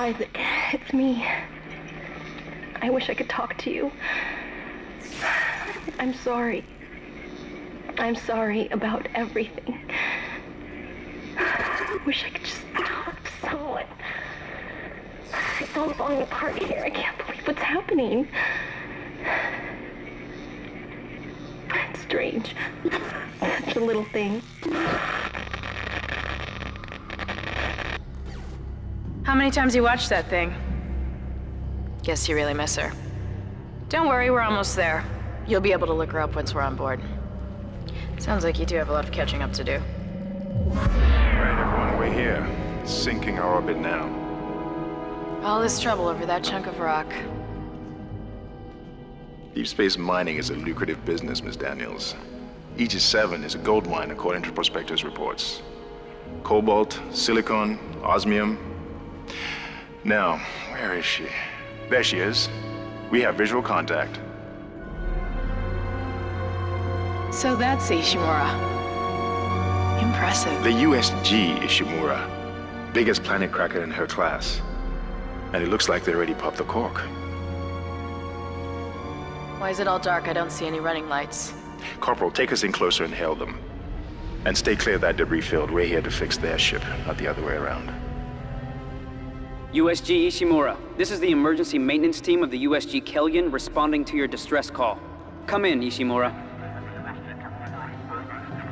Isaac, it's me. I wish I could talk to you. I'm sorry. I'm sorry about everything. I wish I could just talk to someone. It's all falling apart here. I can't believe what's happening. It's strange. Such a little thing. How many times you watched that thing? Guess you really miss her. Don't worry, we're almost there. You'll be able to look her up once we're on board. Sounds like you do have a lot of catching up to do. Alright, everyone, we're here. Sinking our orbit now. All this trouble over that chunk of rock. Deep space mining is a lucrative business, Miss Daniels. Aegis 7 is a gold mine according to prospectors' reports. Cobalt, silicon, osmium. Now, where is she? There she is. We have visual contact. So that's Ishimura. Impressive. The USG Ishimura. Biggest planet cracker in her class. And it looks like they already popped the cork. Why is it all dark? I don't see any running lights. Corporal, take us in closer and hail them. And stay clear of that debris field. We're here to fix their ship, not the other way around. USG Ishimura, this is the emergency maintenance team of the USG Kellion responding to your distress call. Come in, Ishimura.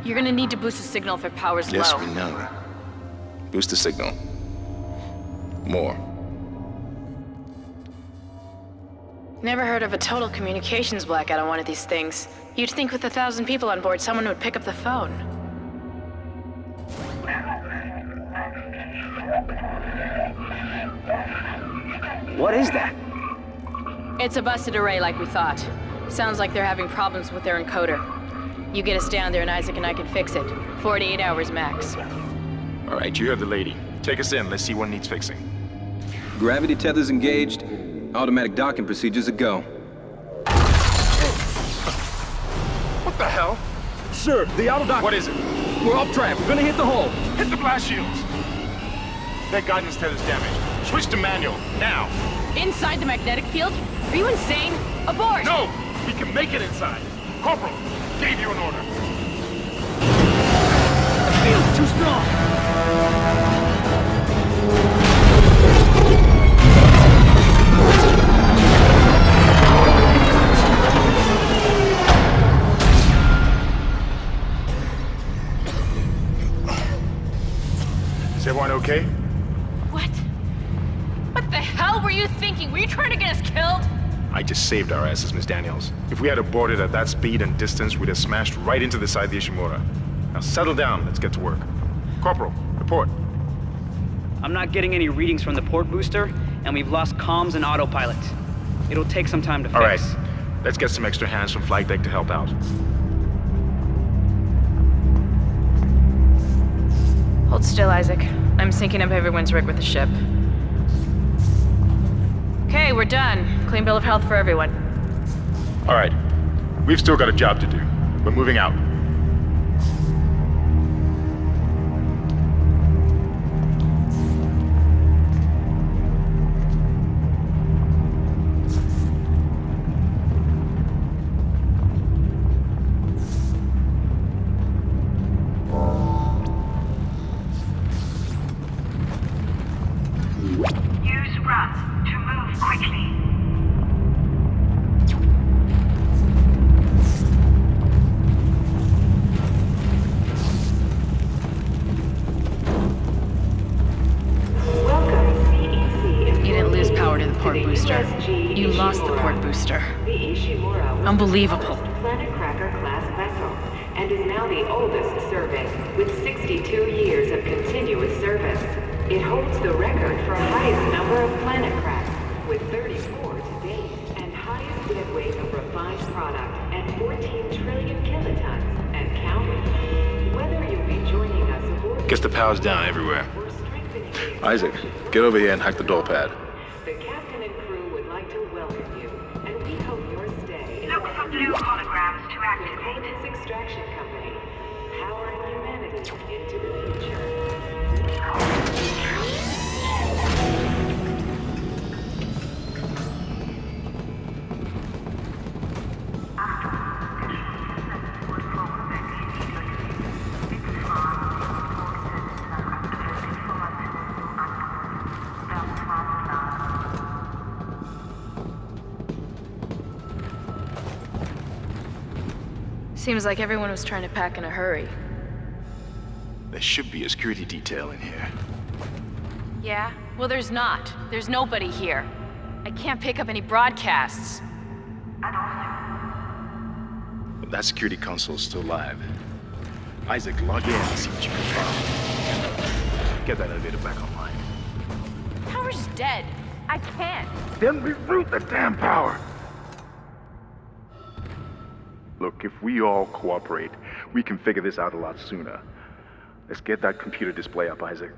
You're gonna need to boost the signal if their power's low. Yes, we know. Boost the signal. More. Never heard of a total communications blackout on one of these things. You'd think with 1,000 people on board, someone would pick up the phone. What is that? It's a busted array like we thought. Sounds like they're having problems with their encoder. You get us down there and Isaac and I can fix it. 48 hours max. All right, you heard the lady. Take us in. Let's see what needs fixing. Gravity tethers engaged. Automatic docking procedures a go. What the hell? Sir, the auto dock. What is it? We're off track. We're gonna hit the hull. Hit the blast shields. Their guidance tether's damaged. Switch to manual, now. Inside the magnetic field? Are you insane? Abort! No! We can make it inside. Corporal, gave you an order. The field's too strong. Is everyone okay? What? What the hell were you thinking? Were you trying to get us killed? I just saved our asses, Miss Daniels. If we had aborted at that speed and distance, we'd have smashed right into the side of the Ishimura. Now settle down, let's get to work. Corporal, report. I'm not getting any readings from the port booster, and we've lost comms and autopilot. It'll take some time to fix. All right, let's get some extra hands from flight deck to help out. Hold still, Isaac. I'm syncing up everyone's rig with the ship. Okay, we're done. Clean bill of health for everyone. All right, we've still got a job to do. We're moving out. Use RAT to move quickly. Welcome, CEC. You didn't lose power to the port booster. You lost the port booster. Unbelievable. Planet Cracker class vessel, and is now the oldest survey, with 62 years of continuous service. It holds the record for highest number of planet cracks, with 34 to date, and highest dead weight of refined product at 14 trillion kilotons, and counting. Whether you'll be joining us aboard... Guess the power's down everywhere. or strengthening... Isaac, get over here and hack the door pad. The captain and crew would like to welcome you, and we hope your stay... Look for blue holograms to The activate. Coldness Extraction Company, powering humanity into the future. Seems like everyone was trying to pack in a hurry. There should be a security detail in here. Yeah? Well, there's not. There's nobody here. I can't pick up any broadcasts. But that security console's still live. Isaac, log in and see what you can find. Get that elevator back online. Power's dead. I can't. Then reroute the damn power! Look, if we all cooperate, we can figure this out a lot sooner. Let's get that computer display up, Isaac.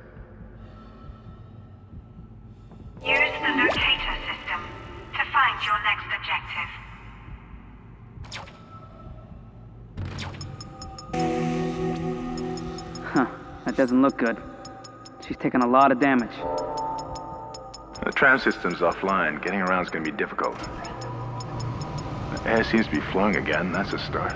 Use the locator system to find your next objective. Huh. That doesn't look good. She's taken a lot of damage. The tram system's offline. Getting around's gonna be difficult. The air seems to be flowing again. That's a start.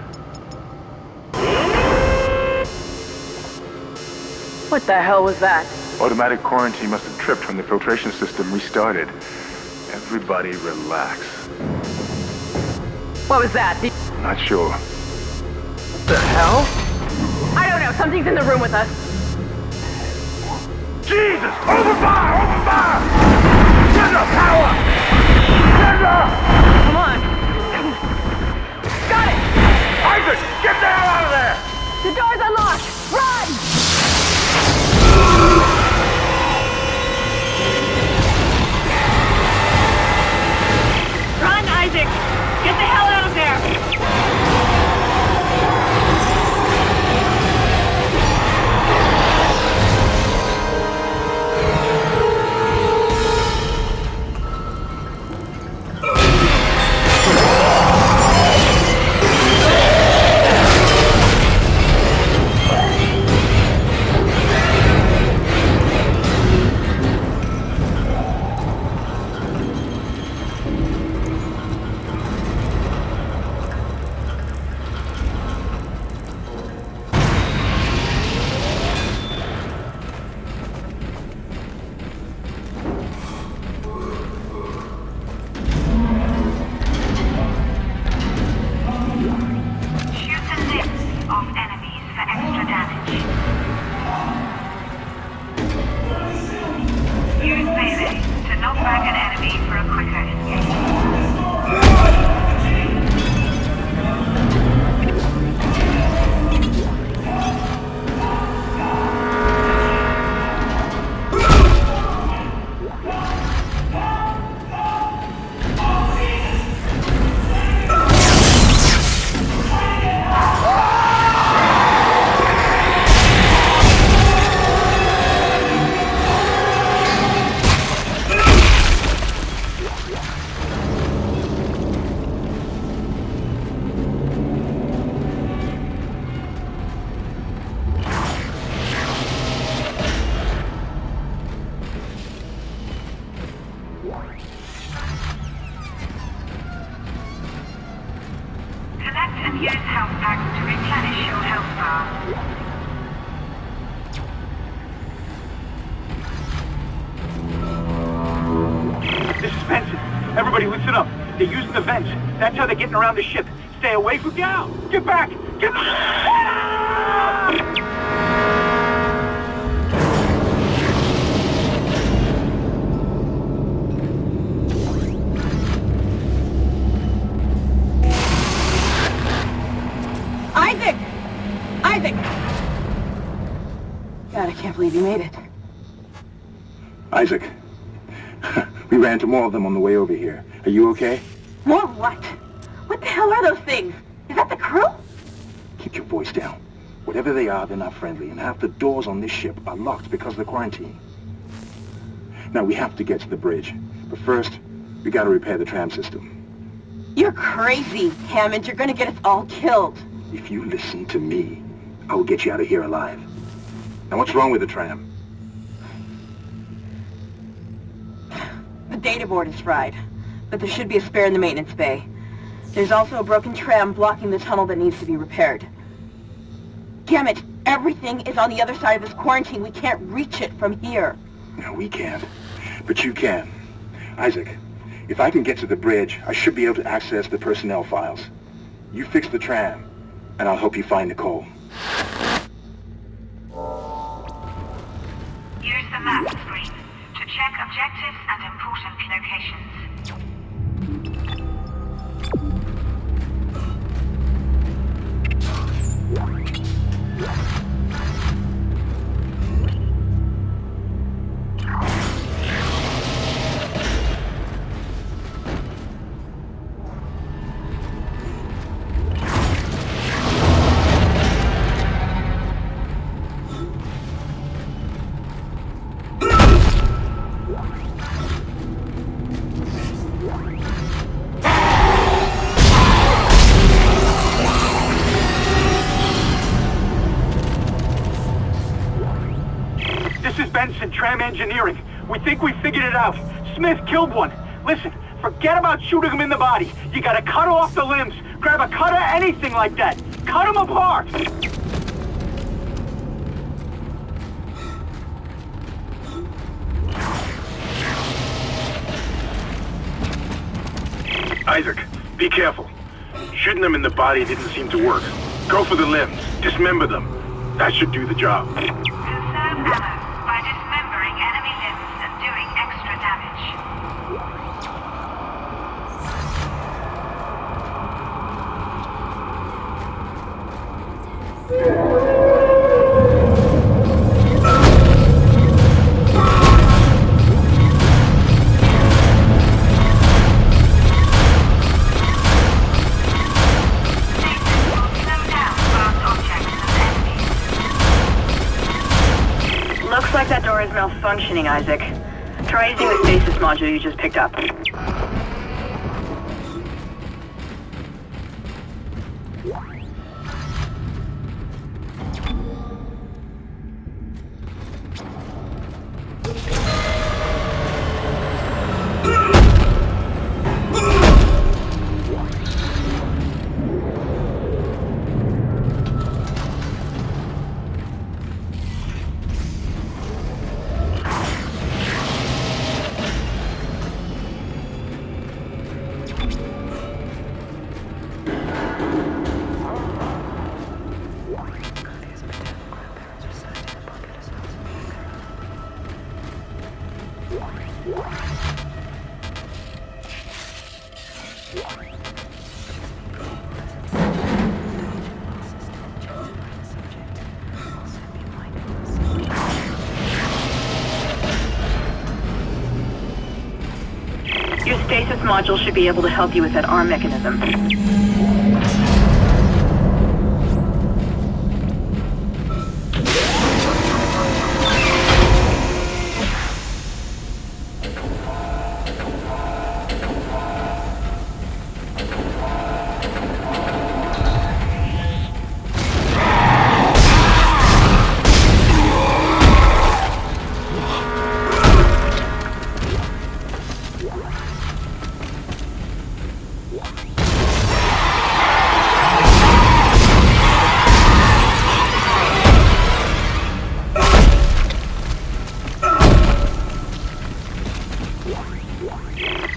What the hell was that? Automatic quarantine must have tripped when the filtration system restarted. Everybody relax. What was that? Not sure. What the hell? I don't know. Something's in the room with us. Jesus! Open fire! Open fire! Scheda! Power! Scheda! Come on. Got it! Isaac! Get the hell out of there! The door's unlocked! Run! Run, Isaac! Get the hell out of there! That's how they're getting around the ship. Stay away from down! Get back! Get back! Isaac! Isaac! God, I can't believe you made it. Isaac, we ran into more of them on the way over here. Are you okay? More what? What the hell are those things? Is that the crew? Keep your voice down. Whatever they are, they're not friendly, and half the doors on this ship are locked because of the quarantine. Now, we have to get to the bridge, but first, we gotta repair the tram system. You're crazy, Hammond. You're gonna get us all killed. If you listen to me, I will get you out of here alive. Now, what's wrong with the tram? The data board is fried, but there should be a spare in the maintenance bay. There's also a broken tram blocking the tunnel that needs to be repaired. Damn it! Everything is on the other side of this quarantine. We can't reach it from here. No, we can't. But you can. Isaac, if I can get to the bridge, I should be able to access the personnel files. You fix the tram, and I'll help you find Nicole. Use the map screen to check objectives and important locations. Tram engineering. We think we figured it out. Smith killed one. Listen, forget about shooting him in the body. You gotta cut off the limbs. Grab a cutter, anything like that. Cut him apart! Isaac, be careful. Shooting them in the body didn't seem to work. Go for the limbs. Dismember them. That should do the job. Conserve ammo by dismembering enemy limbs and doing extra damage. Looks like that door is malfunctioning, Isaac. Try using the stasis module you just picked up. Your stasis module should be able to help you with that arm mechanism.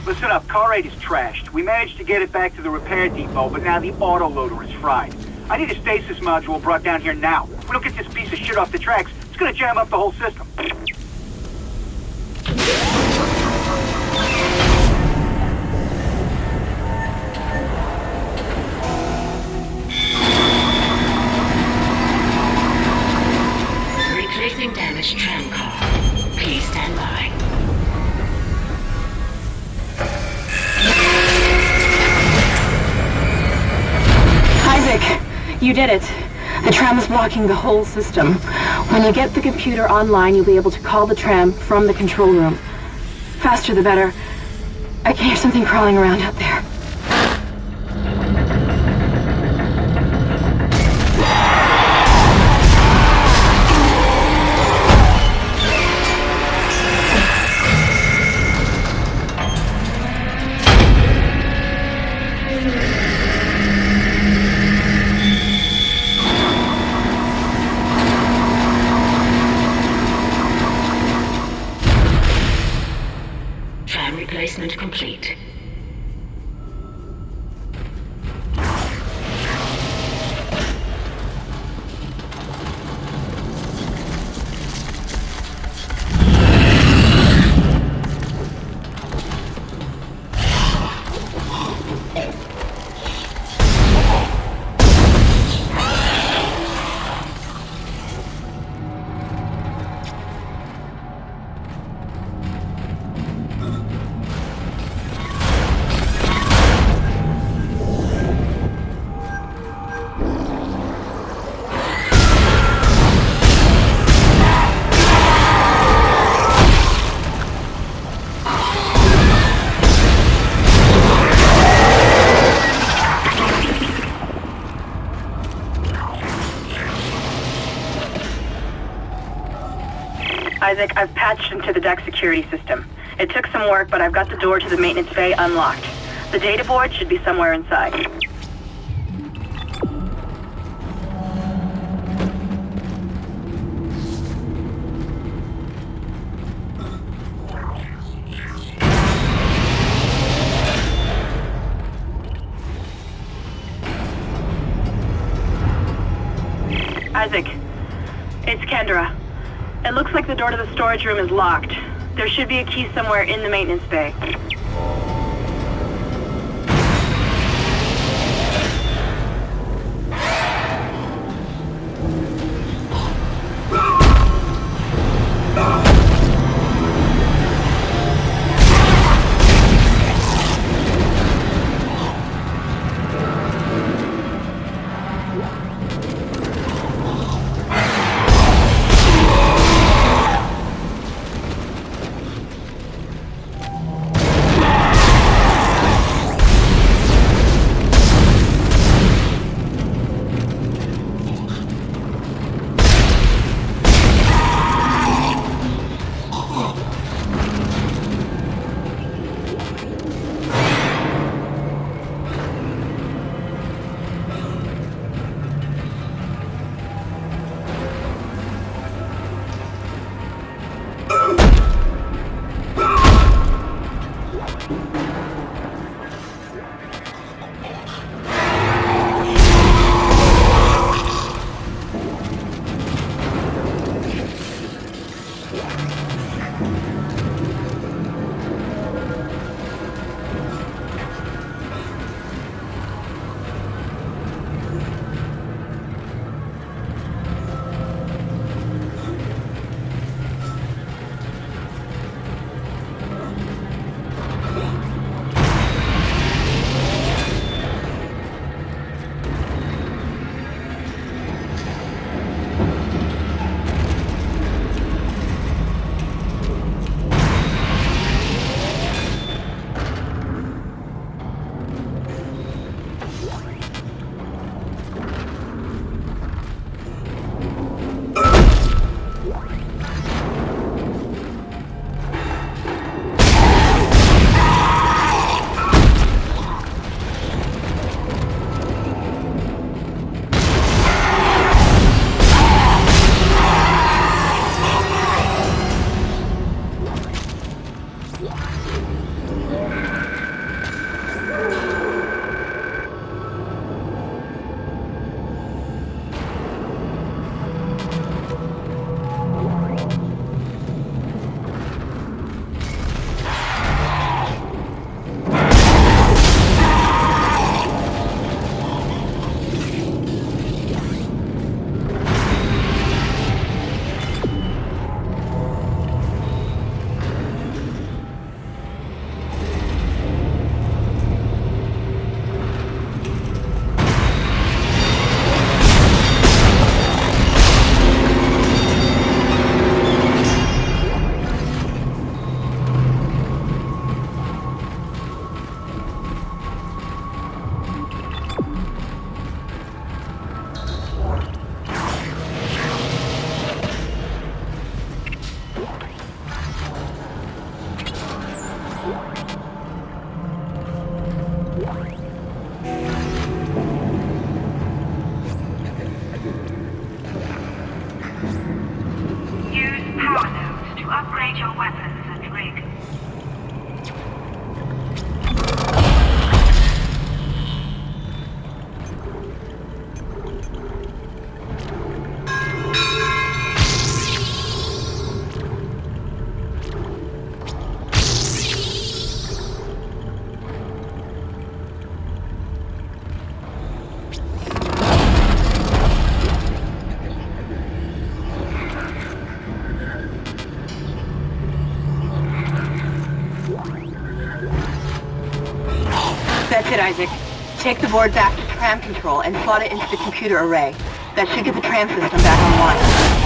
Listen up, car 8 is trashed. We managed to get it back to the repair depot, but now the autoloader is fried. I need a stasis module brought down here now. If we don't get this piece of shit off the tracks, it's gonna jam up the whole system. Replacing damaged tram car. Please stand by. Isaac, you did it. The tram is blocking the whole system. When you get the computer online, you'll be able to call the tram from the control room. Faster the better. I can hear something crawling around out there. Replacement complete. Isaac, I've patched into the deck security system. It took some work, but I've got the door to the maintenance bay unlocked. The data board should be somewhere inside. Isaac, it's Kendra. It looks like the door to the storage room is locked. There should be a key somewhere in the maintenance bay. Upgrade your weapons and rig. That's it, Isaac. Take the board back to tram control and slot it into the computer array. That should get the tram system back online.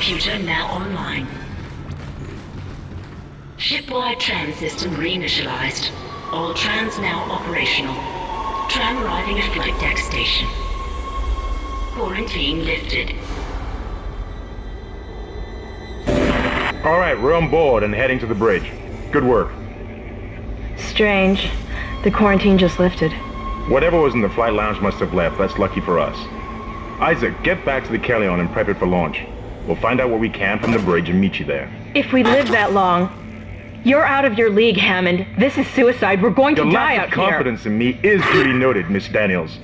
computer now online. Shipwide tram system reinitialized. All trams now operational. Tram arriving at flight deck station. Quarantine lifted. All right, we're on board and heading to the bridge. Good work. Strange. The quarantine just lifted. Whatever was in the flight lounge must have left. That's lucky for us. Isaac, get back to the Kellion and prep it for launch. We'll find out what we can from the bridge and meet you there. If we live that long, you're out of your league, Hammond. This is suicide. We're going to die out here. Your lack of confidence in me is duly noted, Miss Daniels.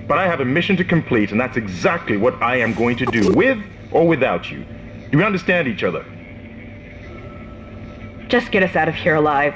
But I have a mission to complete, and that's exactly what I am going to do, with or without you. Do we understand each other? Just get us out of here alive.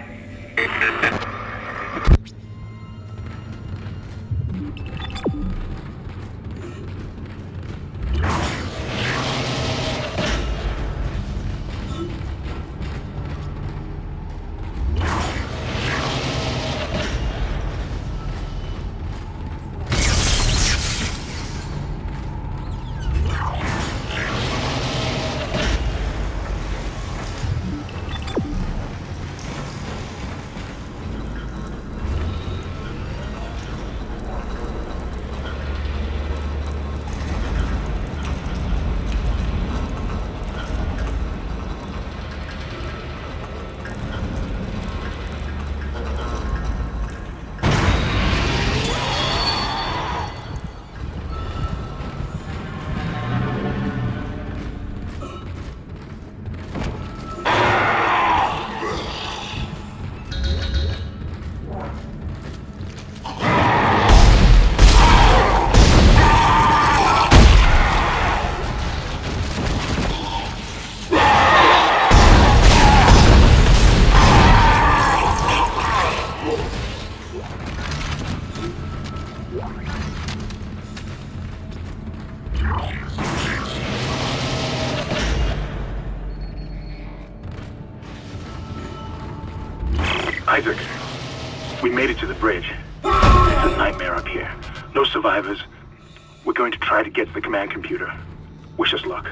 Isaac, we made it to the bridge. It's a nightmare up here. No survivors. We're going to try to get to the command computer. Wish us luck.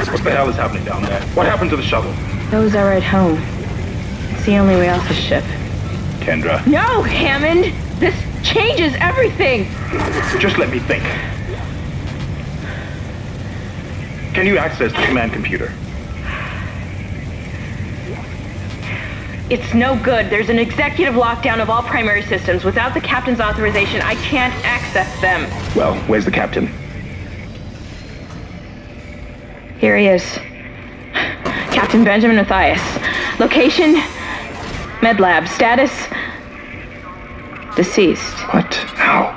What the hell is happening down there? What happened to the shuttle? That was our ride home. It's the only way off the ship. Kendra. No, Hammond! This changes everything! Just let me think. Can you access the command computer? It's no good. There's an executive lockdown of all primary systems. Without the captain's authorization, I can't access them. Well, where's the captain? Here he is. Captain Benjamin Mathias. Location, med lab. Status, deceased. What? How?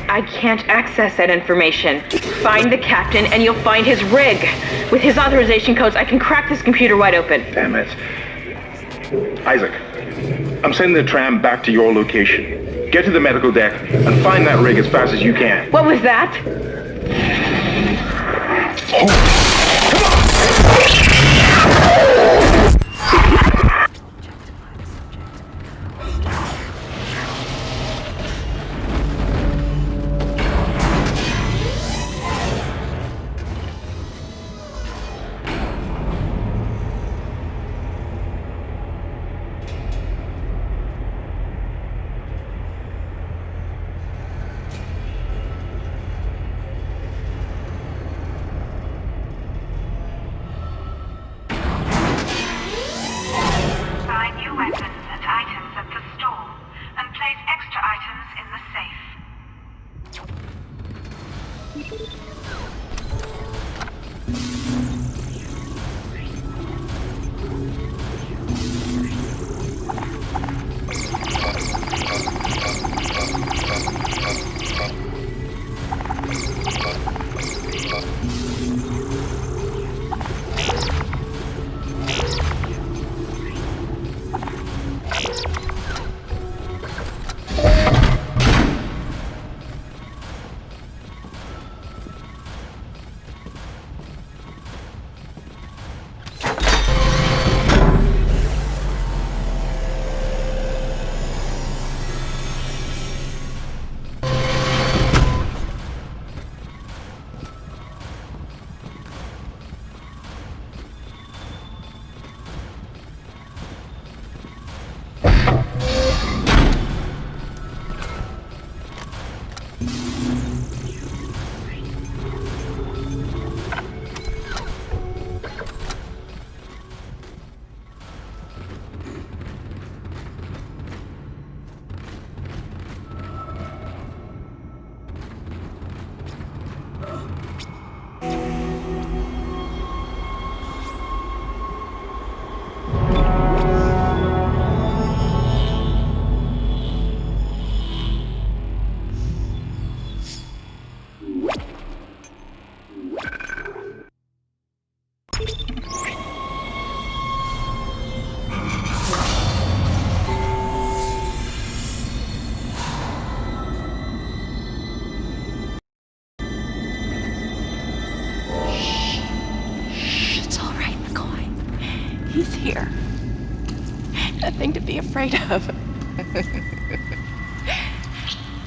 I can't access that information. Find the captain and you'll find his rig. With his authorization codes, I can crack this computer wide open. Damn it. Isaac, I'm sending the tram back to your location. Get to the medical deck and find that rig as fast as you can. What was that? Nothing to be afraid of.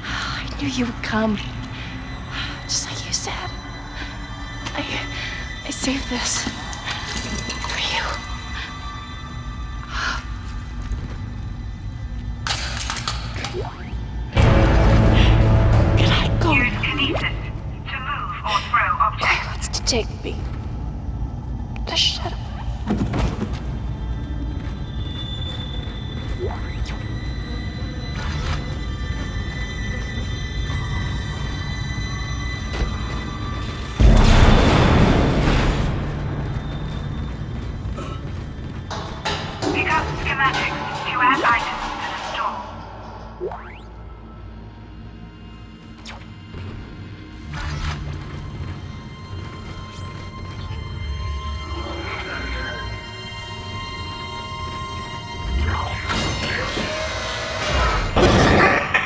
I knew you would come. Just like you said. I saved this for you. Can I go? Use kinesis to move or throw objects. What's to take me? Just shut up.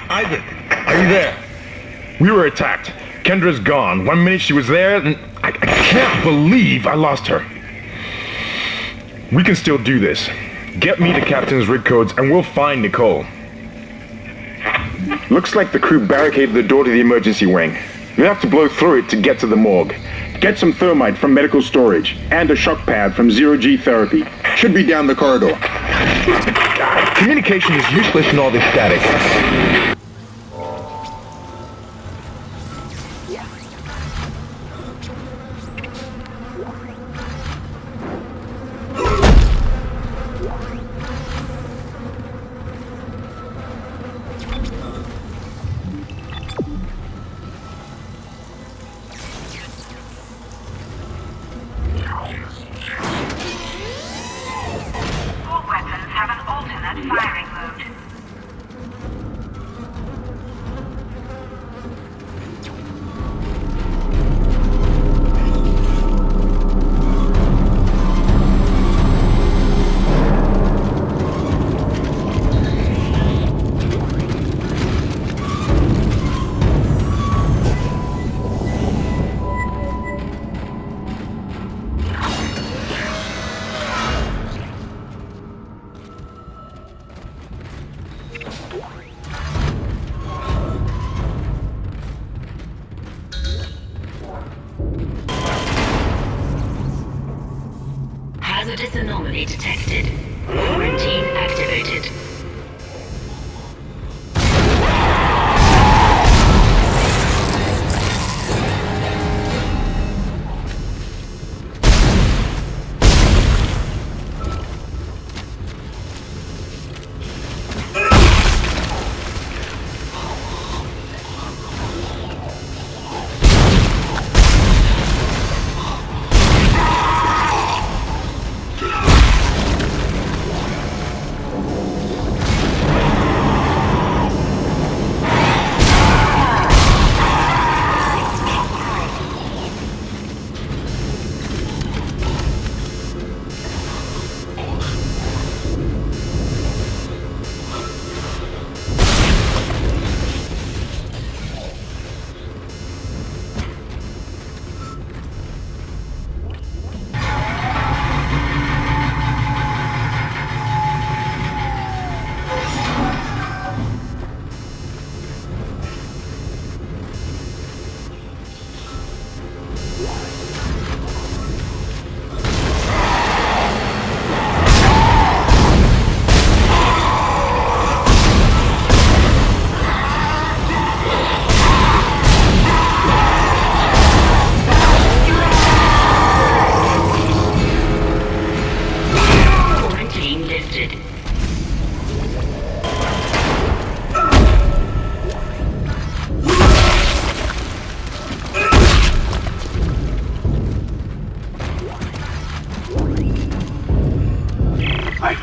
Are you there? We were attacked. Kendra's gone. 1 minute she was there, and I can't believe I lost her. We can still do this. Get me the captain's rig codes, and we'll find Nicole. Looks like the crew barricaded the door to the emergency wing. We have to blow through it to get to the morgue. Get some thermite from medical storage, and a shock pad from zero-G therapy. Should be down the corridor. Communication is useless in all this static. Hazardous anomaly detected. Quarantine activated.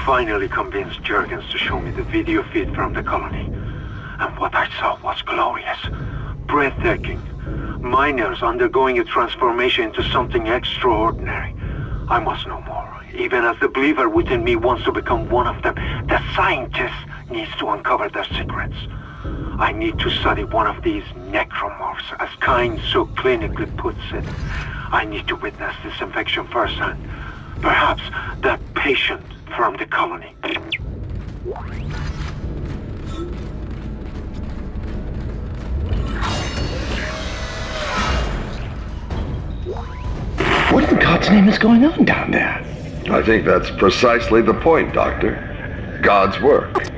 Finally convinced Jurgens to show me the video feed from the colony. And what I saw was glorious. Breathtaking. Miners undergoing a transformation into something extraordinary. I must know more. Even as the believer within me wants to become one of them, the scientist needs to uncover their secrets. I need to study one of these necromorphs, as Kind so clinically puts it. I need to witness this infection firsthand. Perhaps that patient from the colony. What in God's name is going on down there? I think that's precisely the point, Doctor. God's work.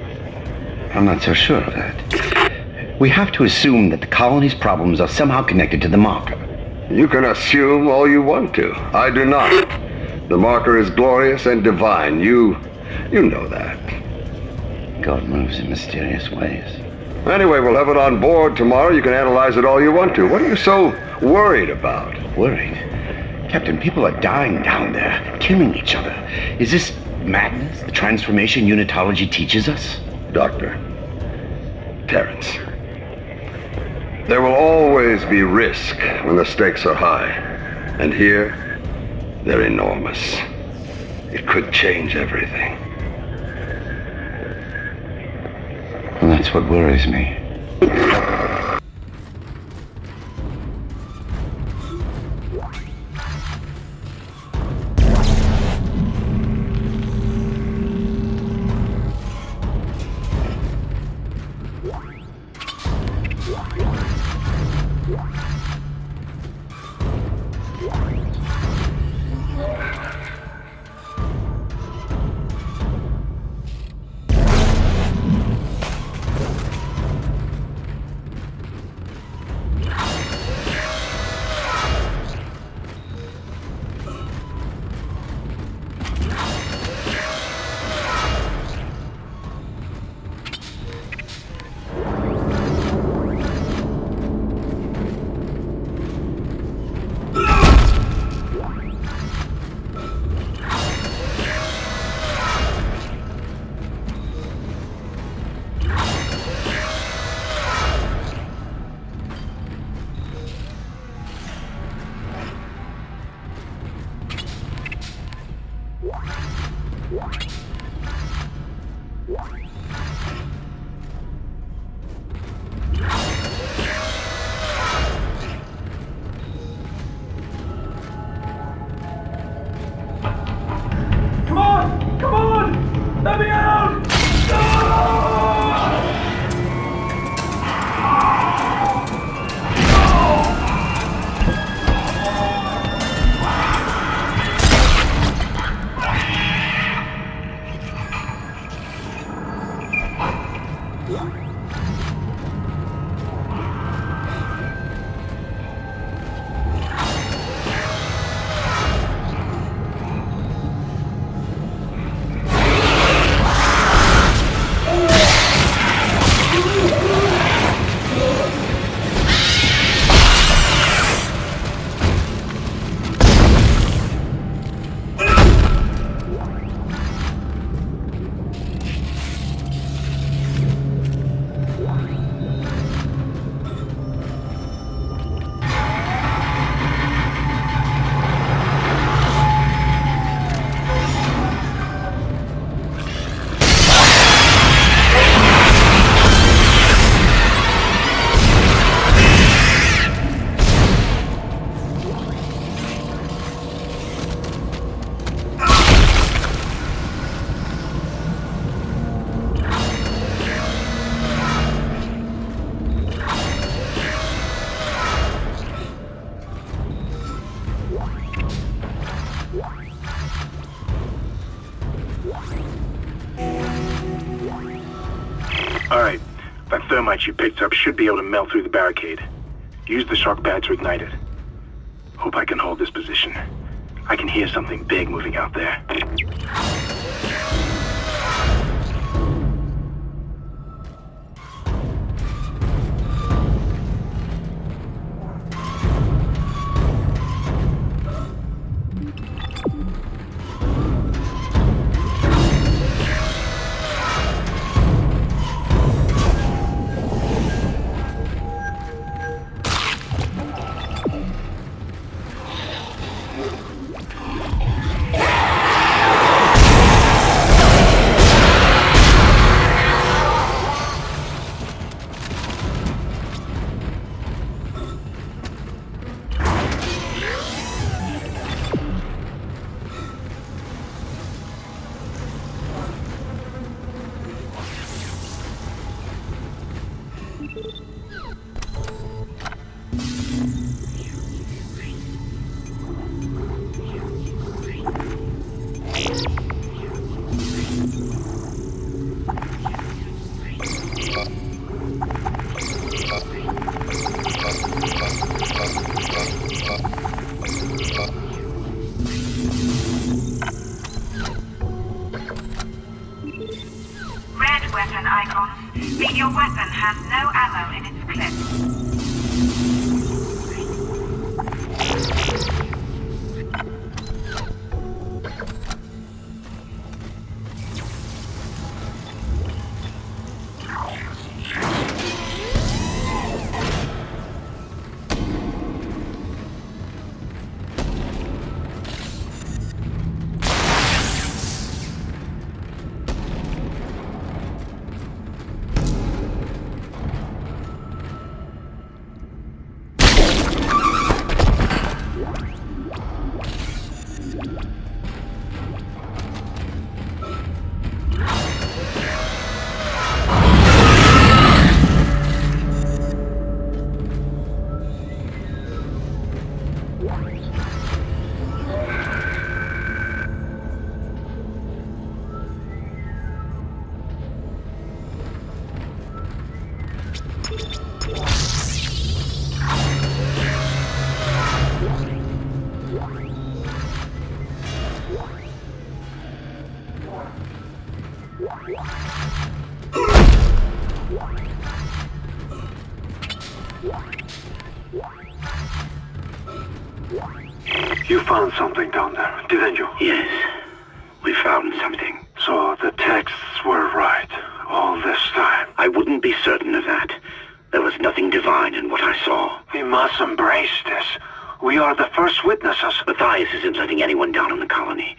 I'm not so sure of that. We have to assume that the colony's problems are somehow connected to the marker. You can assume all you want to. I do not. The marker is glorious and divine. You know that. God moves in mysterious ways. Anyway, we'll have it on board tomorrow. You can analyze it all you want to. What are you so worried about? Worried? Captain, people are dying down there, killing each other. Is this madness the transformation unitology teaches us? Doctor, Terrence, there will always be risk when the stakes are high. And here, they're enormous. It could change everything. And that's what worries me. That thermite you picked up should be able to melt through the barricade. Use the shock pad to ignite it. Hope I can hold this position. I can hear something big moving out there. Red weapon icons mean your weapon has no ammo in its clip. You found something down there, didn't you? Yes, we found something. So the texts were right all this time. I wouldn't be certain of that. There was nothing divine in what I saw. We must embrace this. We are the first witnesses. Matthias isn't letting anyone down in the colony.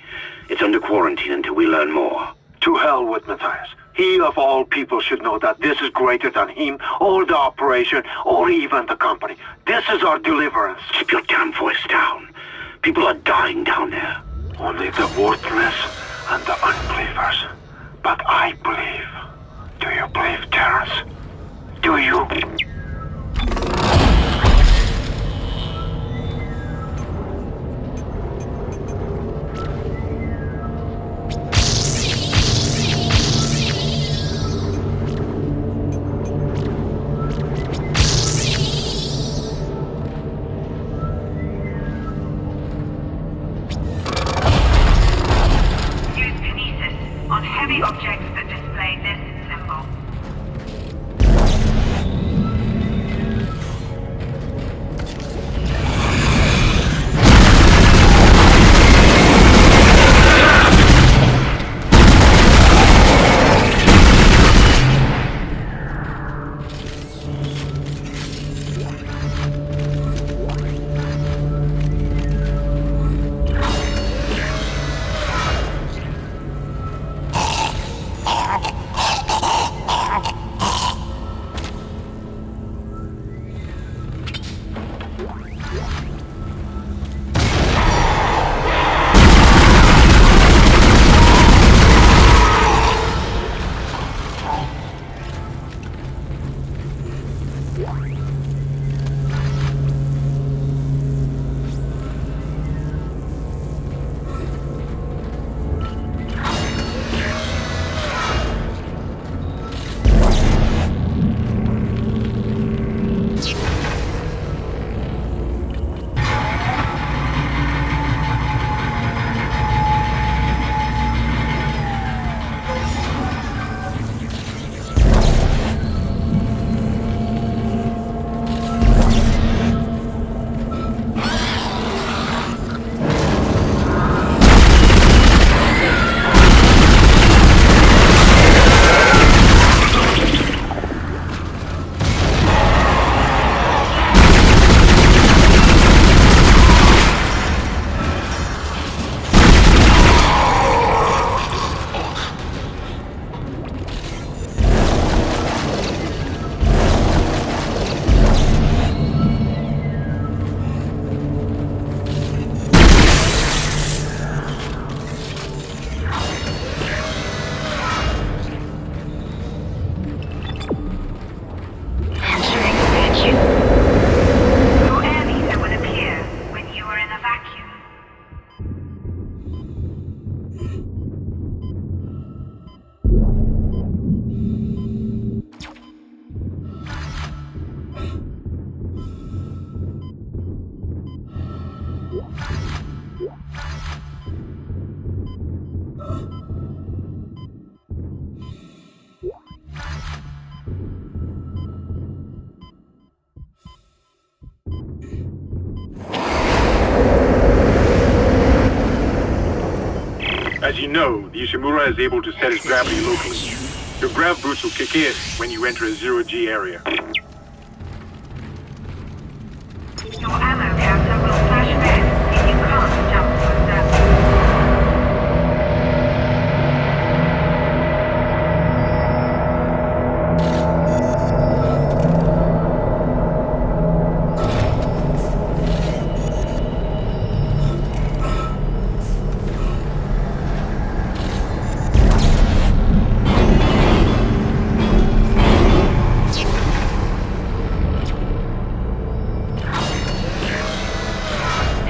It's under quarantine until we learn more. To hell with Matthias. He of all people should know that this is greater than him, or the operation, or even the company. This is our deliverance. Keep your damn voice down. People are dying down there. Only the worthless and the unbelievers. But I believe. Do you believe, Terrence? Do you? On heavy objects that display this symbol. you know, the Ishimura is able to set its gravity locally. Your grav boost will kick in when you enter a zero-G area. Your ammo counter will flash red if you can't jump to a surface.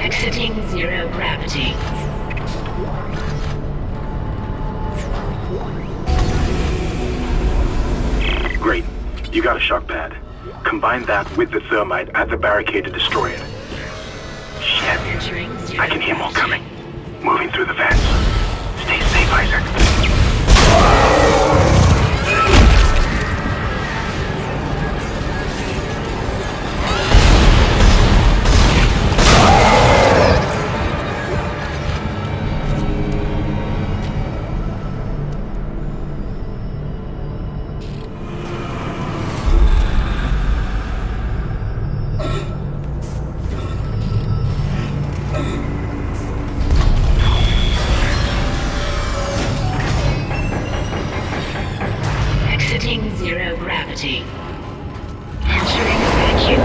Exiting zero gravity. Great. You got a shock pad. Combine that with the thermite at the barricade to destroy it. Shit. I can hear more coming. Moving through the vents. Stay safe, Isaac. Exiting zero gravity. Entering vacuum.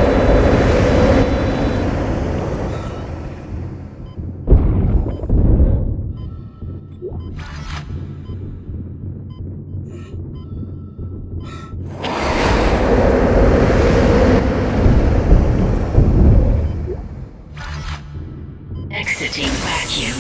Exiting vacuum.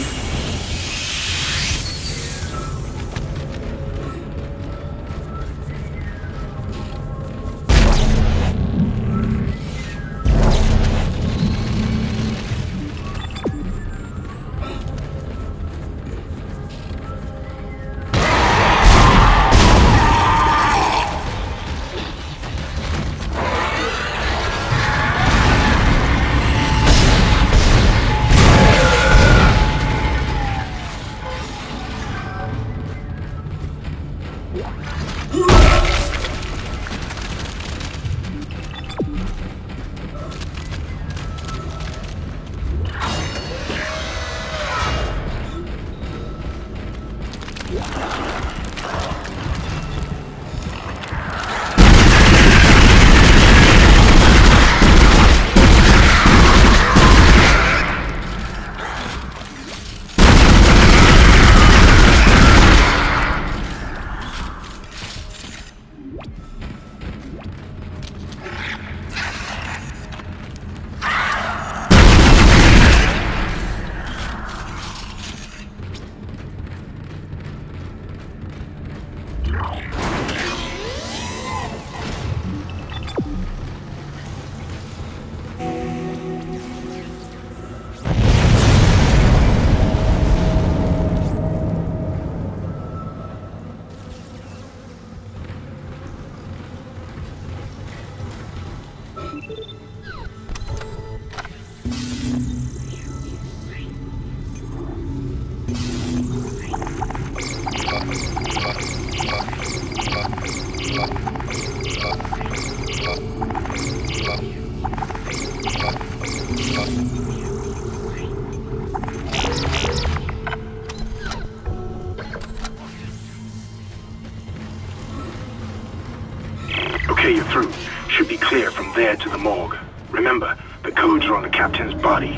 Okay, you're through. Should be clear from there to the morgue. Remember, the codes are on the captain's body.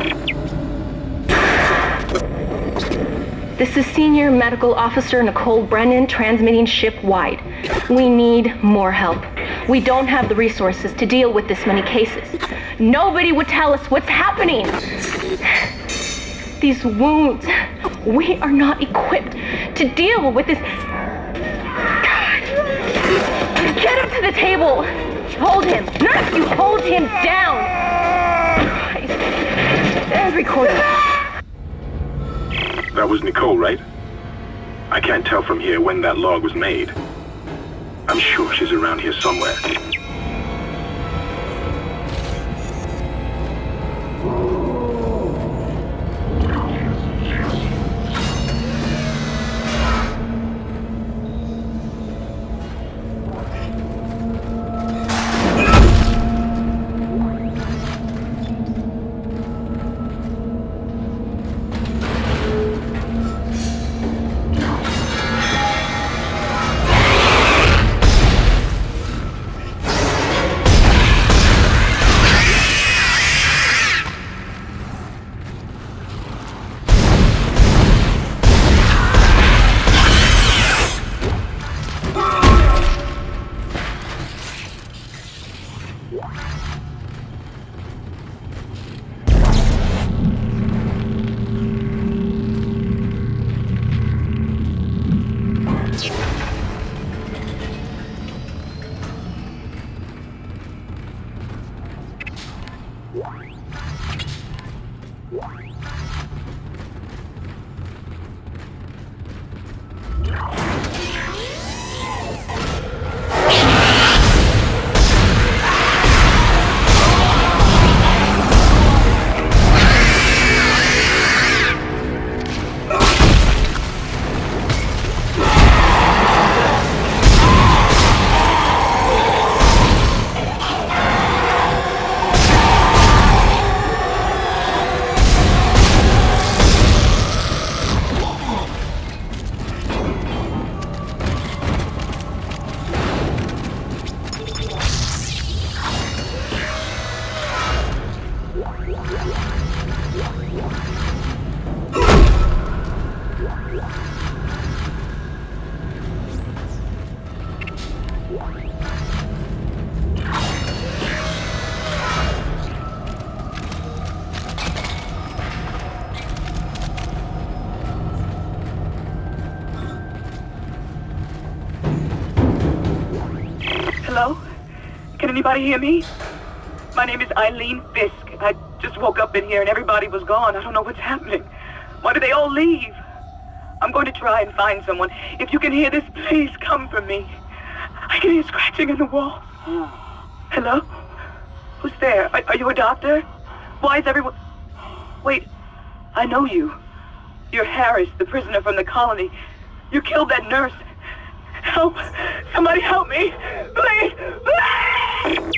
This is Senior Medical Officer Nicole Brennan transmitting ship-wide. We need more help. We don't have the resources to deal with this many cases. Nobody would tell us what's happening. These wounds, we are not equipped to deal with this. God. Get him to the table. Hold him. Nurse, you hold him down. And record it. That was Nicole, right? I can't tell from here when that log was made. I'm sure she's around here somewhere. Hello? Can anybody hear me? My name is Eileen Fisk. I just woke up in here and everybody was gone. I don't know what's happening. Why did they all leave? I'm going to try and find someone. If you can hear this, please come for me. I can hear scratching in the wall. Hello? Who's there? Are you a doctor? Why is everyone... Wait, I know you. You're Harris, the prisoner from the colony. You killed that nurse. Help! Somebody help me! Please! Please!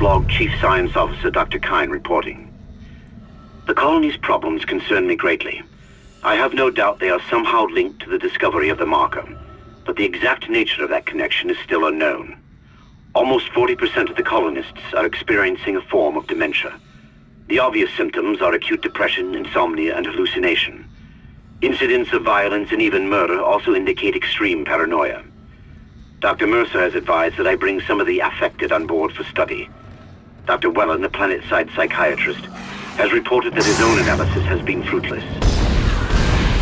Log Chief Science Officer Dr. Kine reporting. The colony's problems concern me greatly. I have no doubt they are somehow linked to the discovery of the marker, but the exact nature of that connection is still unknown. Almost 40% of the colonists are experiencing a form of dementia. The obvious symptoms are acute depression, insomnia, and hallucination. Incidents of violence and even murder also indicate extreme paranoia. Dr. Mercer has advised that I bring some of the affected on board for study. Dr. Wellen, the planet-side psychiatrist, has reported that his own analysis has been fruitless.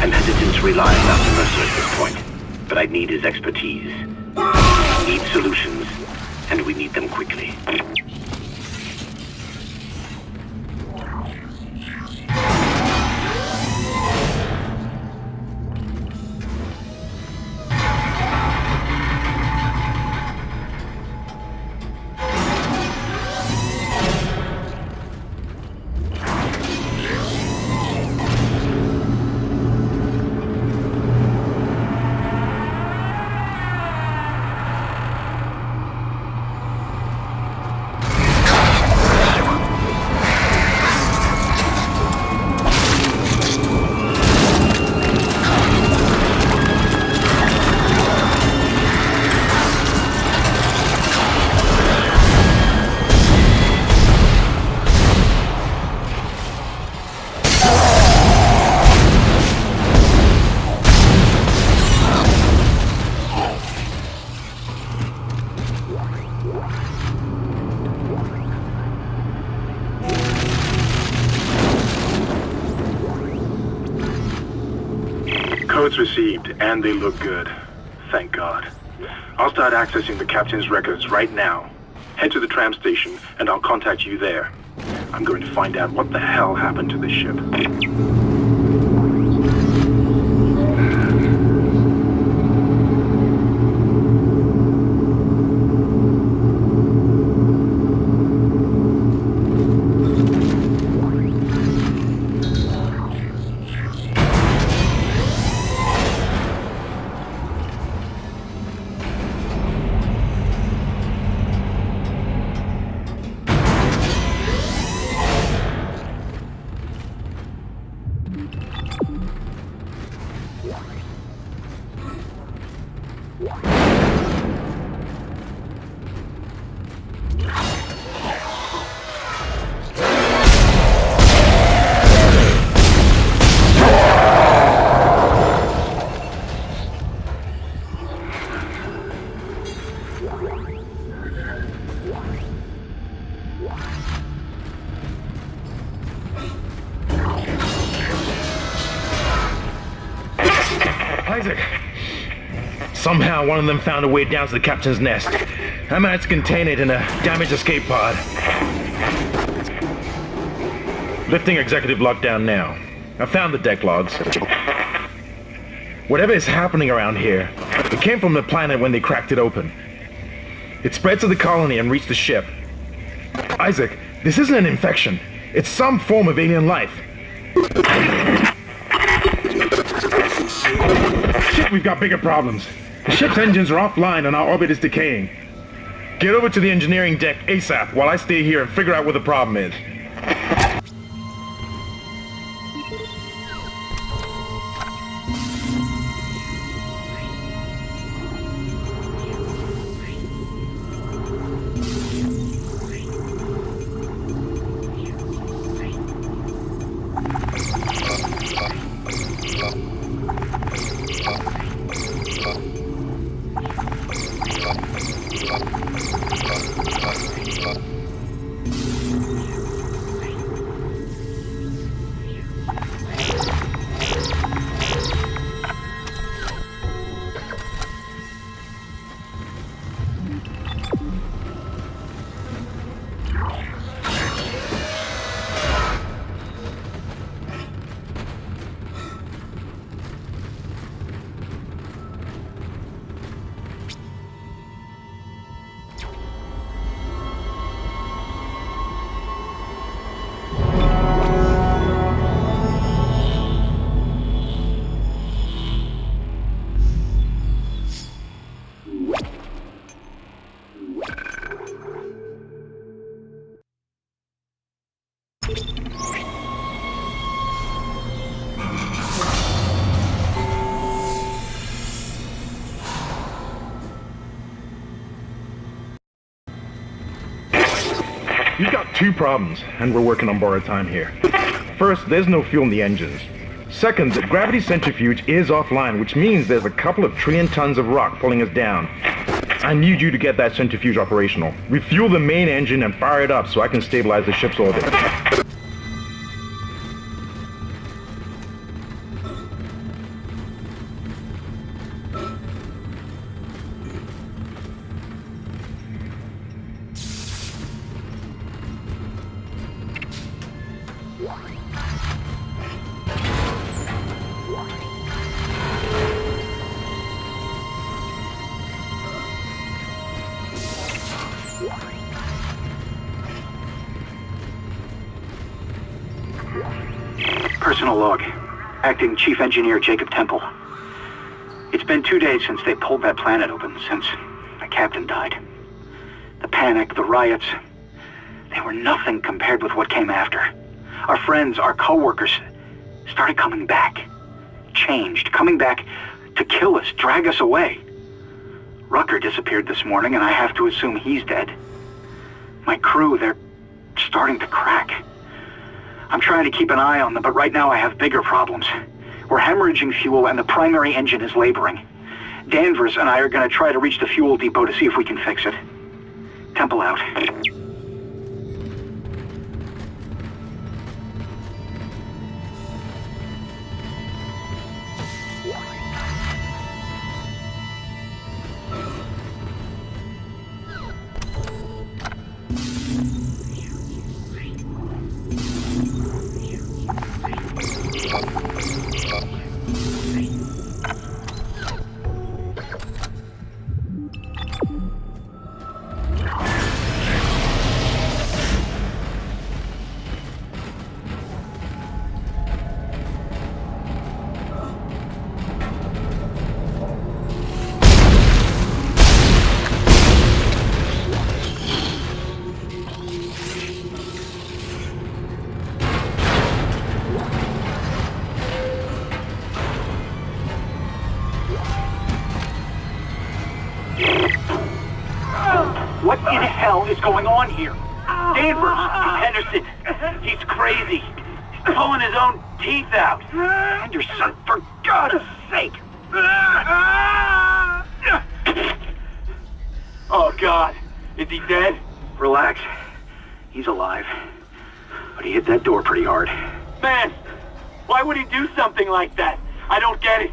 I'm hesitant to rely on Dr. Mercer at this point, but I need his expertise. We need solutions, and we need them quickly. Reports received, and they look good. Thank God. I'll start accessing the captain's records right now. Head to the tram station, and I'll contact you there. I'm going to find out what the hell happened to this ship. Isaac! Somehow one of them found a way down to the captain's nest. I managed to contain it in a damaged escape pod. Lifting executive lockdown now. I found the deck logs. Whatever is happening around here, it came from the planet when they cracked it open. It spread to the colony and reached the ship. Isaac, this isn't an infection. It's some form of alien life. Shit, we've got bigger problems. The ship's engines are offline and our orbit is decaying. Get over to the engineering deck ASAP while I stay here and figure out what the problem is. We've got two problems, and we're working on borrowed time here. First, there's no fuel in the engines. Second, the gravity centrifuge is offline, which means there's a couple of trillion tons of rock pulling us down. I need you to get that centrifuge operational. Refuel the main engine and fire it up so I can stabilize the ship's orbit. Personal log. Acting Chief Engineer Jacob Temple. It's been 2 days since they pulled that planet open, since the captain died. The panic, the riots, they were nothing compared with what came after. Our friends, our co-workers, started coming back. Changed, coming back to kill us, drag us away. Rucker disappeared this morning, and I have to assume he's dead. My crew, they're starting to crack. I'm trying to keep an eye on them, but right now I have bigger problems. We're hemorrhaging fuel and the primary engine is laboring. Danvers and I are going to try to reach the fuel depot to see if we can fix it. Temple out. on here? Danvers, Henderson, he's crazy. He's pulling his own teeth out. Henderson, for God's sake! Oh, God. Is he dead? Relax. He's alive. But he hit that door pretty hard. Man, why would he do something like that? I don't get it.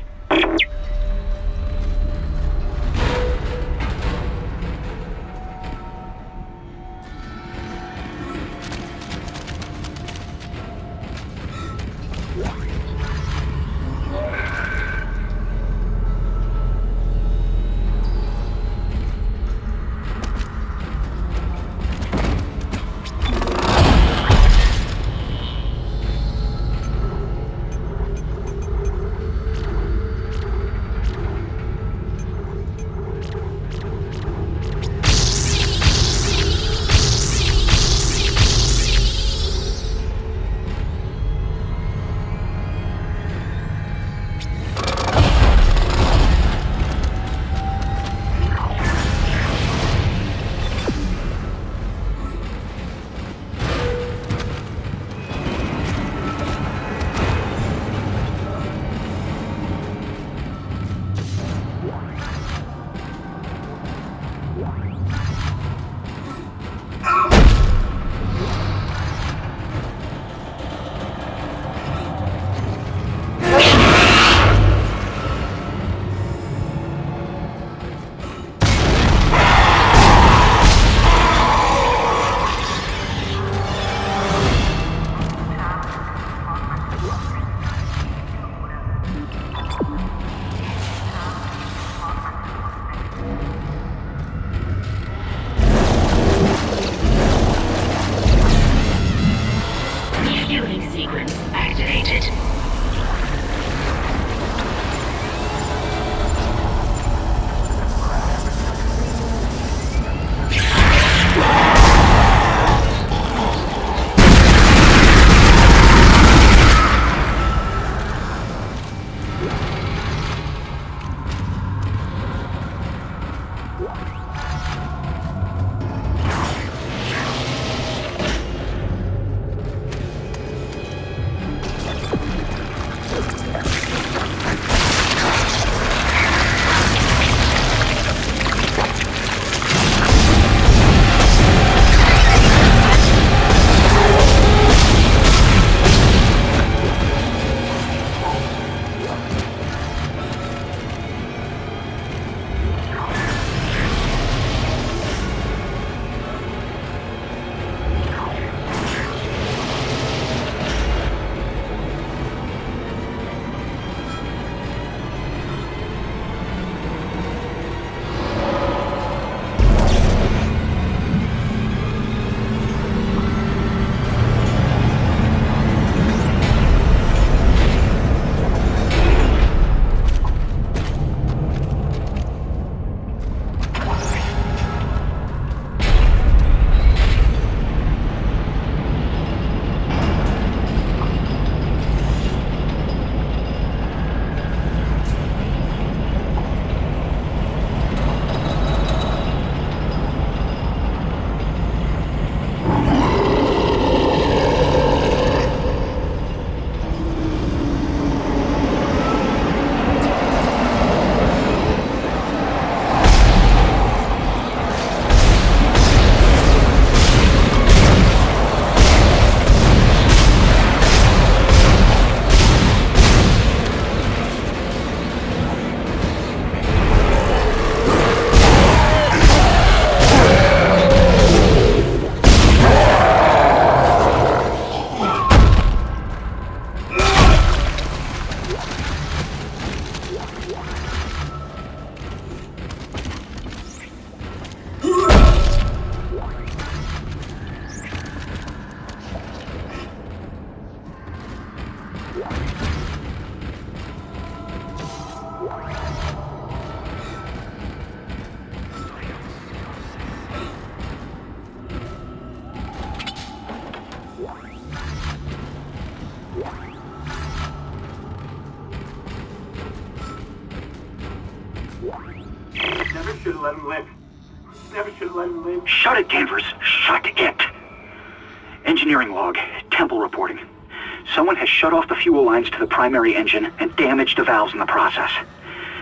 Never should have let him live. Never should have let him live. Shut it, Danvers. shut it! Engineering log. Temple reporting. Someone has shut off the fuel lines to the primary engine and damaged the valves in the process.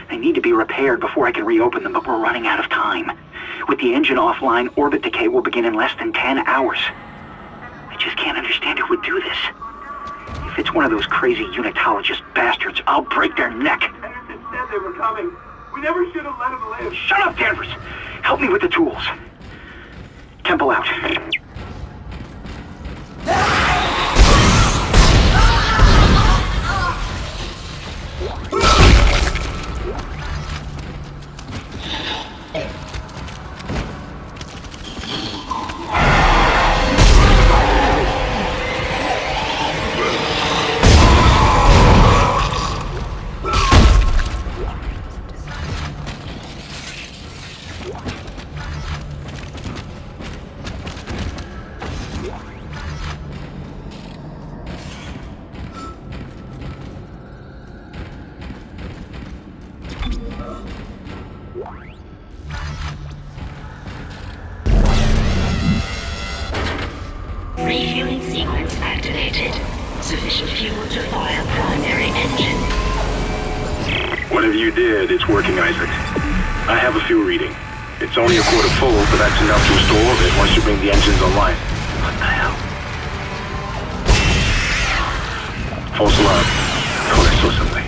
They need to be repaired before I can reopen them, but we're running out of time. With the engine offline, orbit decay will begin in less than 10 hours. I just can't understand who would do this. If it's one of those crazy unitologist bastards, I'll break their neck. Henderson said they were coming. We never should have let them live. Shut up, Danvers! Help me with the tools. Temple out. Refueling sequence activated. Sufficient fuel to fire primary engine. Whatever you did, it's working, Isaac. I have a fuel reading. It's only a quarter full, but that's enough to restore orbit once you bring the engines online. What the hell? False alarm. Oh, it's so simply.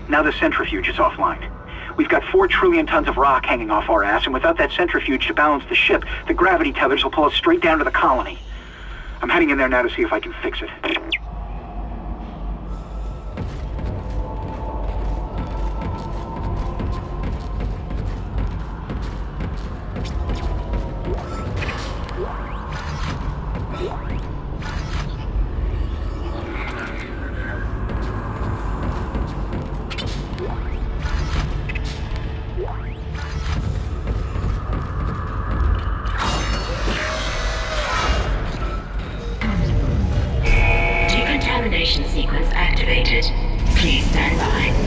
Now the centrifuge is offline. We've got 4 trillion tons of rock hanging off our ass, and without that centrifuge to balance the ship, the gravity tethers will pull us straight down to the colony. I'm heading in there now to see if I can fix it. Sequence activated. Please stand by.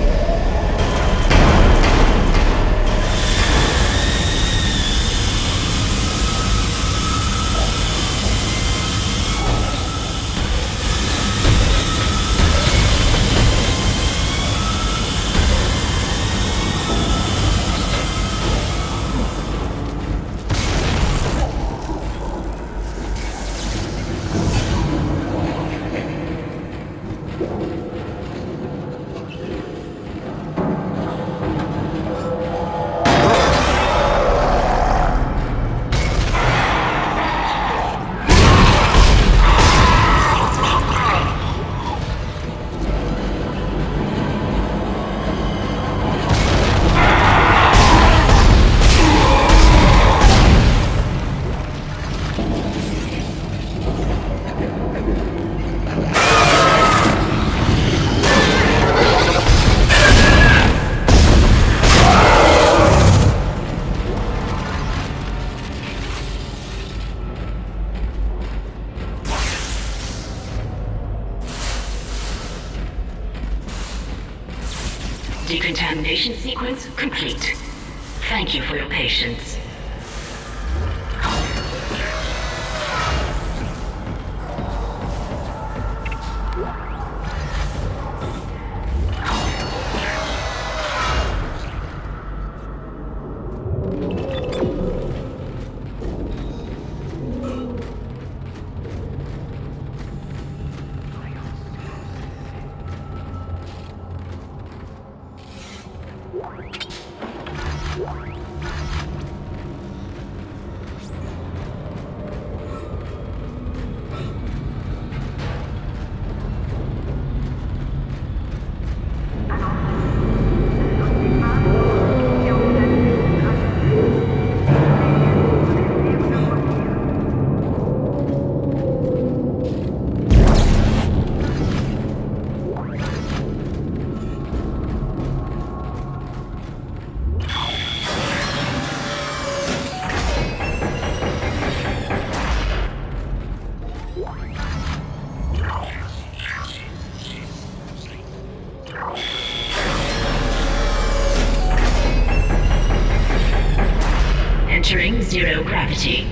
Decontamination sequence complete. Thank you for your patience. Entering zero gravity.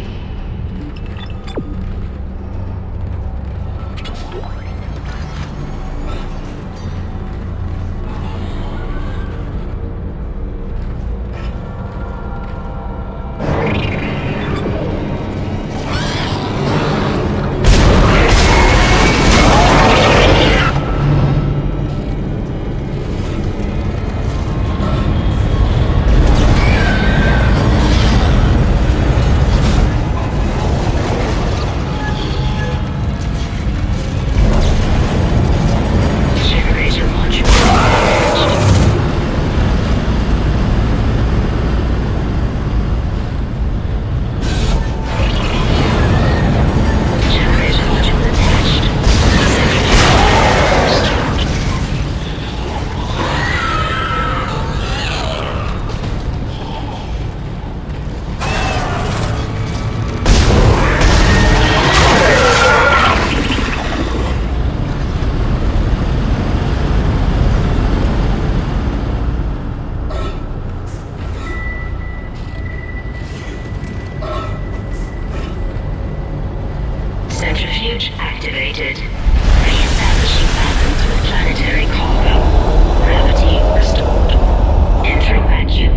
Centrifuge activated. Re-establishing balance with planetary cargo. Gravity restored. Entering vacuum.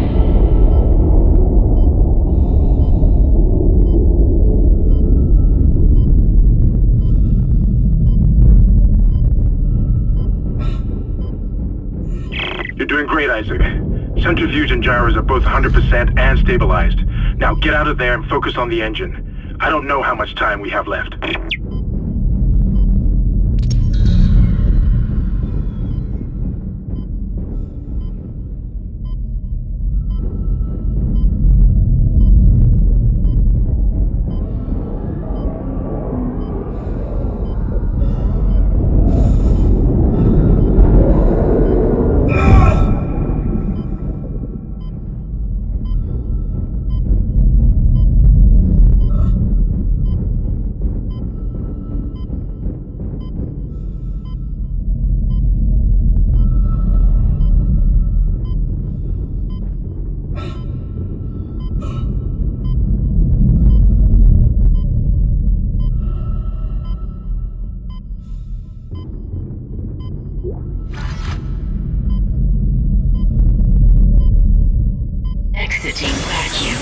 You're doing great, Isaac. Centrifuge and gyros are both 100% and stabilized. Now get out of there and focus on the engine. I don't know how much time we have left. Exiting vacuum.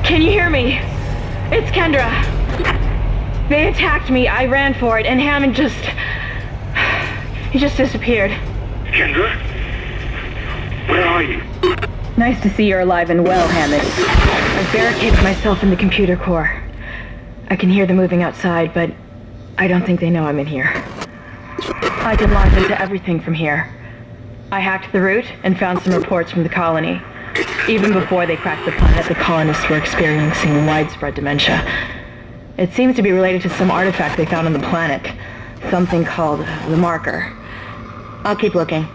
Can you hear me? It's Kendra. They attacked me, I ran for it, and Hammond just... he just disappeared. Kendra? Where are you? Nice to see you're alive and well, Hammond. I've barricaded myself in the computer core. I can hear them moving outside, but I don't think they know I'm in here. I can log into everything from here. I hacked the route and found some reports from the colony. Even before they cracked the planet, the colonists were experiencing widespread dementia. It seems to be related to some artifact they found on the planet. Something called the marker. I'll keep looking.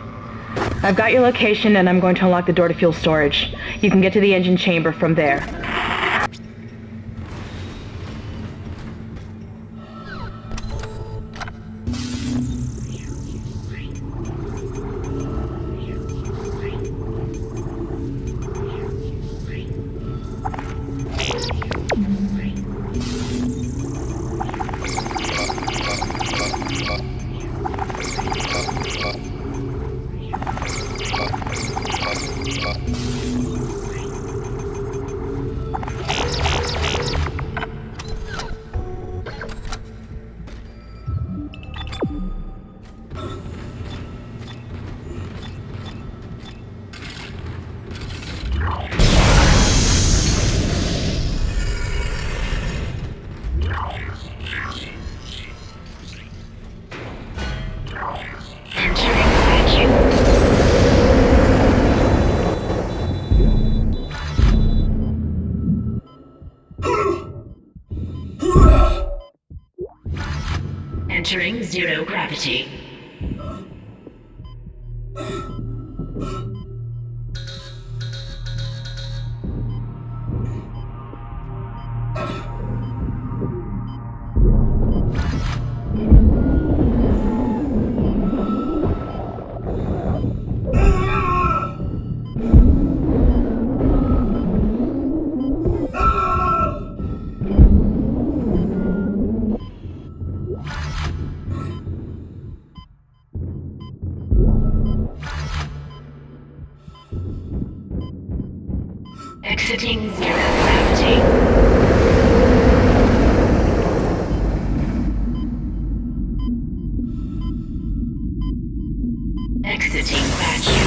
I've got your location and I'm going to unlock the door to fuel storage. You can get to the engine chamber from there. Entering zero gravity. Exiting zero gravity. Exiting vacuum.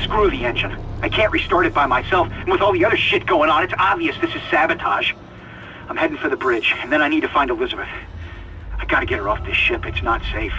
Screw the engine. I can't restart it by myself, and with all the other shit going on, it's obvious this is sabotage. I'm heading for the bridge, and then I need to find Elizabeth. I gotta get her off this ship. It's not safe.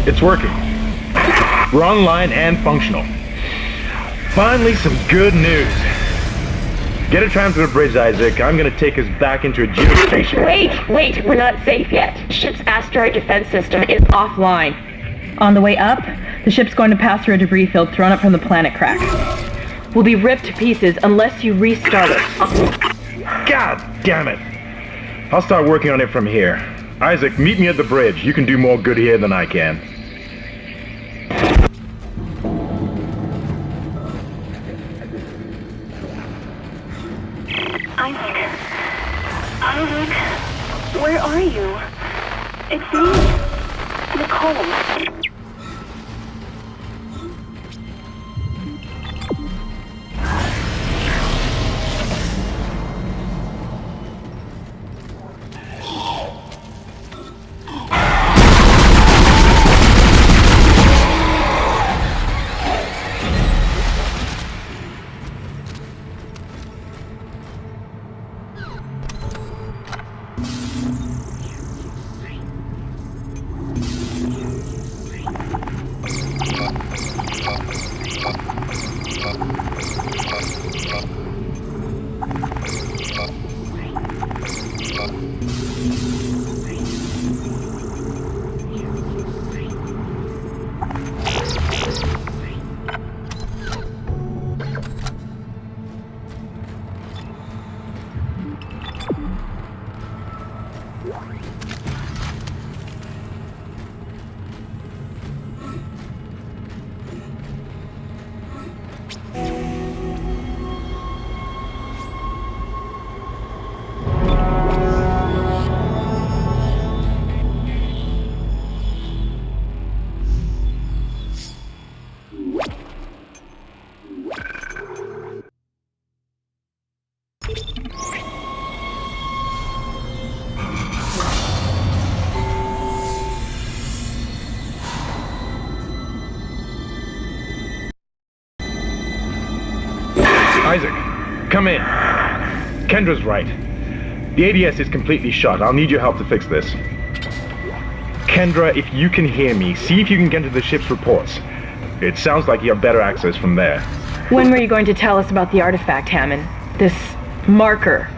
It's working. We're online and functional. Finally, some good news. Get a tram to the bridge, Isaac. I'm gonna take us back into a geostation. Wait, we're not safe yet. Ship's asteroid defense system is offline. On the way up, the ship's going to pass through a debris field thrown up from the planet crack. We'll be ripped to pieces unless you restart it. God damn it! I'll start working on it from here. Isaac, meet me at the bridge. You can do more good here than I can. Isaac, where are you? It's me, Nicole. Isaac, come in. Kendra's right. The ADS is completely shot. I'll need your help to fix this. Kendra, if you can hear me, see if you can get to the ship's reports. It sounds like you have better access from there. When were you going to tell us about the artifact, Hammond? This marker?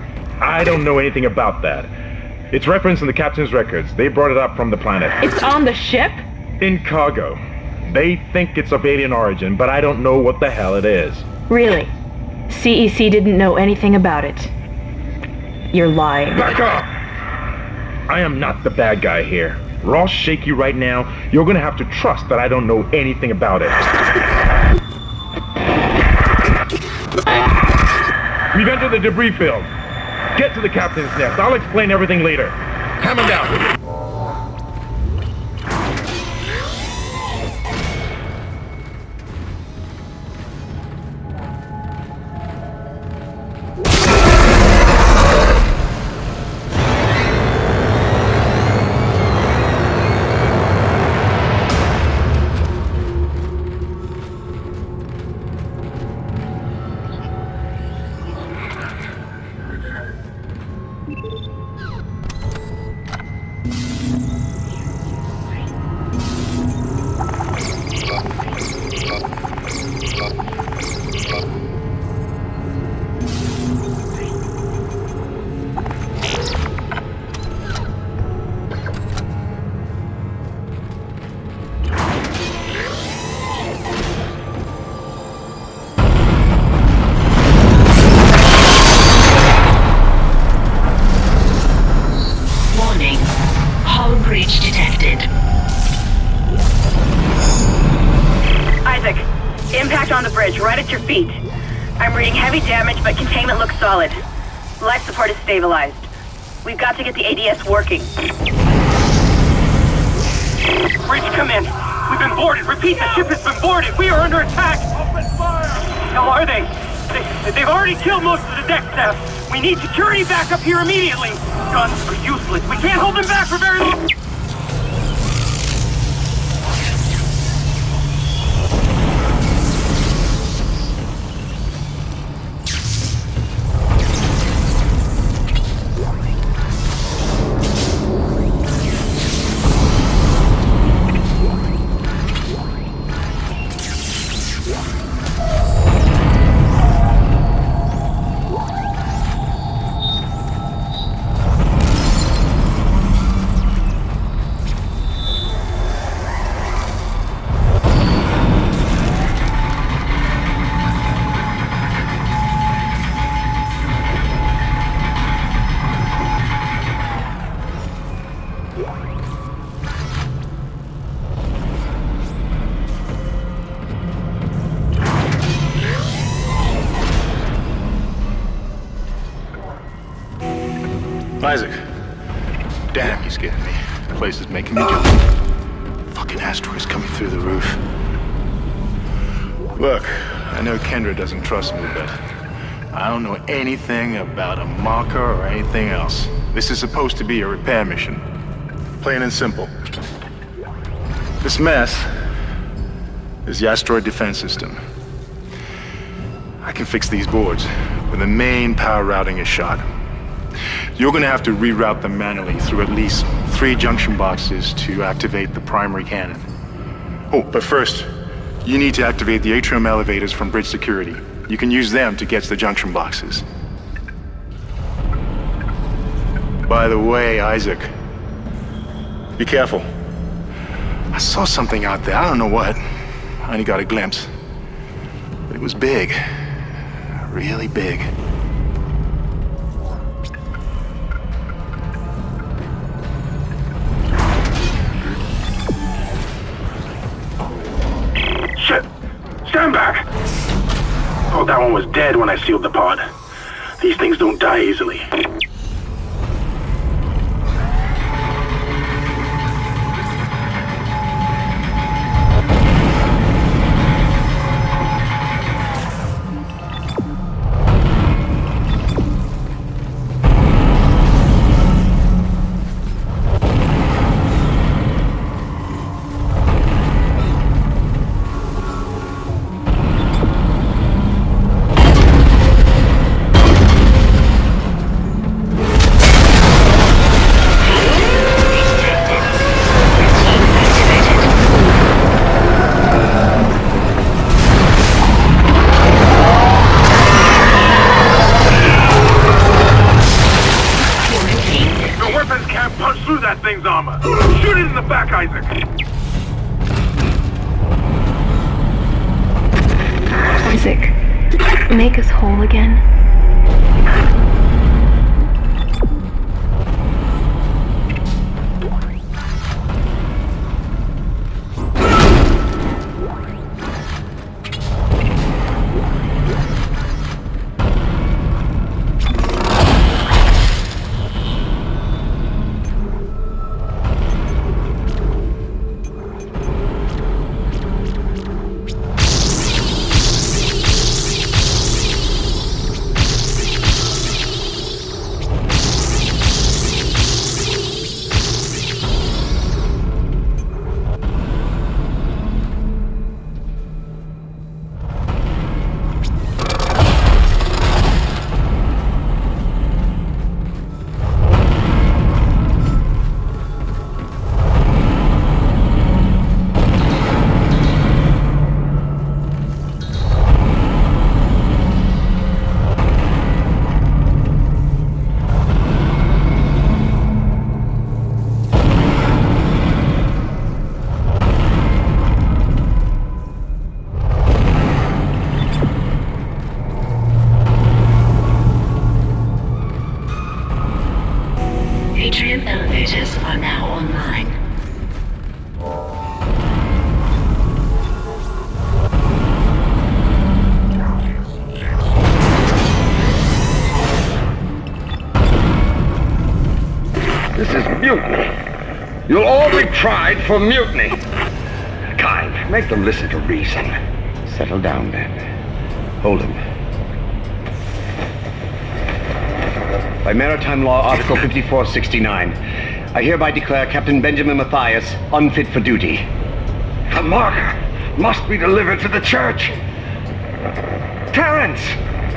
I don't know anything about that. It's referenced in the captain's records. They brought it up from the planet. It's on the ship? In cargo. They think it's of alien origin, but I don't know what the hell it is. Really? CEC didn't know anything about it. You're lying. Back up! I am not the bad guy here. We're all shaky right now. You're gonna have to trust that I don't know anything about it. We've entered the debris field. Get to the captain's nest. I'll explain everything later. Hammond out. Right at your feet. I'm reading heavy damage, but containment looks solid. Life support is stabilized. We've got to get the ADS working. Bridge, come in. We've been boarded. Repeat, the ship has been boarded. We are under attack. Open fire! How are they? They've already killed most of the deck staff. We need security back up here immediately. Guns are useless. We can't hold them back for very long. Isaac. Damn, you scared me. The place is making me jump. Fucking asteroids coming through the roof. Look, I know Kendra doesn't trust me, but I don't know anything about a marker or anything else. This is supposed to be a repair mission. Plain and simple. This mess is the asteroid defense system. I can fix these boards when the main power routing is shot. You're gonna have to reroute them manually through at least 3 junction boxes to activate the primary cannon. Oh, but first, you need to activate the atrium elevators from bridge security. You can use them to get to the junction boxes. By the way, Isaac, be careful. I saw something out there, I don't know what. I only got a glimpse. But it was big. Really big. Shit! Stand back! Thought that one was dead when I sealed the pod. These things don't die easily. Isaac, make us whole again. Atrium elevators are now online. This is mutiny. You'll all be tried for mutiny. Kind, make them listen to reason. Settle down, then. Hold him. By Maritime Law, Article 5469, I hereby declare Captain Benjamin Mathias unfit for duty. The marker must be delivered to the church. Terrence,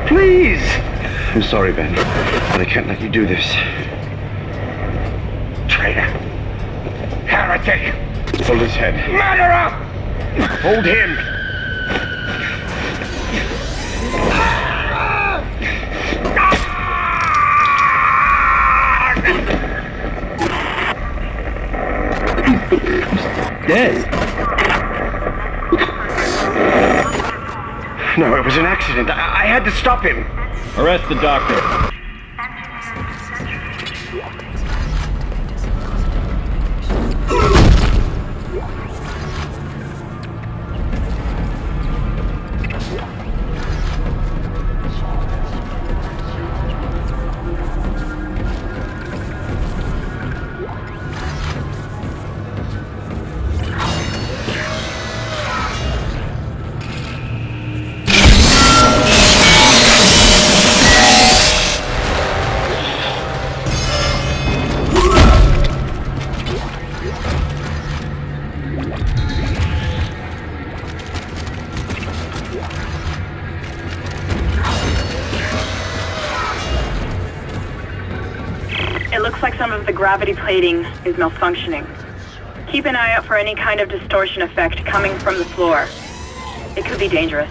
please! I'm sorry, Ben, but I can't let you do this. Traitor! Heretic! Hold his head. Murderer! Hold him! Dead? No, it was an accident. I had to stop him. Arrest the doctor. gravity plating is malfunctioning. Keep an eye out for any kind of distortion effect coming from the floor. It could be dangerous.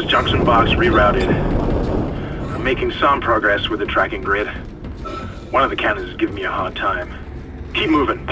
Junction box rerouted. I'm making some progress with the tracking grid. One of the cannons is giving me a hard time. Keep moving.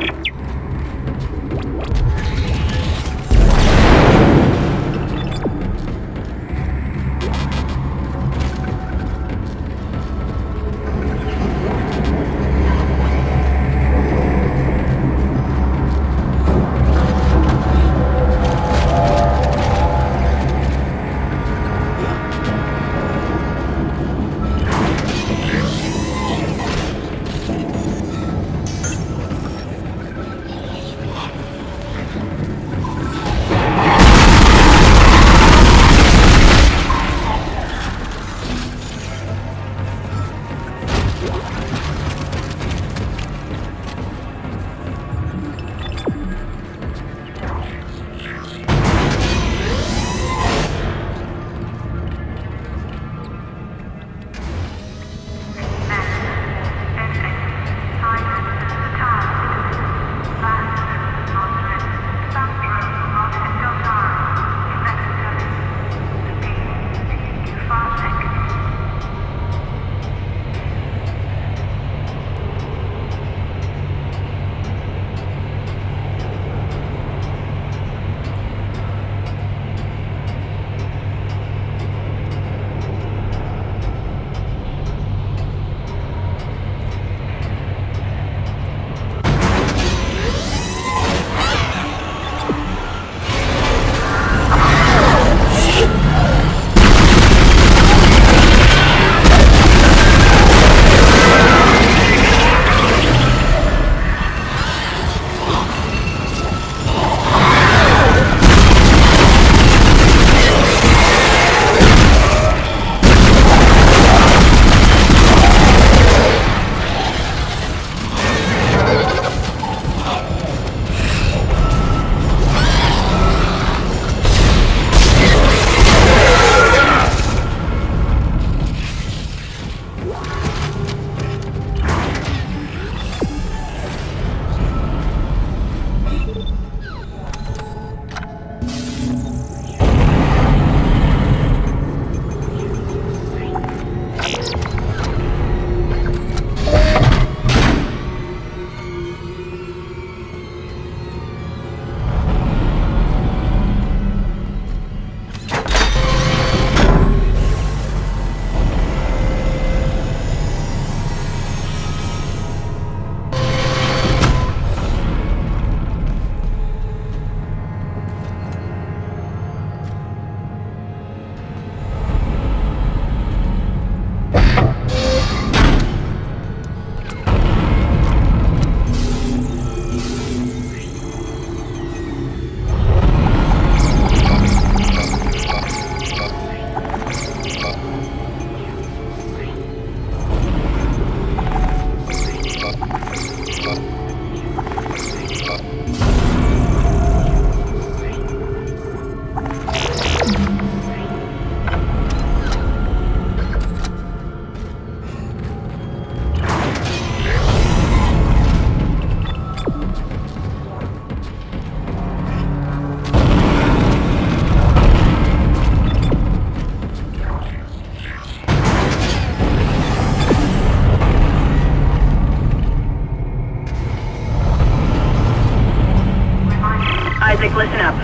Listen up.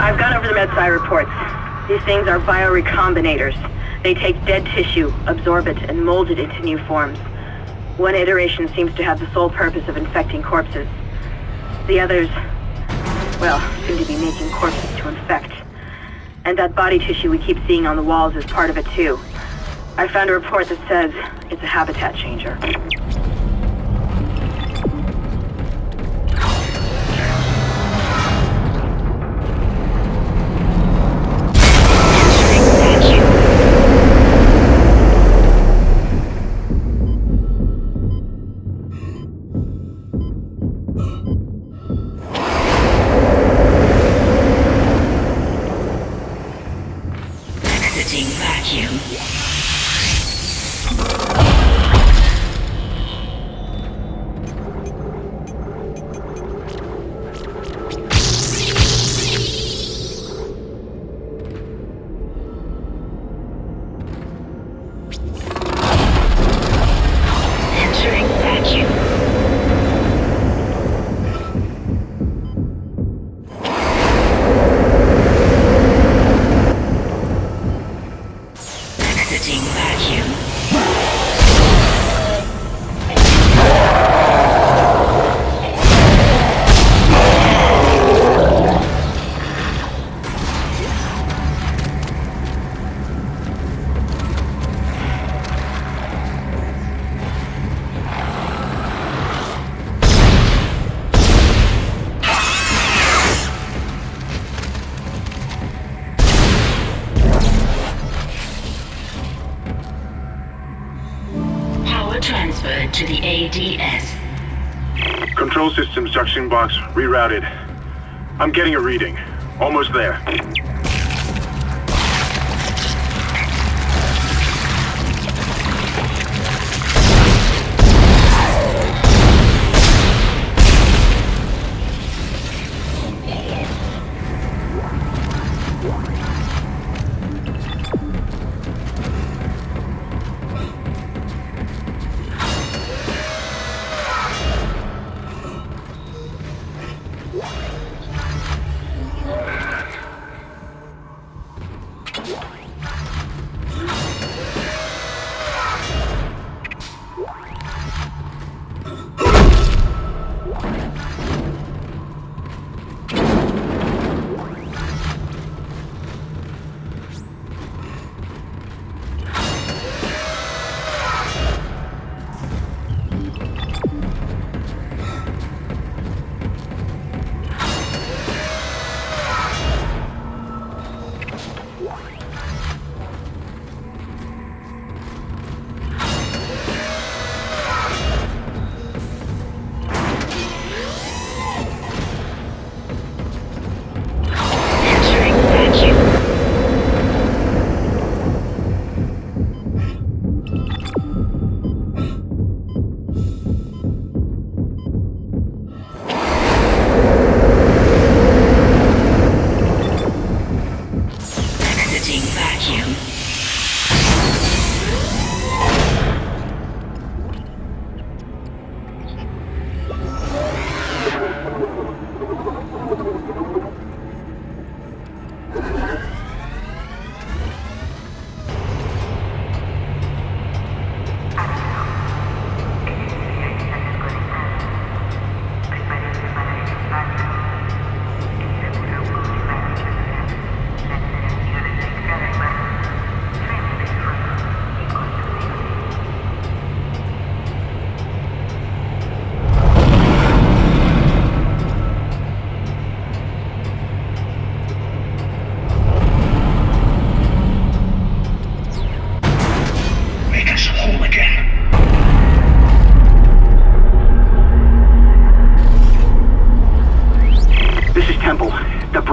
I've gone over the MedSci reports. These things are biorecombinators. They take dead tissue, absorb it, and mold it into new forms. One iteration seems to have the sole purpose of infecting corpses. The others, well, seem to be making corpses to infect. And that body tissue we keep seeing on the walls is part of it too. I found a report that says it's a habitat changer. Transferred to the ADS. Control system suction box rerouted. I'm getting a reading. Almost there.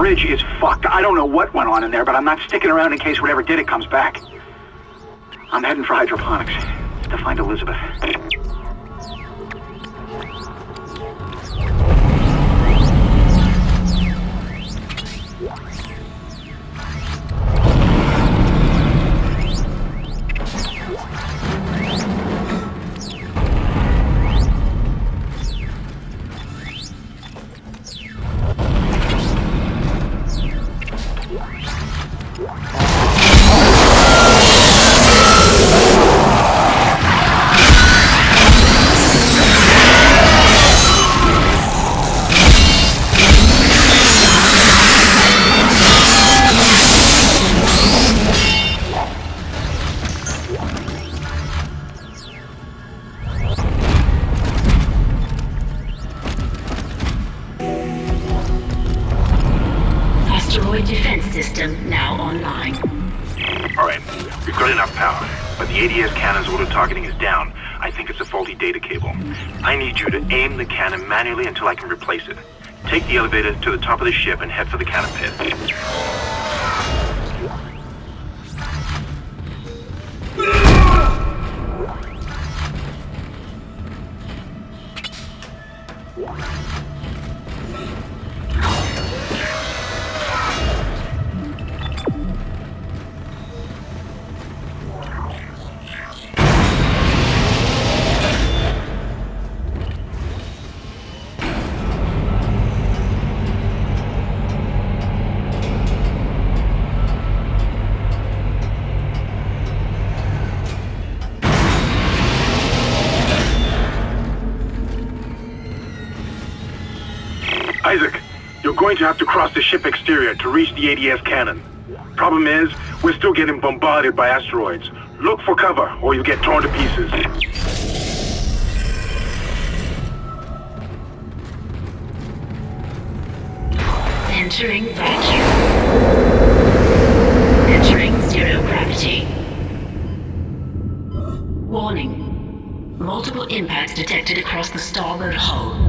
bridge is fucked. I don't know what went on in there, but I'm not sticking around in case whatever did it comes back. I'm heading for hydroponics to find Elizabeth. Droid defense system now online. Alright, we've got enough power, but the ADS cannon's auto-targeting is down. I think it's a faulty data cable. I need you to aim the cannon manually until I can replace it. Take the elevator to the top of the ship and head for the cannon pit. Isaac, you're going to have to cross the ship exterior to reach the ADS cannon. Problem is, we're still getting bombarded by asteroids. Look for cover, or you'll get torn to pieces. Entering vacuum. Entering zero gravity. Warning. Multiple impacts detected across the starboard hull.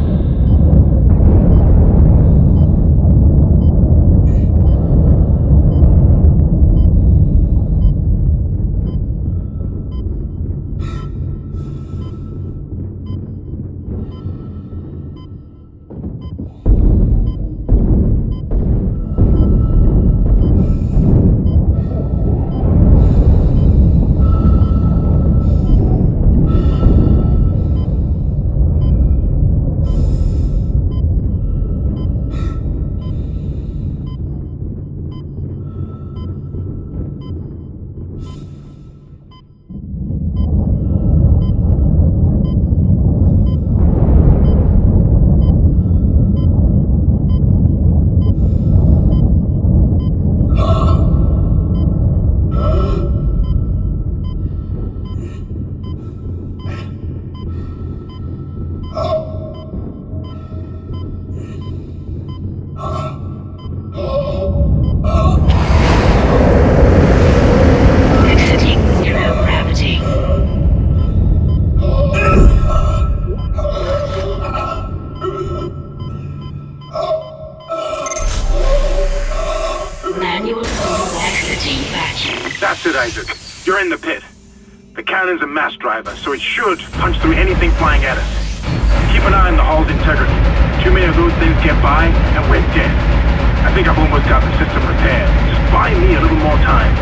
Isaac. You're in the pit. The cannon's a mass driver, so it should punch through anything flying at us. Keep an eye on the hull's integrity. Too many of those things get by, and we're dead. I think I've almost got the system repaired. Just buy me a little more time.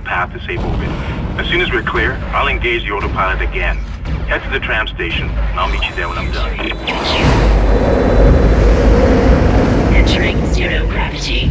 a path to safe orbit. As soon as we're clear, I'll engage the autopilot again. Head to the tram station, and I'll meet you there when I'm done. Entering zero gravity.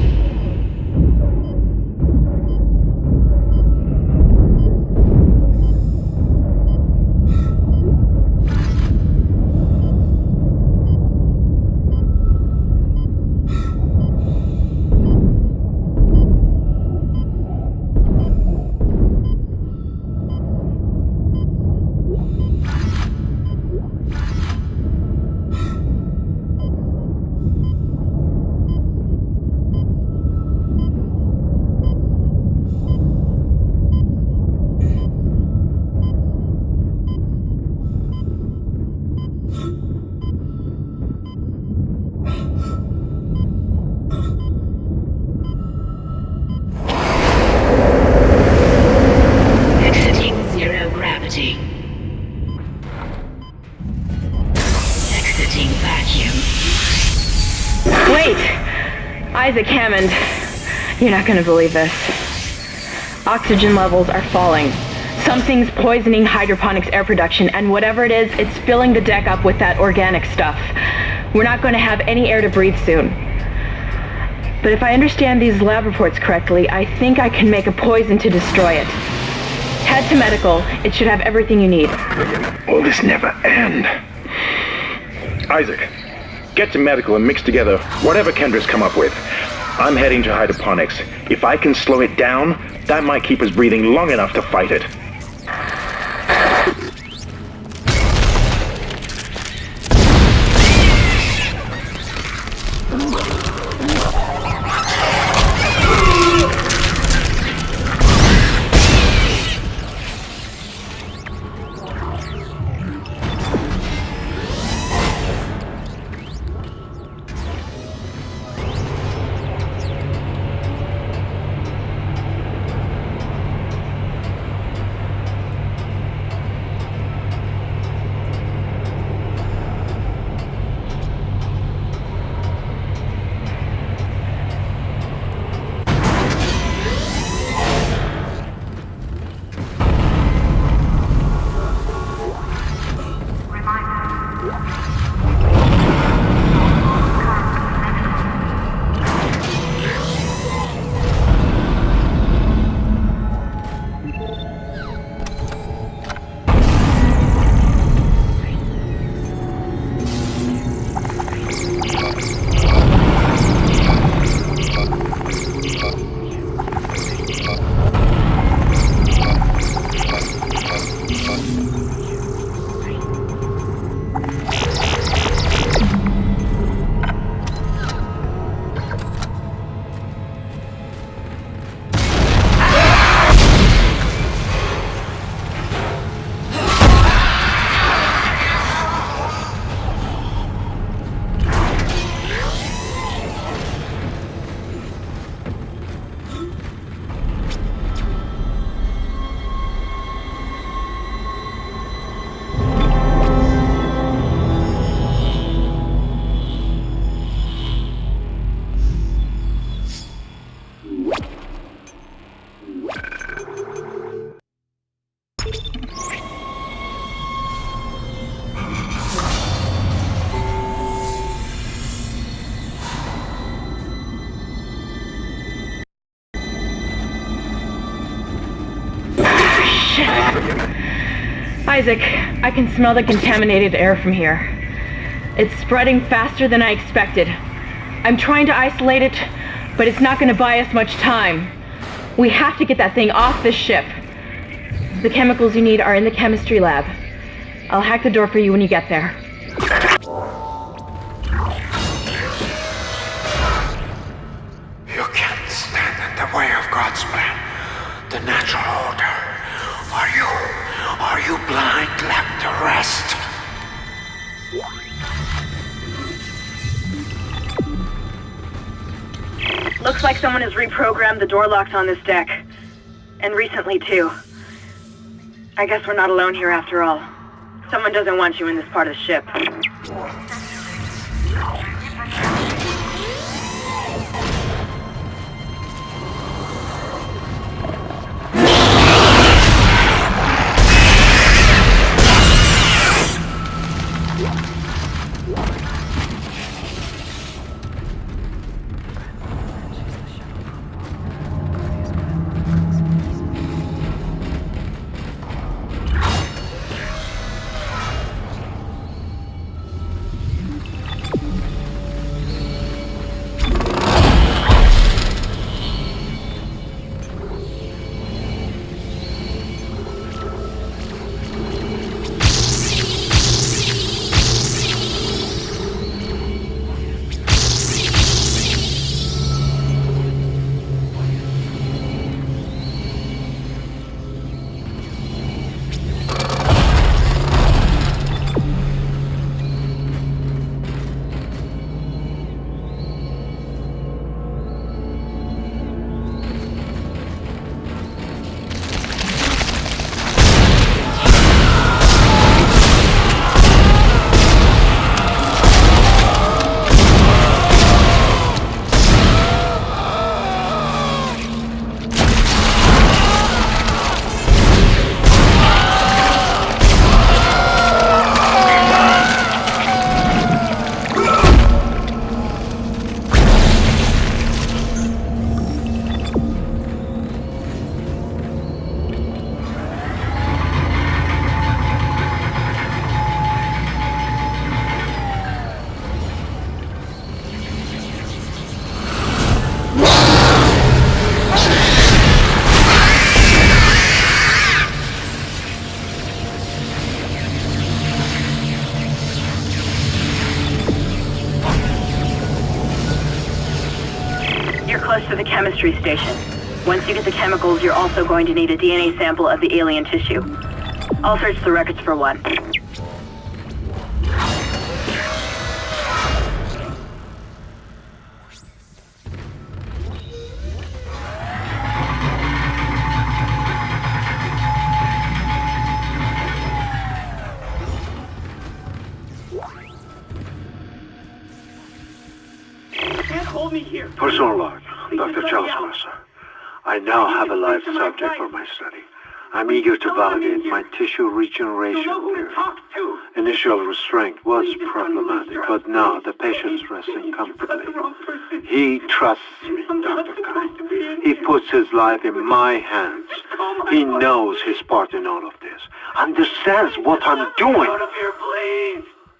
Isaac Hammond, you're not gonna believe this. Oxygen levels are falling. Something's poisoning hydroponics air production, and whatever it is, it's filling the deck up with that organic stuff. We're not gonna have any air to breathe soon. But if I understand these lab reports correctly, I think I can make a poison to destroy it. Head to medical. It should have everything you need. Will this never end? Isaac, get to medical and mix together whatever Kendra's come up with. I'm heading to hydroponics. If I can slow it down, that might keep us breathing long enough to fight it. Isaac, I can smell the contaminated air from here. It's spreading faster than I expected. I'm trying to isolate it, but it's not going to buy us much time. We have to get that thing off this ship. The chemicals you need are in the chemistry lab. I'll hack the door for you when you get there. You can't stand in the way of God's plan, the natural order. Are you blind left to rest? Looks like someone has reprogrammed the door locks on this deck. And recently, too. I guess we're not alone here after all. Someone doesn't want you in this part of the ship. chemistry station. Once you get the chemicals, you're also going to need a DNA sample of the alien tissue. I'll search the records for one. Personal log, Dr. Charles Mercer. I now have a live subject for my study. I'm eager to validate my tissue regeneration theory. Initial restraint was problematic, but now the patient's resting comfortably. He trusts me, Dr. Kine. He puts his life in my hands. He knows his part in all of this. Understands what I'm doing.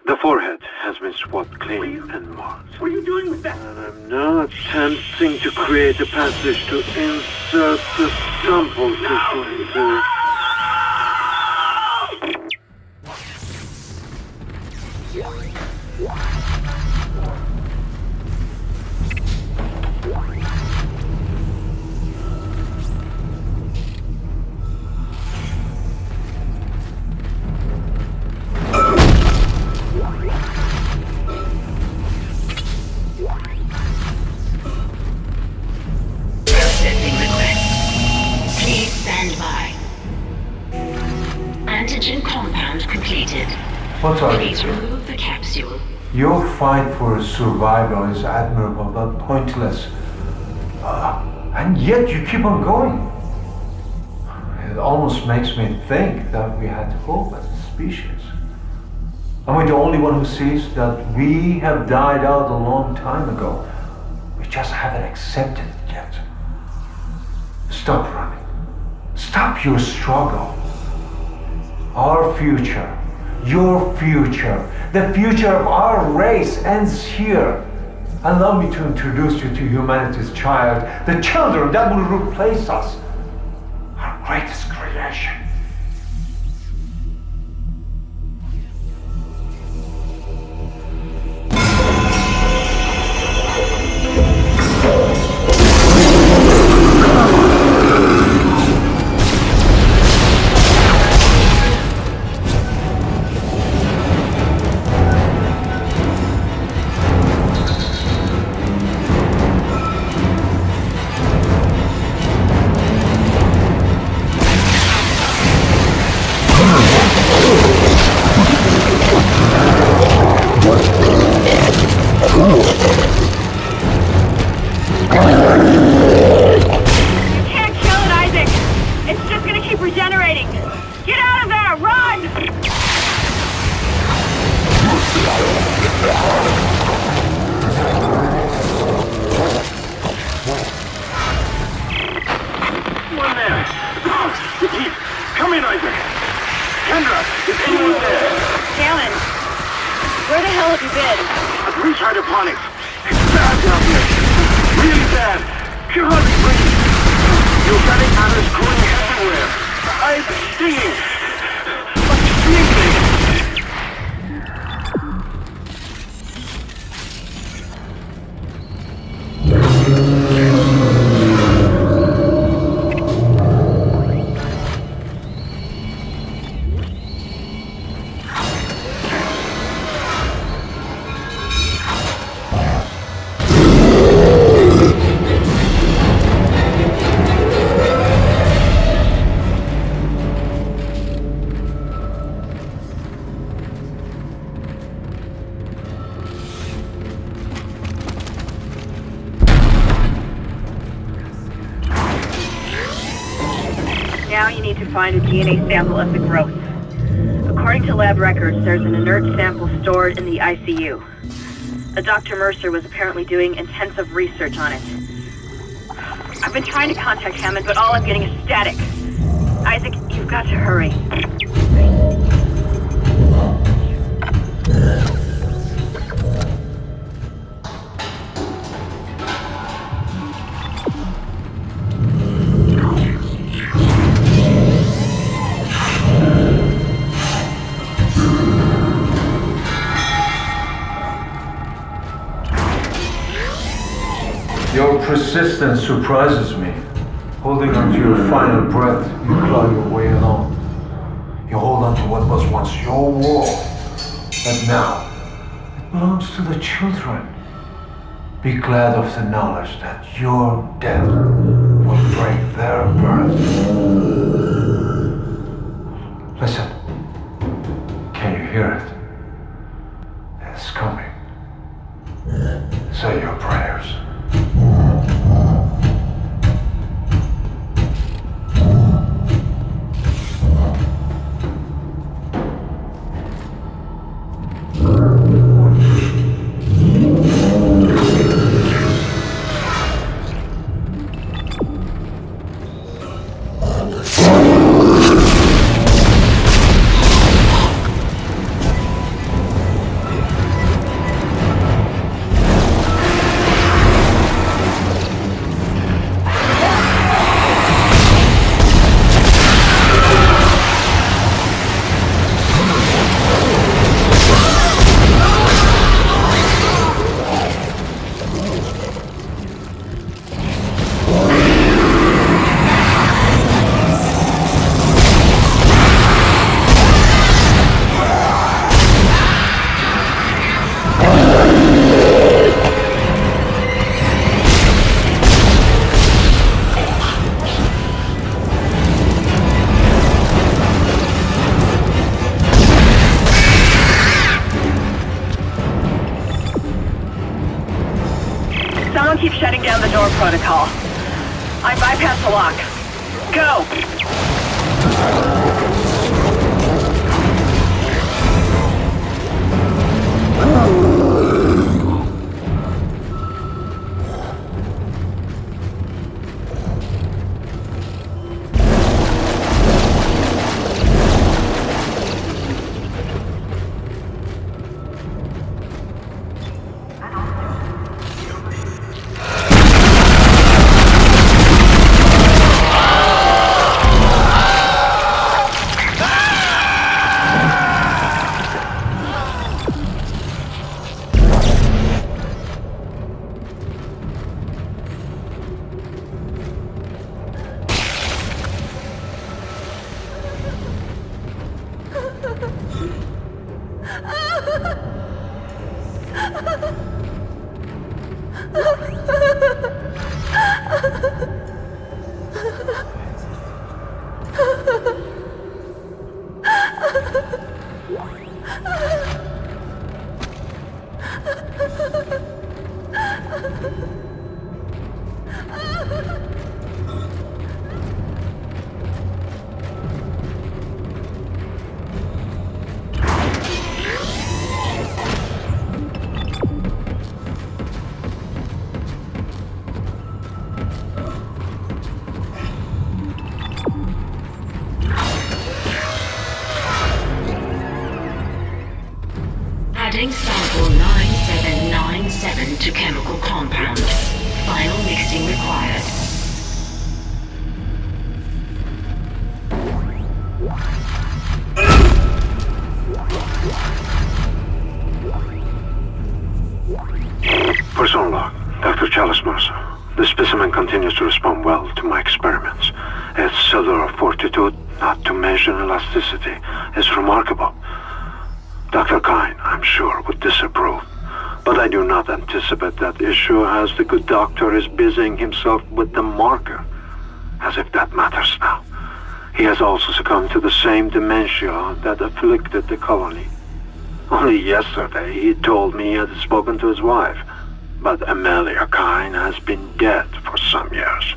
The forehead has been swabbed clean and marked. What are you doing with that? And I'm now attempting to create a passage to insert the sample tissue into... Processing request. Please stand by. Antigen compound completed. What are Please you? remove the capsule. Your fight for survival is admirable but pointless. And yet you keep on going. It almost makes me think that we had hope as a species. Am I the only one who sees that we have died out a long time ago? We just haven't accepted it yet. Stop running. Stop your struggle. Our future, your future, the future of our race ends here. Allow me to introduce you to humanity's child, the children that will replace us, our greatest creation. Now you need to find a DNA sample of the growth. According to lab records, there's an inert sample stored in the ICU. A Dr. Mercer was apparently doing intensive research on it. I've been trying to contact Hammond, but all I'm getting is static. Isaac, you've got to hurry. Your persistence surprises me. Holding on to your final breath, you claw your way along. You hold on to what was once your world, but now it belongs to the children. Be glad of the knowledge that your death will break their birth. Listen. Can you hear it? It's coming. Say your prayers. Keep shutting down the door protocol. I bypassed the lock. Go! Adding sample 9797 to chemical compound. Final mixing required. Personnel log, Dr. Chalice Mercer. The specimen continues to respond well to my experiments. Its cellular fortitude, not to mention elasticity, is remarkable. Dr. Kine, I'm sure, would disapprove. But I do not anticipate that issue as the good doctor is busying himself with the marker. As if that matters now. He has also succumbed to the same dementia that afflicted the colony. Only yesterday he told me he had spoken to his wife. But Amelia Kine has been dead for some years.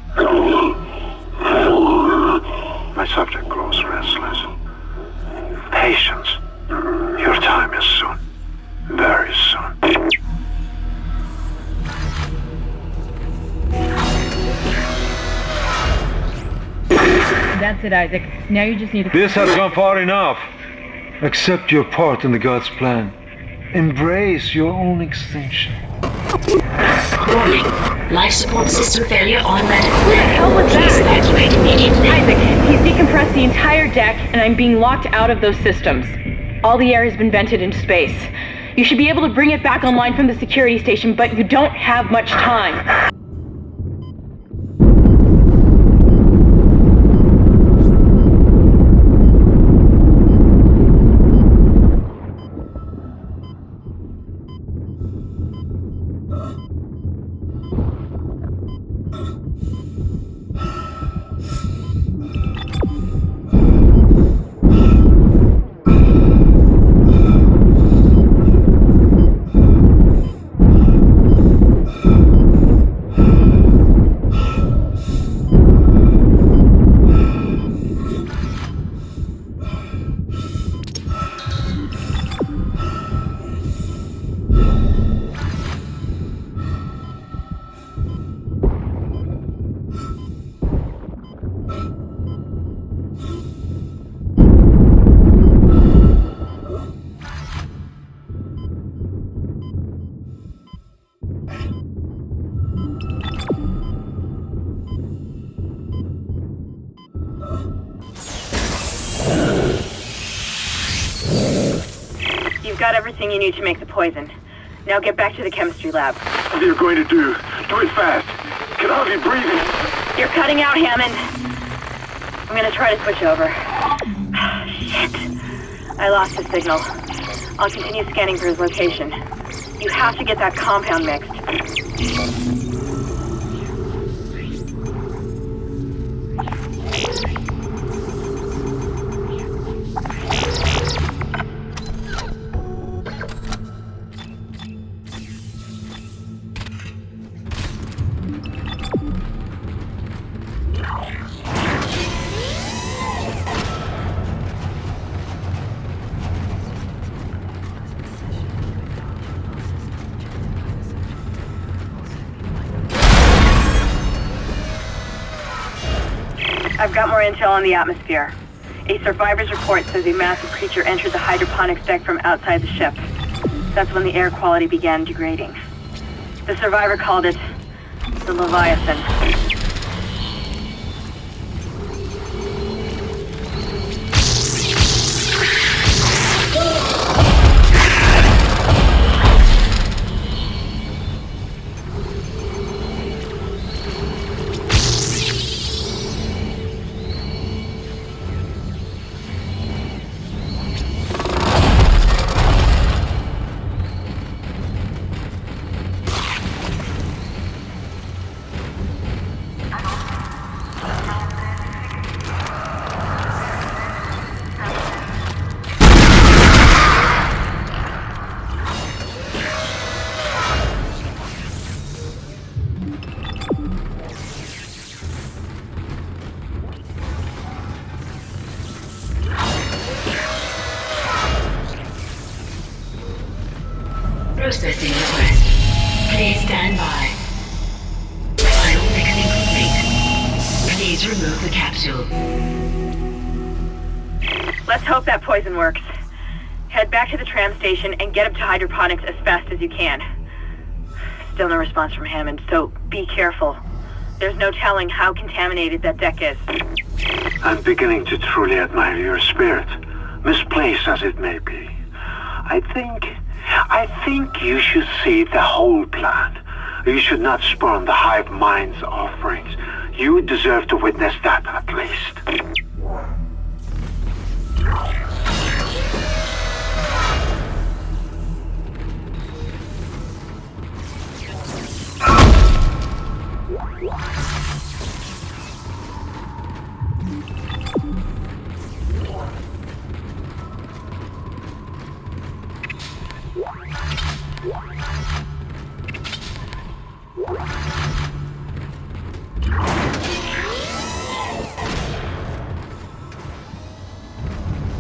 My subject grows restless. Patience. Your time is soon. Very soon. That's it, Isaac. Now you just need to... This has gone far enough. Accept your part in the God's plan. Embrace your own extinction. Warning. Life support system failure on medical. Who the hell was Please that? evacuate immediately. Isaac, he's decompressed the entire deck, and I'm being locked out of those systems. All the air has been vented into space. You should be able to bring it back online from the security station, but you don't have much time. got everything you need to make the poison. Now get back to the chemistry lab. What are you going to do? Do it fast. Can hardly breathe. You're cutting out, Hammond. I'm gonna try to switch over. Shit. I lost his signal. I'll continue scanning for his location. You have to get that compound mixed. I've got more intel on the atmosphere. A survivor's report says a massive creature entered the hydroponics deck from outside the ship. That's when the air quality began degrading. The survivor called it the Leviathan. Processing request. Please stand by. Final mixing complete. Please remove the capsule. Let's hope that poison works. Head back to the tram station and get up to hydroponics as fast as you can. Still no response from Hammond, so be careful. There's no telling how contaminated that deck is. I'm beginning to truly admire your spirit, misplaced as it may be. I think you should see the whole plan. You should not spurn the hive mind's offerings. You deserve to witness that at least.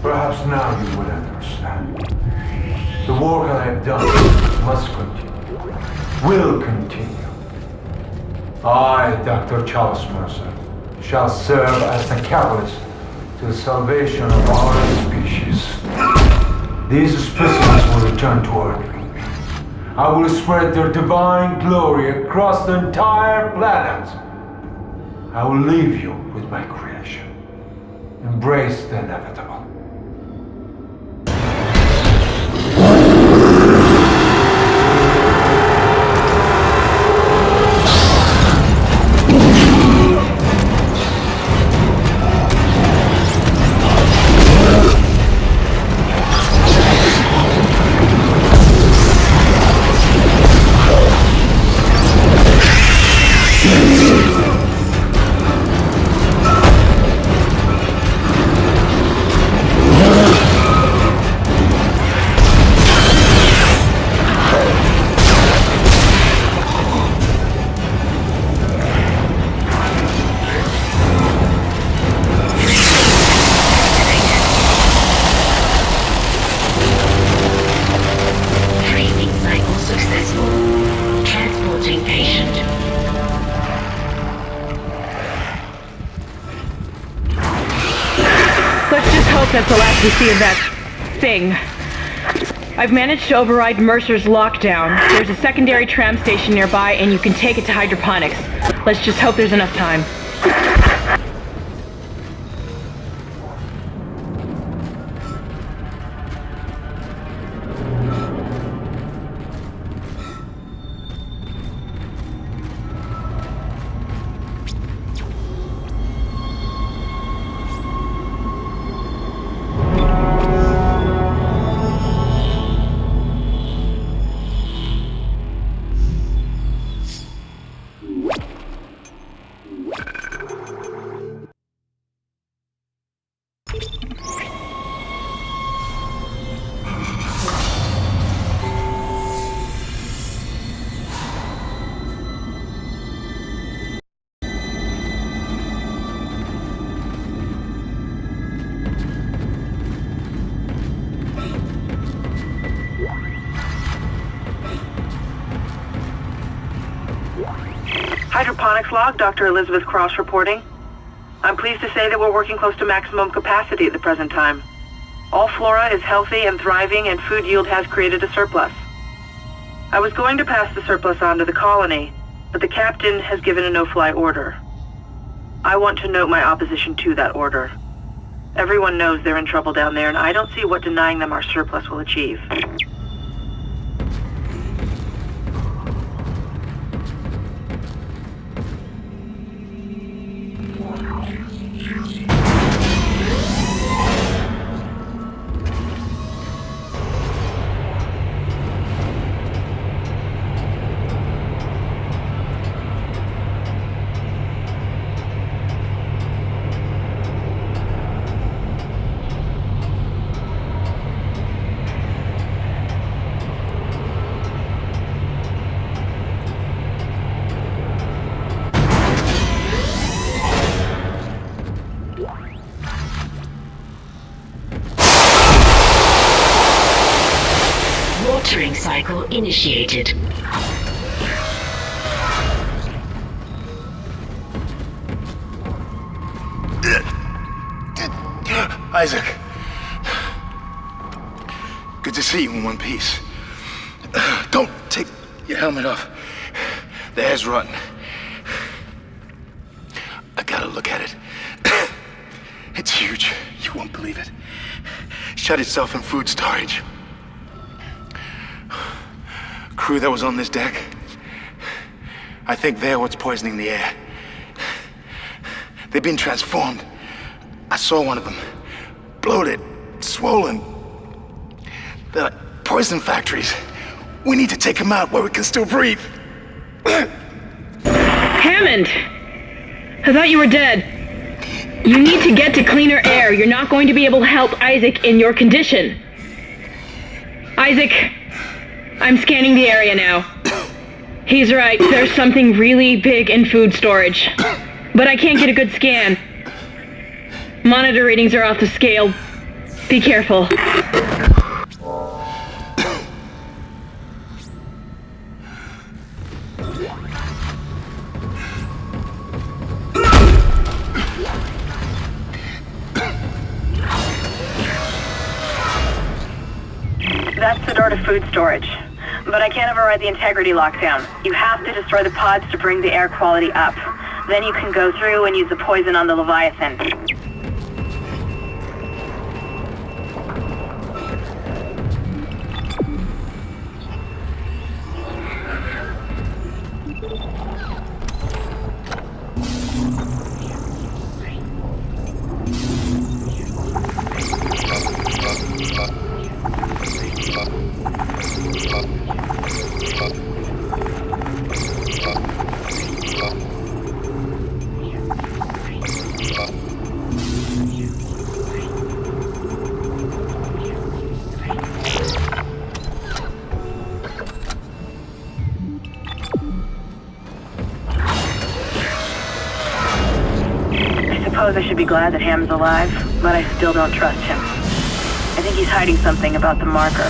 Perhaps now you will understand. The work I have done must continue. Will continue. I, Dr. Charles Mercer, shall serve as the catalyst to the salvation of our species. These specimens will return to Earth. I will spread their divine glory across the entire planet. I will leave you with my creation. Embrace the inevitable. That's the last we see of that thing. I've managed to override Mercer's lockdown. There's a secondary tram station nearby, and you can take it to hydroponics. Let's just hope there's enough time. Hydroponics log, Dr. Elizabeth Cross reporting. I'm pleased to say that we're working close to maximum capacity at the present time. All flora is healthy and thriving, and food yield has created a surplus. I was going to pass the surplus on to the colony, but the captain has given a no-fly order. I want to note my opposition to that order. Everyone knows they're in trouble down there, and I don't see what denying them our surplus will achieve. Watering cycle initiated. Isaac. Good to see you in one piece. Don't take your helmet off. The air's rotten. I gotta look at it. It's huge. You won't believe it. Shut itself in food storage. Crew that was on this deck, I think they're what's poisoning the air. They've been transformed. I saw one of them. Bloated, swollen. They're like poison factories. We need to take them out where we can still breathe. Hammond! I thought you were dead. You need to get to cleaner air. You're not going to be able to help Isaac in your condition. Isaac, I'm scanning the area now. He's right, there's something really big in food storage. But I can't get a good scan. Monitor readings are off the scale. Be careful. That's the door to food storage. But I can't override the integrity lockdown. You have to destroy the pods to bring the air quality up. Then you can go through and use the poison on the Leviathan. I should be glad that Ham's alive, but I still don't trust him. I think he's hiding something about the marker.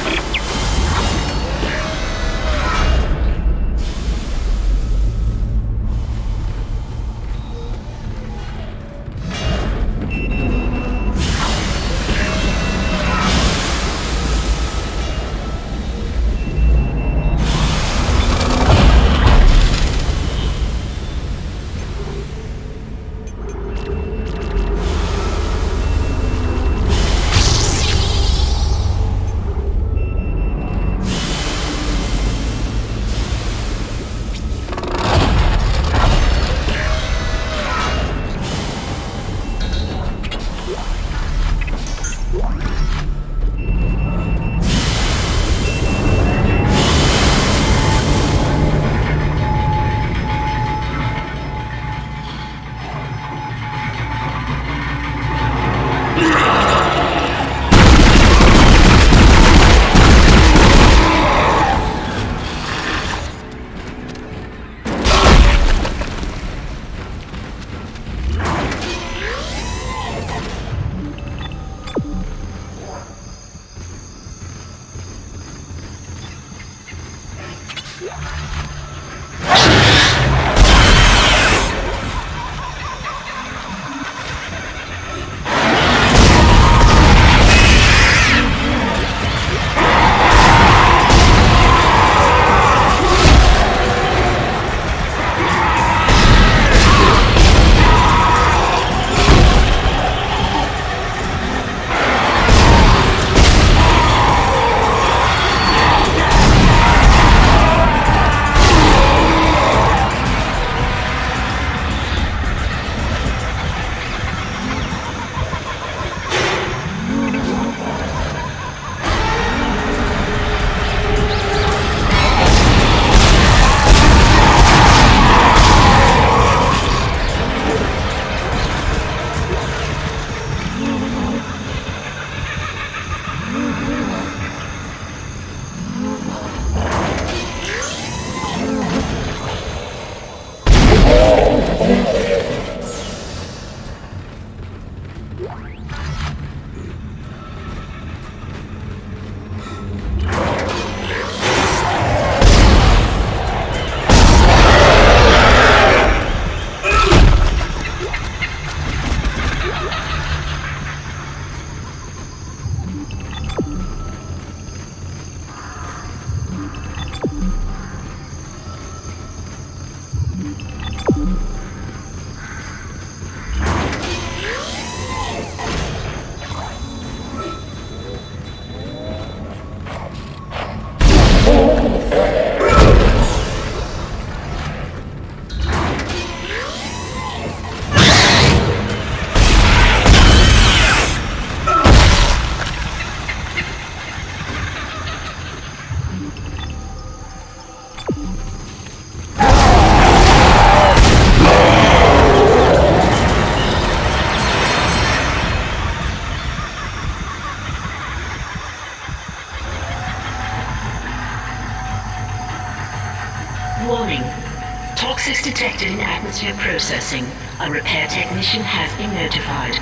Access detected in atmosphere processing. A repair technician has been notified.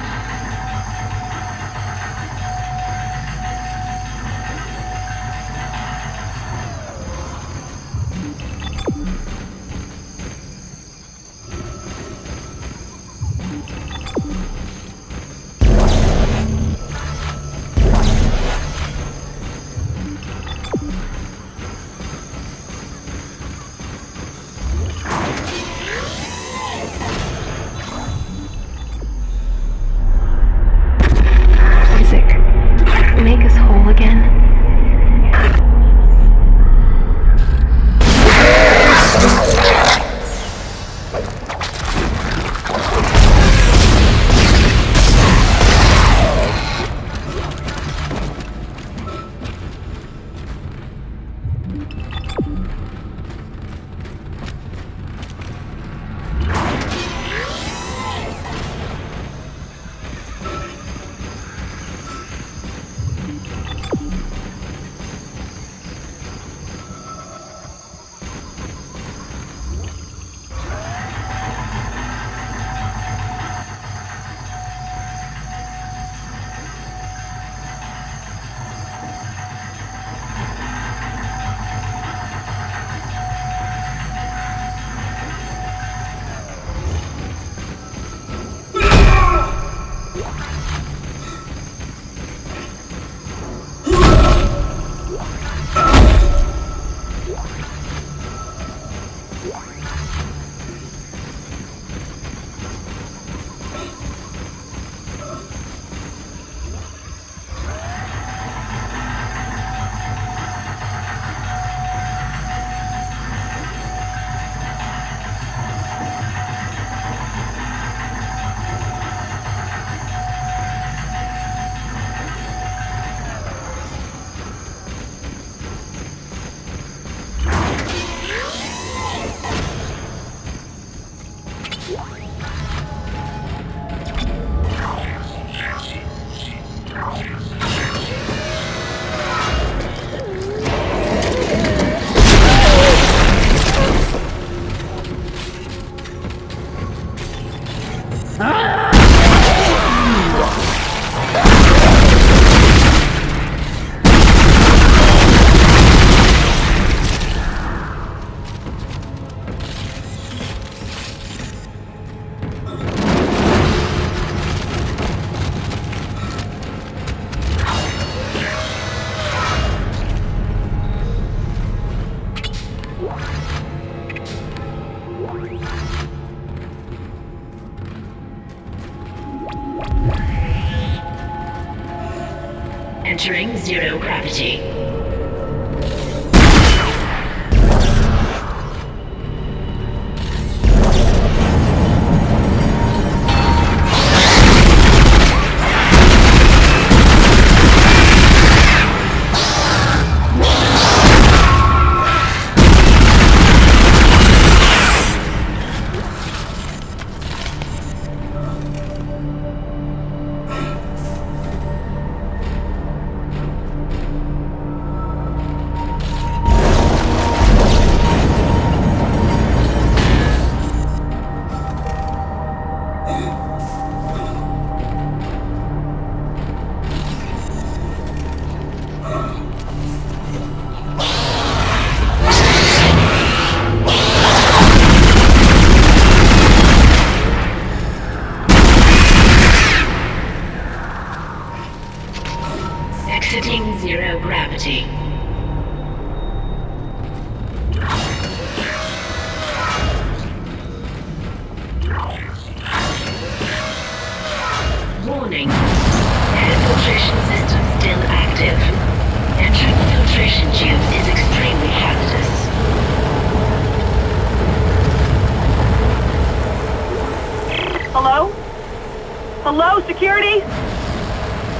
Make us whole again. Entering zero gravity. Exiting zero gravity. Warning. Air filtration system still active. Entering filtration tubes is extremely hazardous. Hello? Hello, security?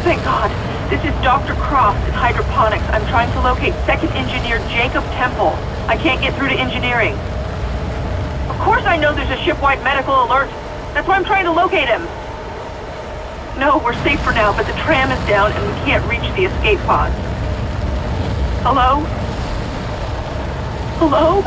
Thank God. This is Dr. Croft in hydroponics. I'm trying to locate second engineer Jacob Temple. I can't get through to engineering. Of course I know there's a ship-wide medical alert. That's why I'm trying to locate him. No, we're safe for now, but the tram is down and we can't reach the escape pods. Hello? Hello?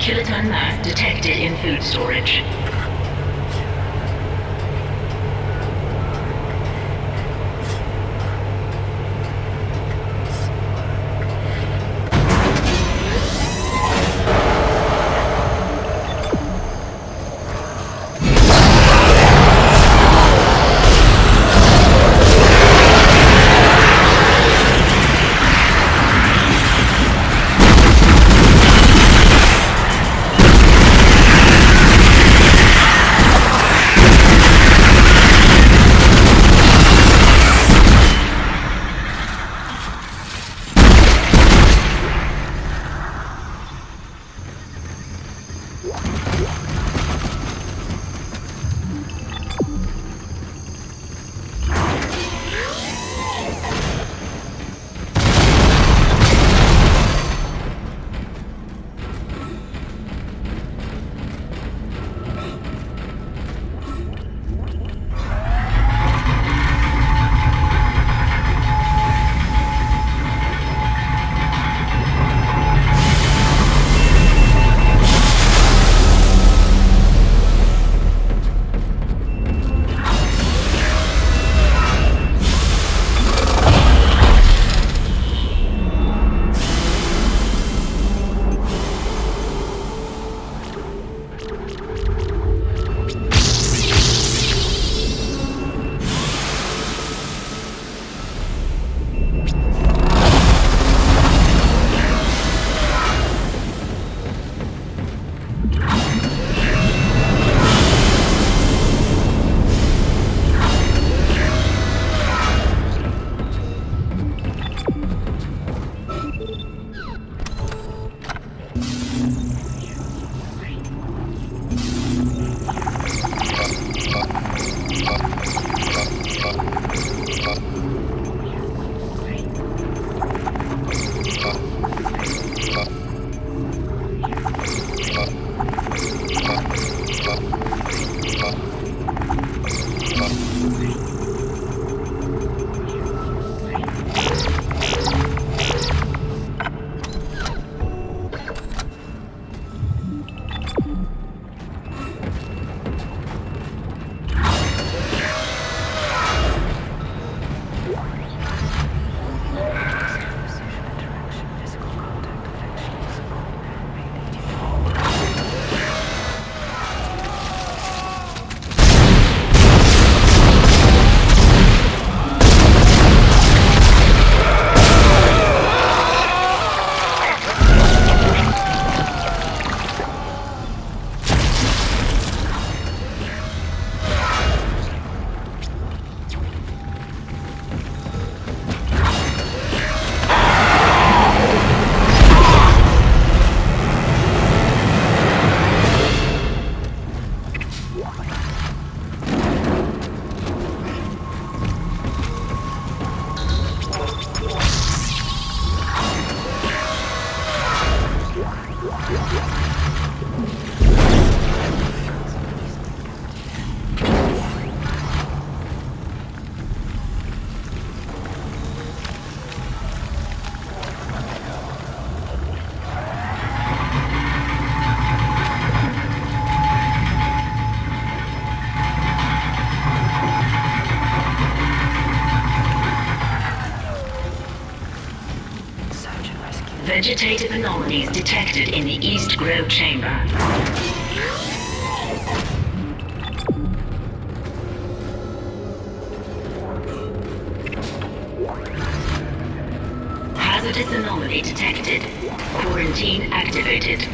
kiloton mass detected in food storage. Vegetative anomalies detected in the East Grove chamber. Hazardous anomaly detected. Quarantine activated.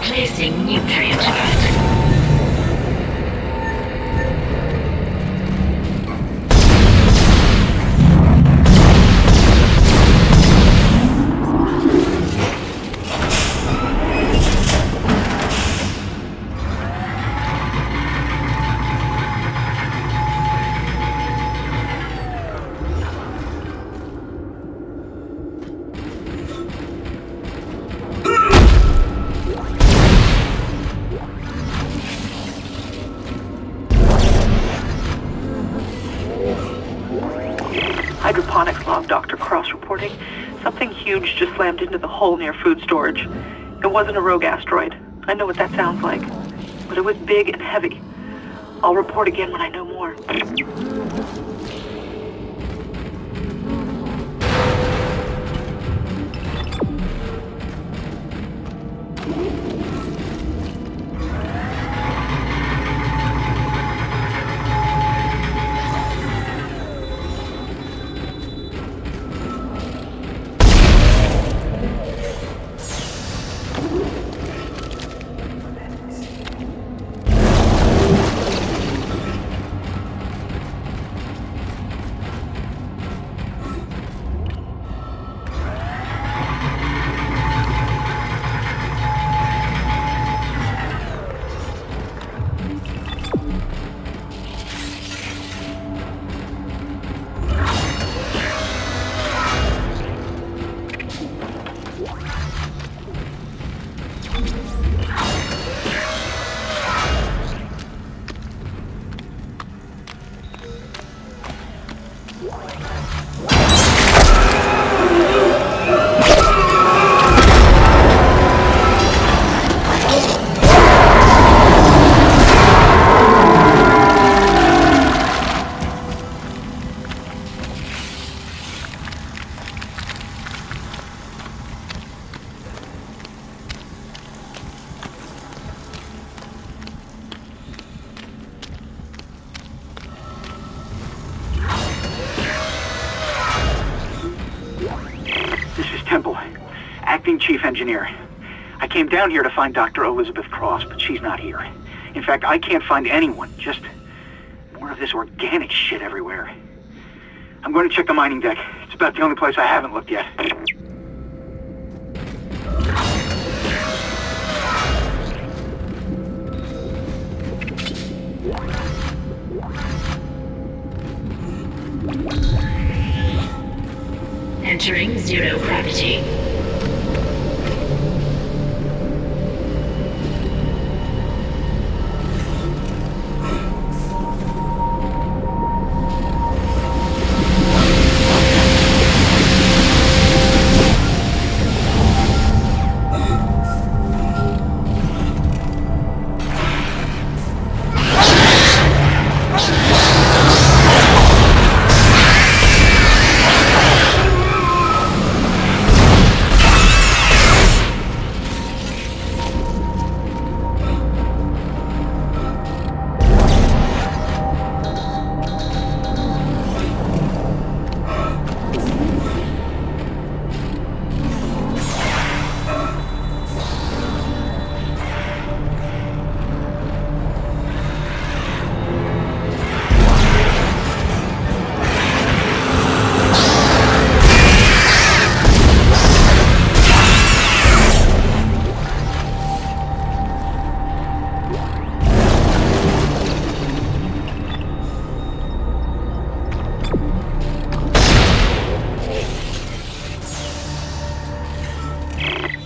Placing nutrient alert. Hydroponics log, Dr. Cross reporting. Something huge just slammed into the hull near food storage. It wasn't a rogue asteroid. I know what that sounds like. But it was big and heavy. I'll report again when I know more. Acting Chief Engineer. I came down here to find Dr. Elizabeth Cross, but she's not here. In fact, I can't find anyone. Just more of this organic shit everywhere. I'm going to check the mining deck. It's about the only place I haven't looked yet. Entering zero gravity.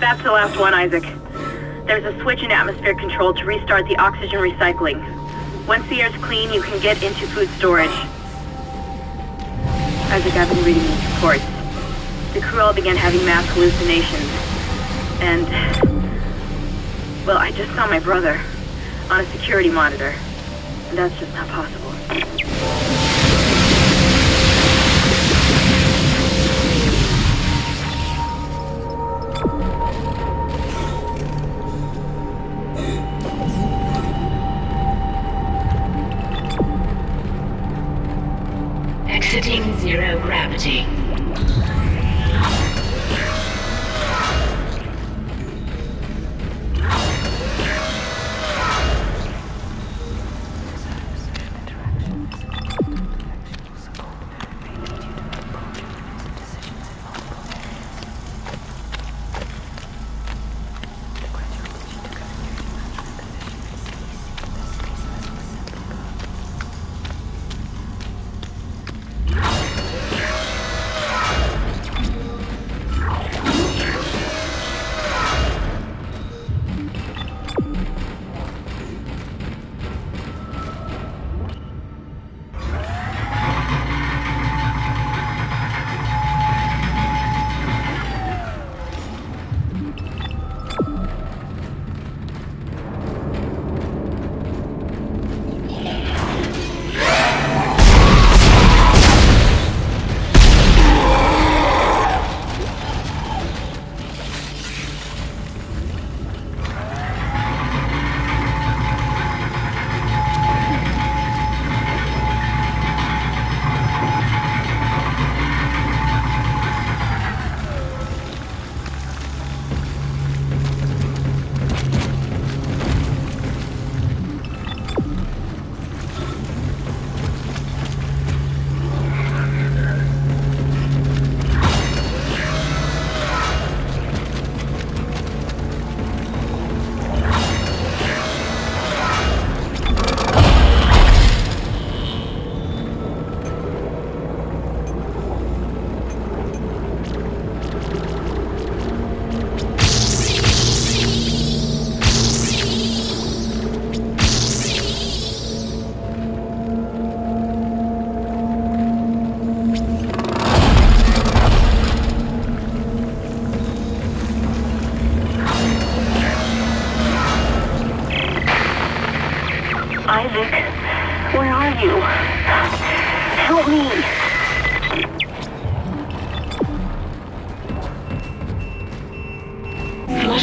That's the last one, Isaac. There's a switch in atmosphere control to restart the oxygen recycling. Once the air's clean, you can get into food storage. Isaac, I've been reading these reports. The crew all began having mass hallucinations. And, well, I just saw my brother on a security monitor. And that's just not possible. Exiting zero gravity.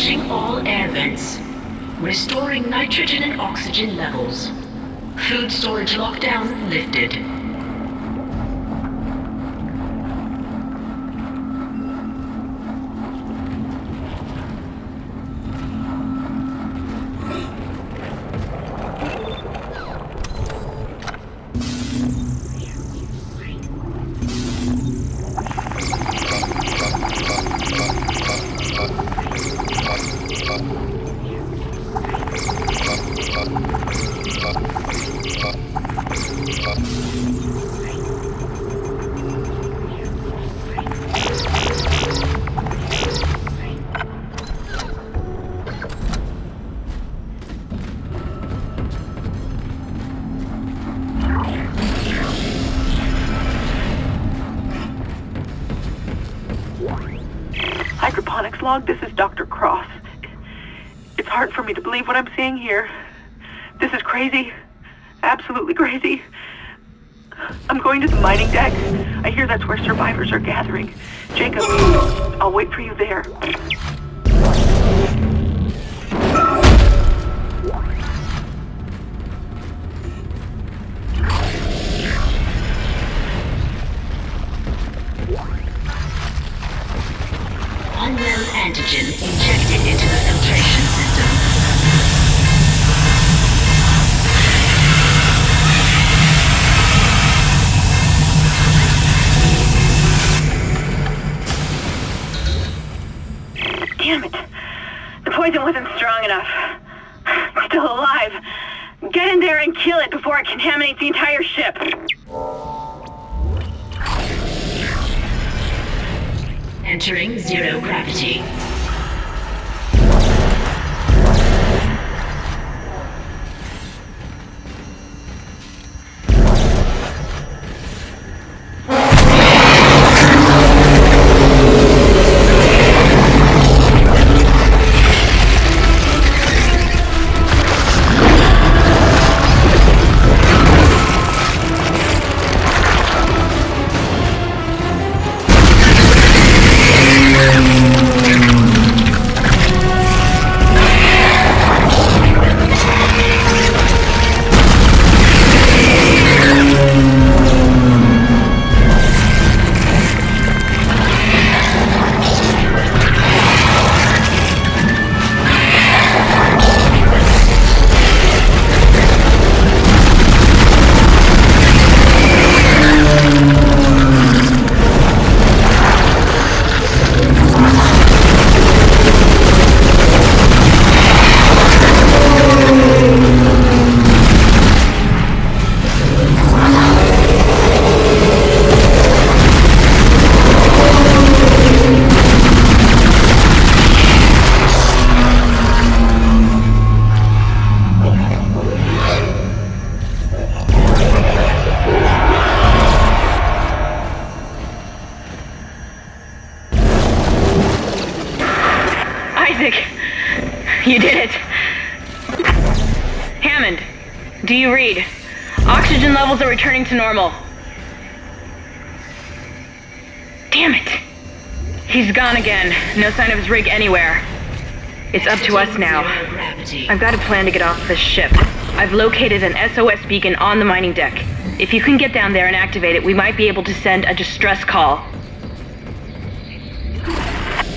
Flushing all air vents. Restoring nitrogen and oxygen levels. Food storage lockdown lifted. Hydroponics log, this is Dr. Cross. It's hard for me to believe what I'm seeing here. This is crazy. Absolutely crazy. I'm going to the mining deck. I hear that's where survivors are gathering. Jacob, I'll wait for you there. Unknown antigen injected into the filtration system. Damn it. The poison wasn't strong enough. It's still alive. Get in there and kill it before it contaminates the entire ship. Entering zero gravity. You did it! Hammond, do you read? Oxygen levels are returning to normal. Damn it! He's gone again. No sign of his rig anywhere. It's up to us now. I've got a plan to get off this ship. I've located an SOS beacon on the mining deck. If you can get down there and activate it, we might be able to send a distress call.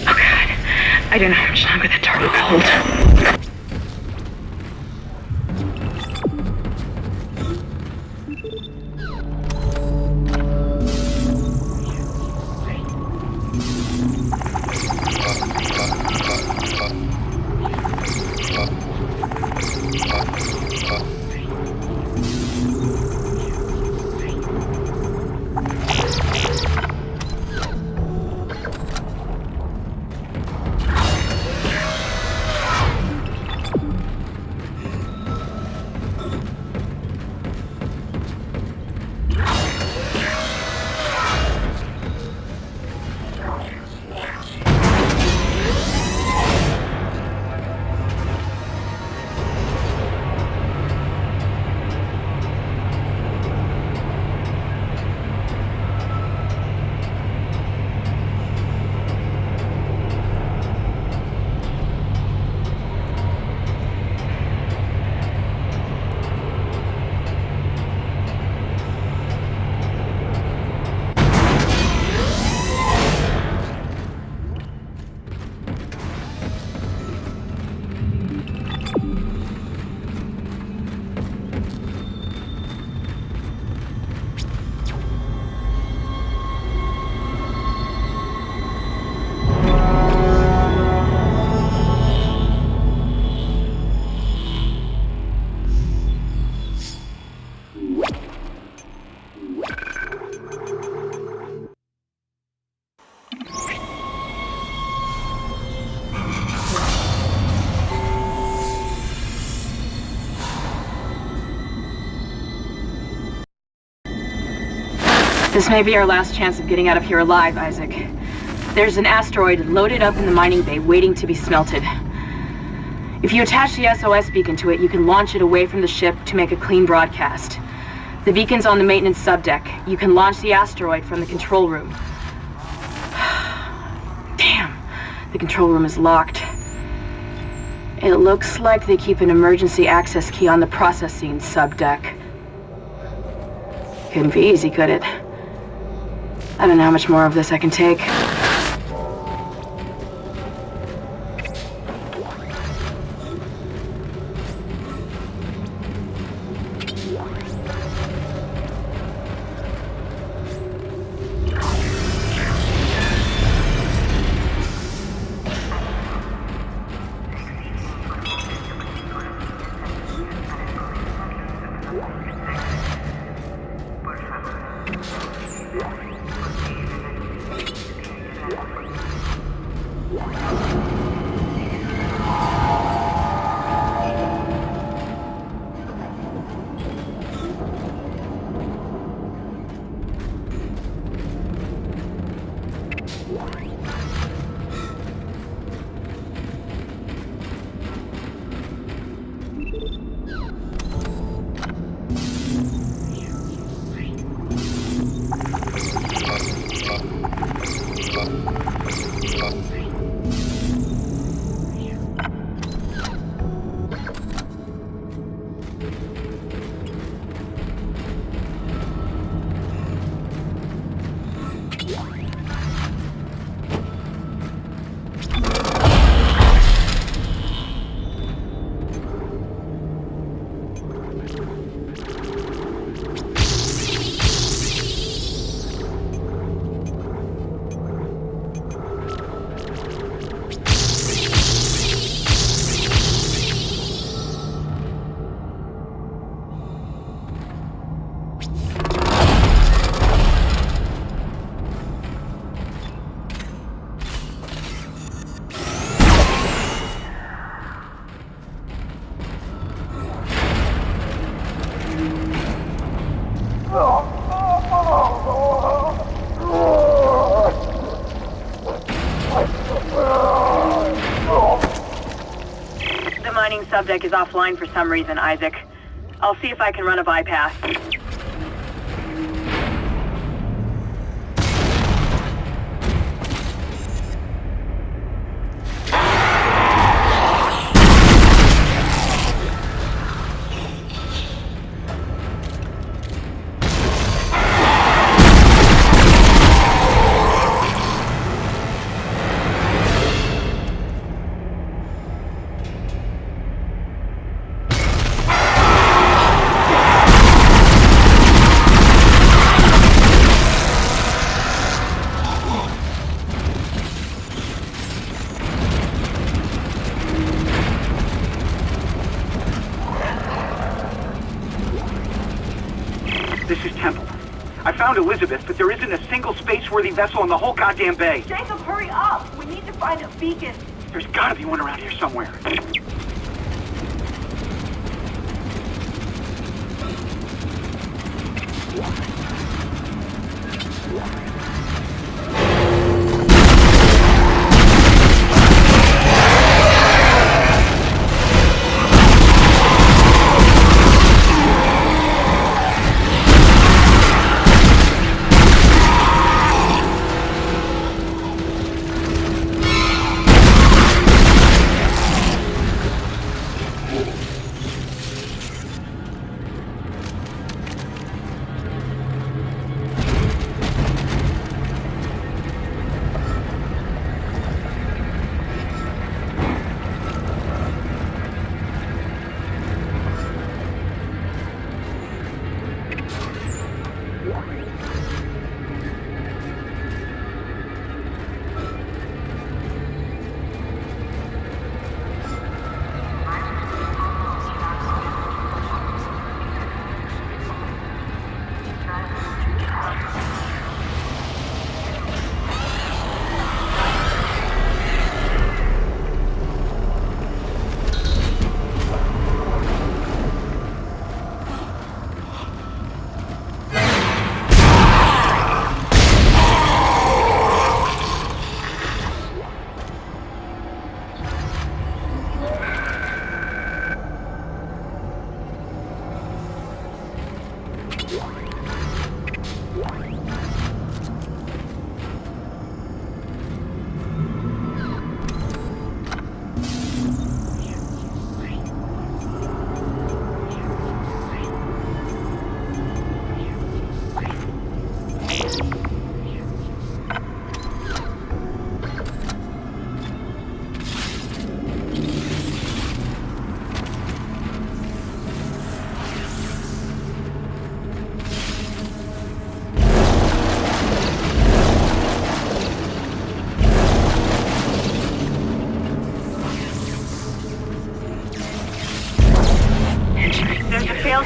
Oh god. I don't know how much longer that door will hold. This may be our last chance of getting out of here alive, Isaac. There's an asteroid loaded up in the mining bay waiting to be smelted. If you attach the SOS beacon to it, you can launch it away from the ship to make a clean broadcast. The beacon's on the maintenance subdeck. You can launch the asteroid from the control room. Damn, the control room is locked. It looks like they keep an emergency access key on the processing subdeck. Couldn't be easy, could it? I don't know how much more of this I can take. Subdeck is offline for some reason, Isaac. I'll see if I can run a bypass. Elizabeth, but there isn't a single space-worthy vessel in the whole goddamn bay. Jacob, hurry up! We need to find a beacon. There's gotta be one around here somewhere.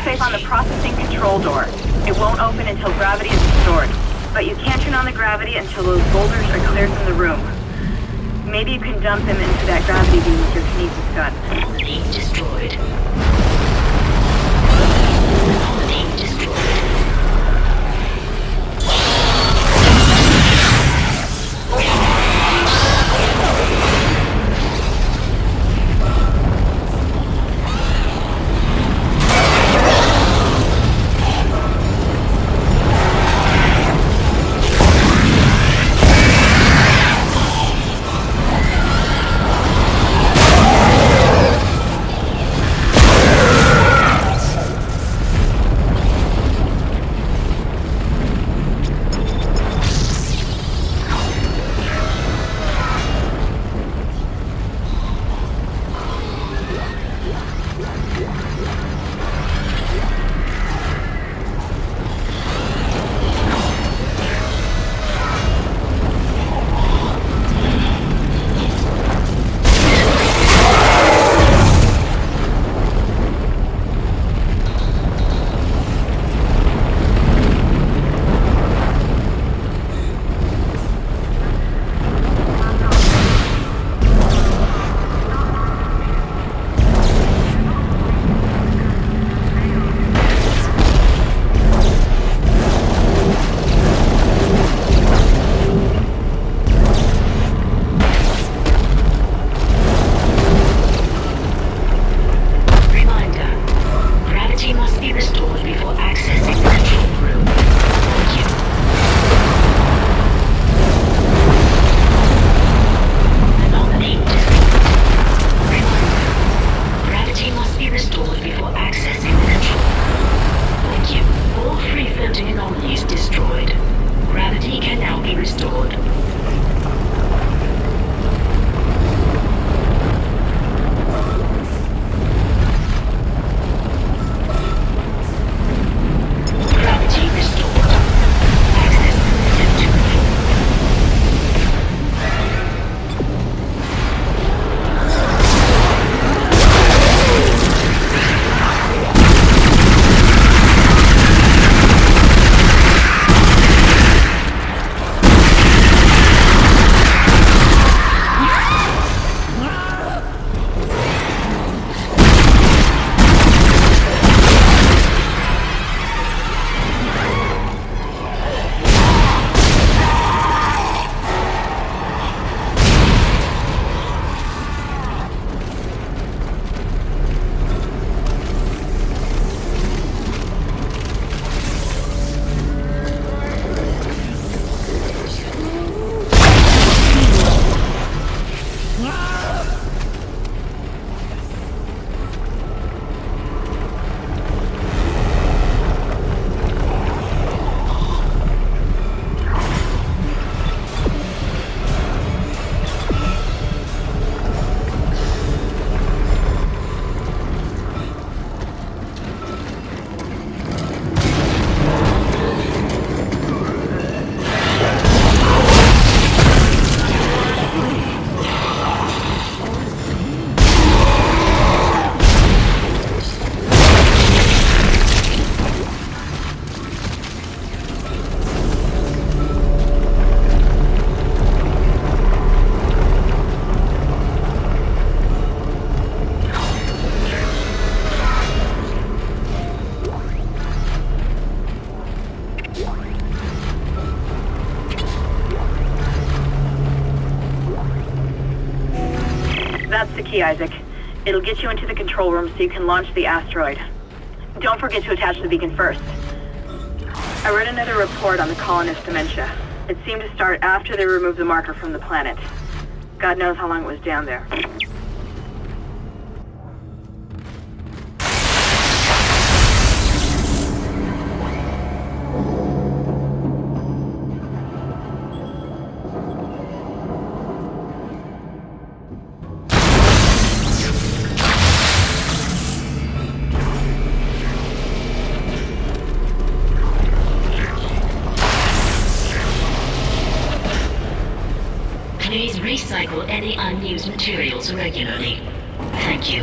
safe on the processing control door. It won't open until gravity is restored. But you can't turn on the gravity until those boulders are cleared from the room. Maybe you can dump them into that gravity beam with your kinesis gun. Beam destroyed. Beam destroyed. That's the key, Isaac. It'll get you into the control room so you can launch the asteroid. Don't forget to attach the beacon first. I read another report on the colonist dementia. It seemed to start after they removed the marker from the planet. God knows how long it was down there. Please recycle any unused materials regularly. Thank you.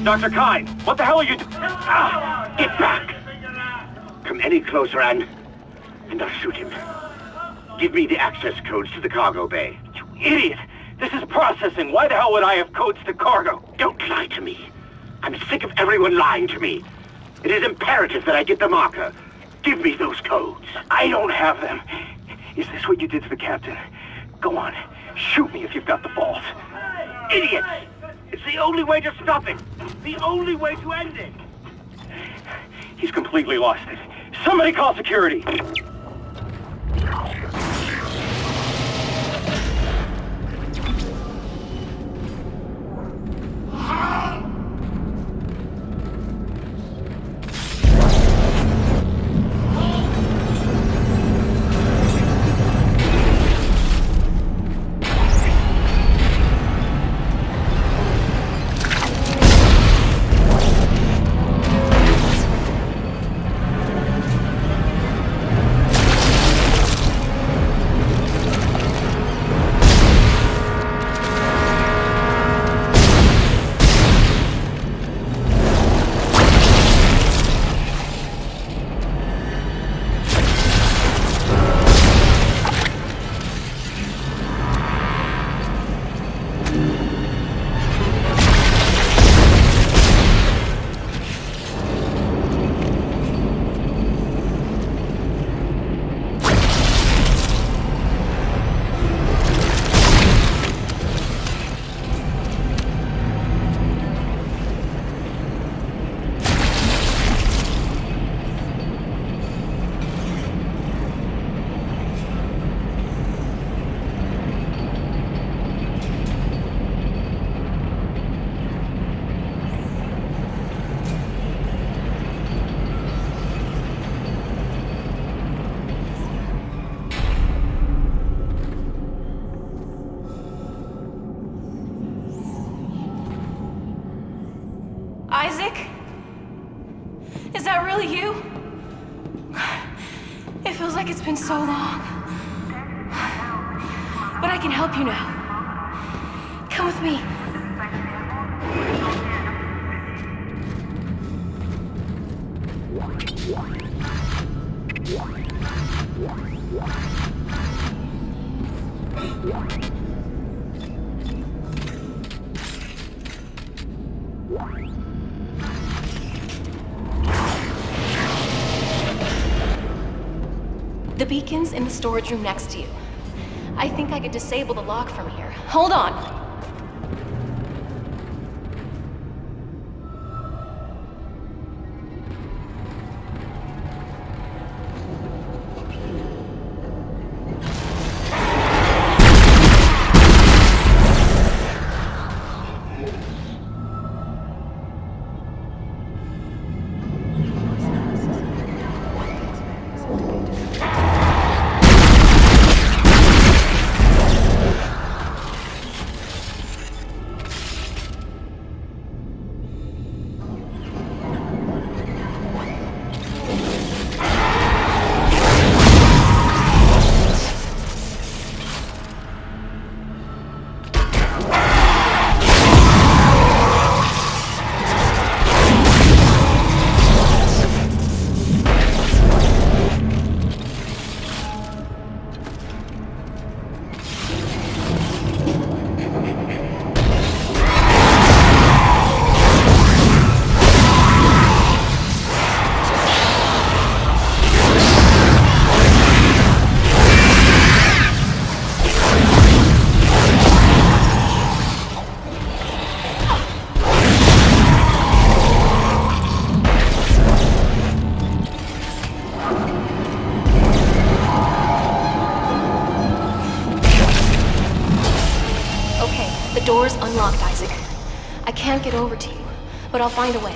Dr. Kine, what the hell are you doing? Ah, get back! Come any closer, and I'll shoot him. Give me the access codes to the cargo bay. You idiot! This is processing. Why the hell would I have codes to cargo? Don't lie to me. I'm sick of everyone lying to me. It is imperative that I get the marker. Give me those codes. I don't have them. Is this what you did to the captain? Go on. Shoot me if you've got the balls. Idiots! It's the only way to stop it. The only way to end it. He's completely lost it. Somebody call security. Isaac? Is that really you? It feels like it's been so long. But I can help you now. Come with me. The beacon's in the storage room next to you. I think I could disable the lock from here. Hold on. Door's unlocked, Isaac. I can't get over to you, but I'll find a way.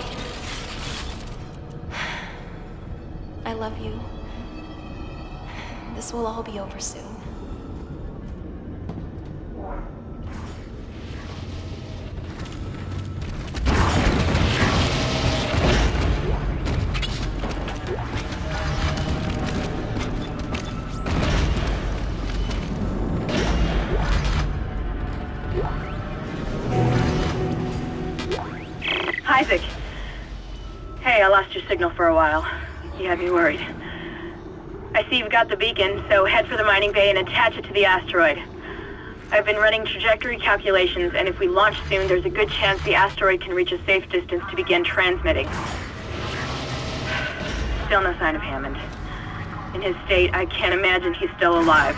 I love you. This will all be over soon. signal for a while. You had me worried. I see you've got the beacon, so head for the mining bay and attach it to the asteroid. I've been running trajectory calculations, and if we launch soon, there's a good chance the asteroid can reach a safe distance to begin transmitting. Still no sign of Hammond. In his state, I can't imagine he's still alive.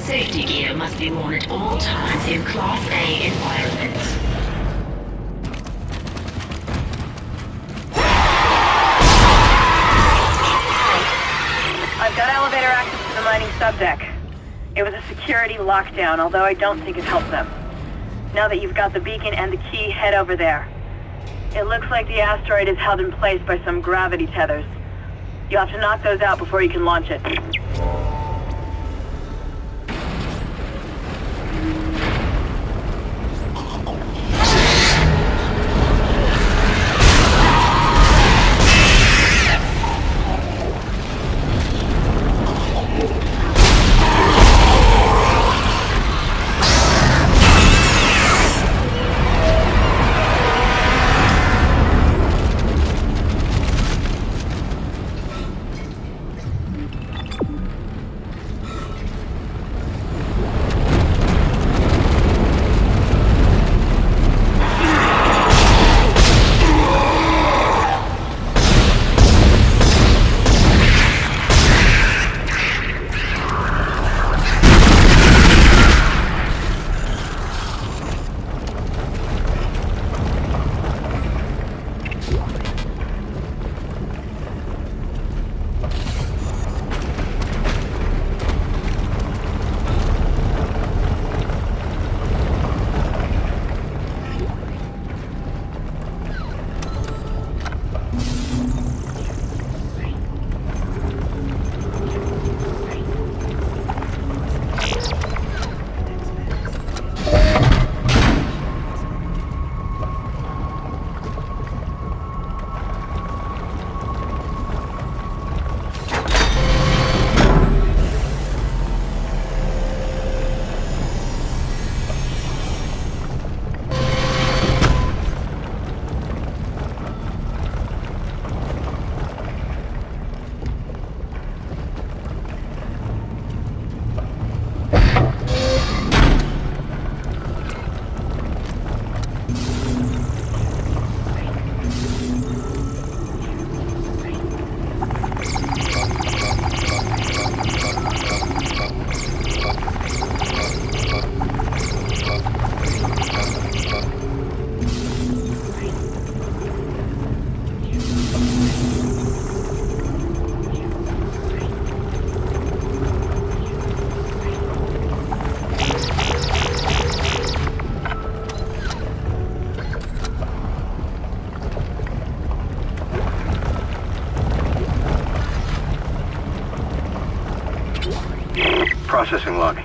Safety gear must be worn at all times in Class A environments. I've got elevator access to the mining subdeck. It was a security lockdown, although I don't think it helped them. Now that you've got the beacon and the key, head over there. It looks like the asteroid is held in place by some gravity tethers. You'll have to knock those out before you can launch it. Processing log.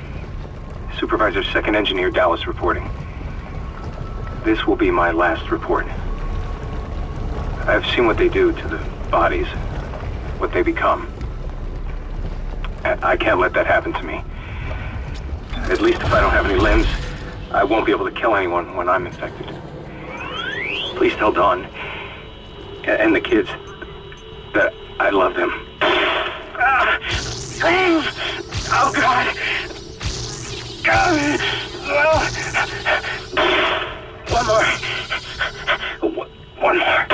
Supervisor Second Engineer Dallas reporting. This will be my last report. I've seen what they do to the bodies, what they become. I can't let that happen to me. At least if I don't have any limbs, I won't be able to kill anyone when I'm infected. Please tell Dawn and the kids that I love them. Oh, God. One more. One more.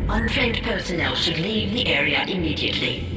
Untrained personnel should leave the area immediately.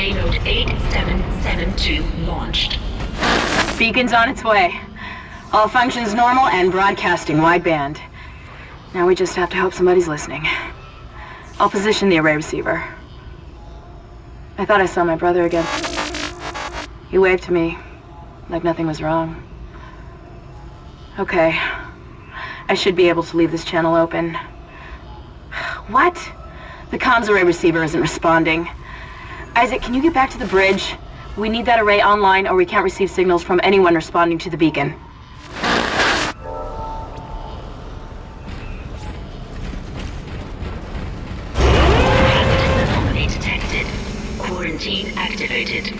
Payload 8772 launched. Beacon's on its way. All functions normal and broadcasting wideband. Now we just have to hope somebody's listening. I'll position the array receiver. I thought I saw my brother again. He waved to me, like nothing was wrong. Okay. I should be able to leave this channel open. What? The comms array receiver isn't responding. Isaac, can you get back to the bridge? We need that array online or we can't receive signals from anyone responding to the beacon. Anomaly detected. Quarantine activated.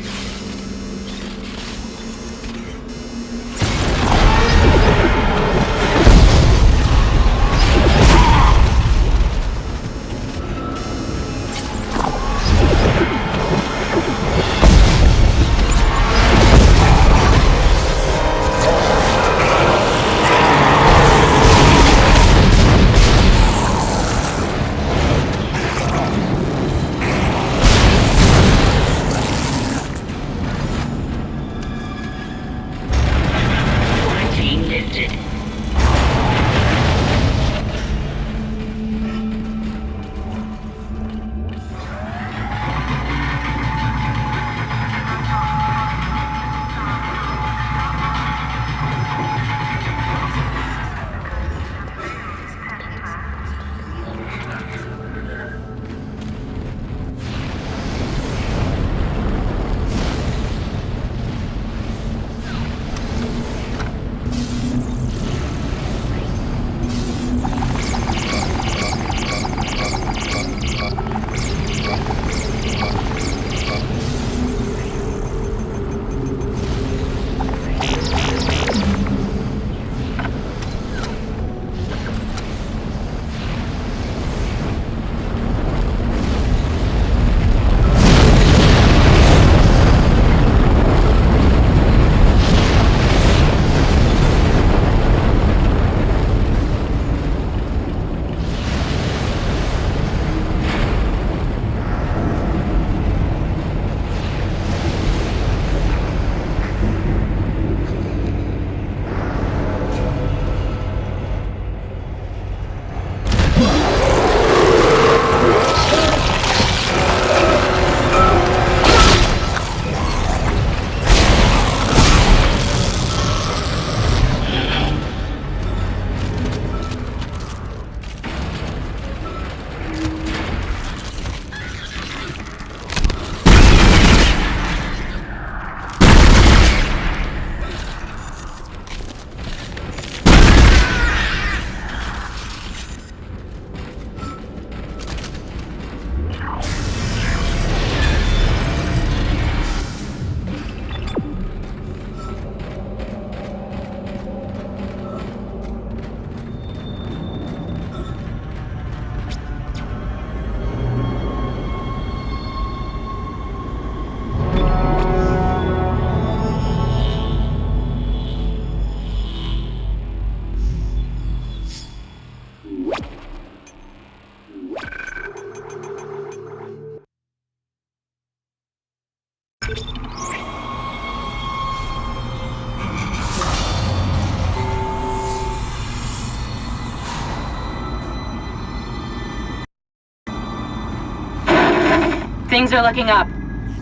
Things are looking up.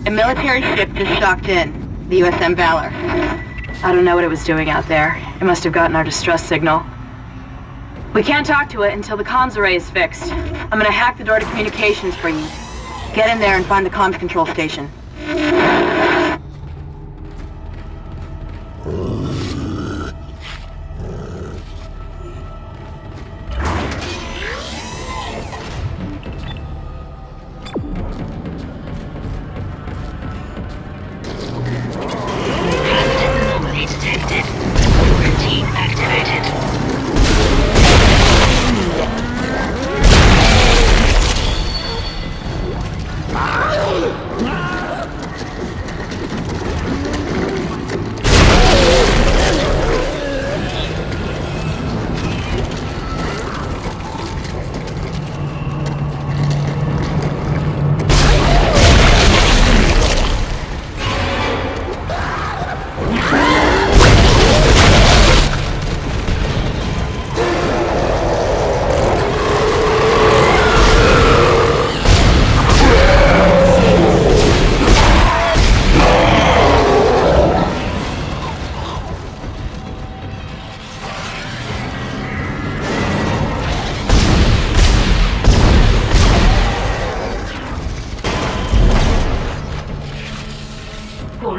A military ship just docked in, the USM Valor. I don't know what it was doing out there. It must have gotten our distress signal. We can't talk to it until the comms array is fixed. I'm gonna hack the door to communications for you. Get in there and find the comms control station.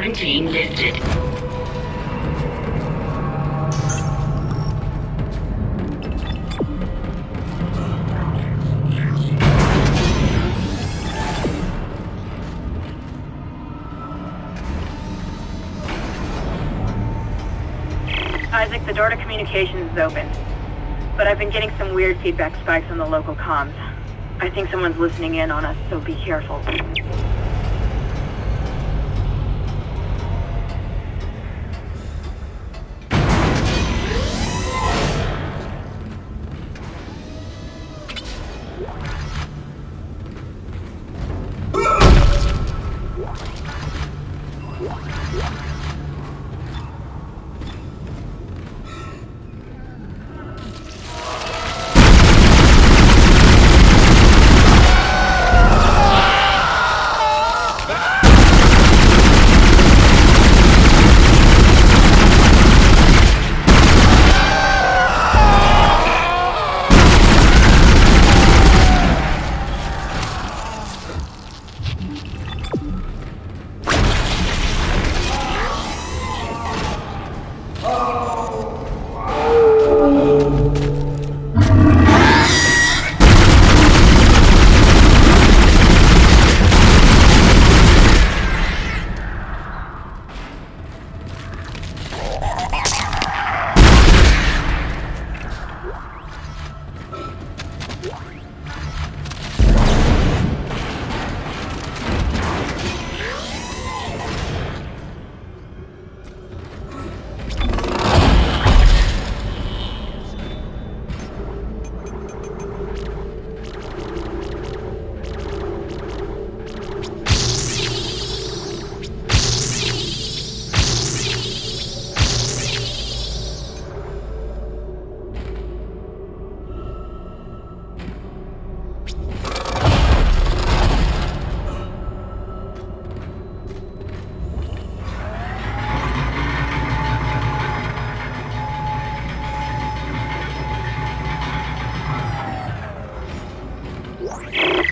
Quarantine lifted. Isaac, the door to communications is open. But I've been getting some weird feedback spikes on the local comms. I think someone's listening in on us, so be careful.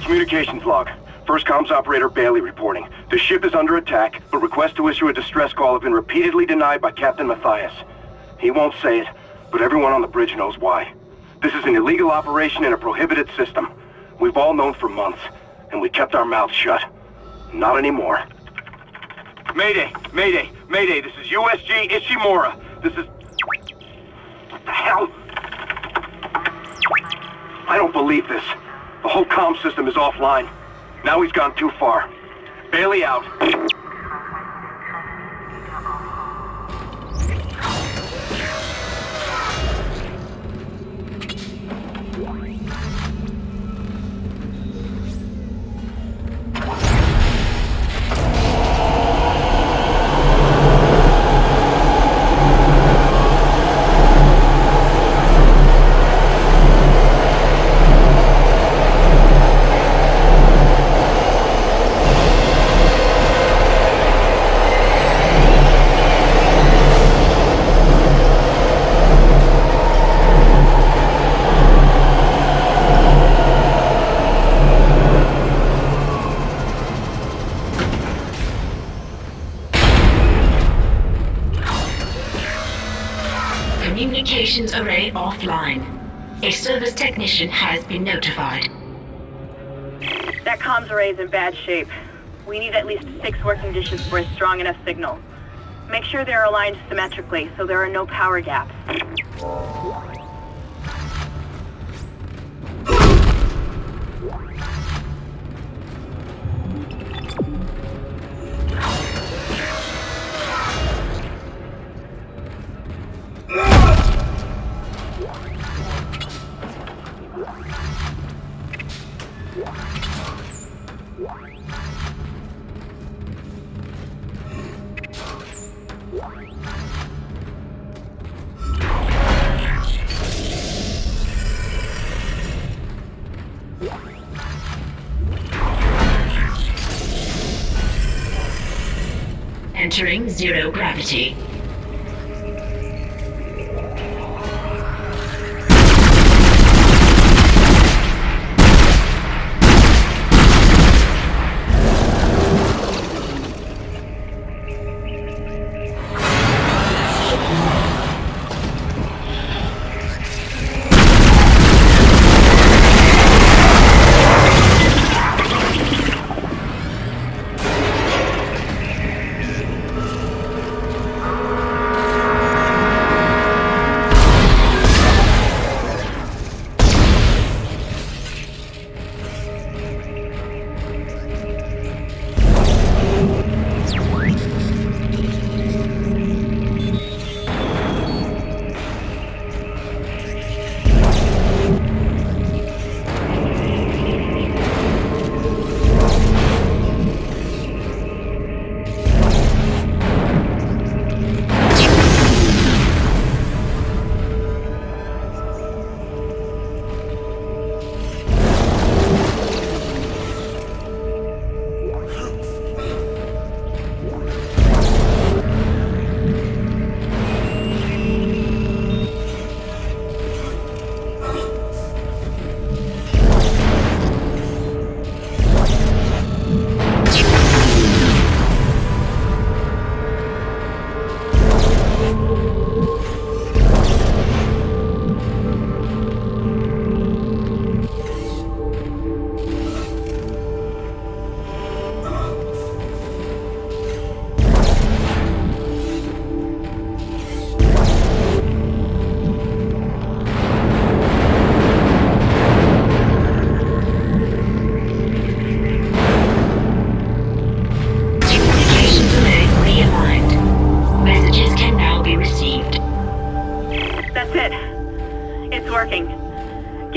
Communications log. First comms operator Bailey reporting. The ship is under attack, but requests to issue a distress call have been repeatedly denied by Captain Matthias. He won't say it, but everyone on the bridge knows why. This is an illegal operation in a prohibited system. We've all known for months, and we kept our mouths shut. Not anymore. Mayday! Mayday! Mayday! This is USG Ishimura. This is... What the hell? I don't believe this. The whole comm system is offline. Now he's gone too far. Bailey out. Communications array offline. A service technician has been notified. That comms array is in bad shape. We need at least 6 working dishes for a strong enough signal. Make sure they're aligned symmetrically so there are no power gaps. Entering zero gravity.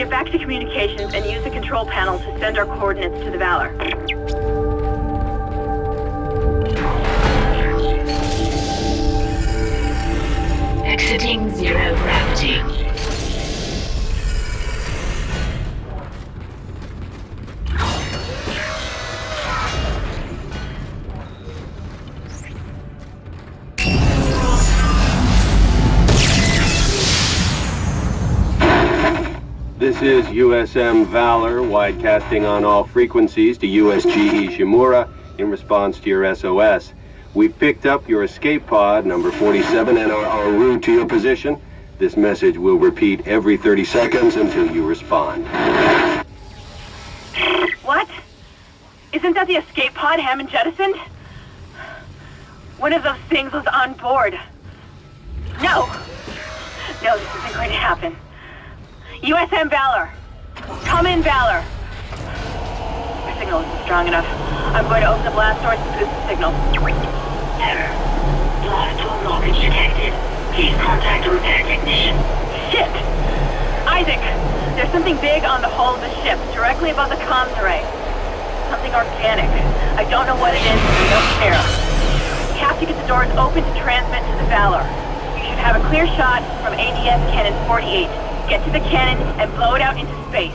Get back to communications and use the control panel to send our coordinates to the Valor. Exiting zero gravity. This is USM Valor, widecasting on all frequencies to USG Ishimura in response to your SOS. We've picked up your escape pod, number 47, and are en route to your position. This message will repeat every 30 seconds until you respond. What? Isn't that the escape pod Hammond jettisoned? One of those things was on board. No! No, this isn't going to happen. USM Valor! Come in, Valor! My signal isn't strong enough. I'm going to open the blast doors to boost the signal. Error. Blast door blockage detected. Please contact a repair technician. Shit! Isaac! There's something big on the hull of the ship, directly above the comms array. Something organic. I don't know what it is, and I don't care. We have to get the doors open to transmit to the Valor. You should have a clear shot from ADS Cannon 48. Get to the cannon and blow it out into space.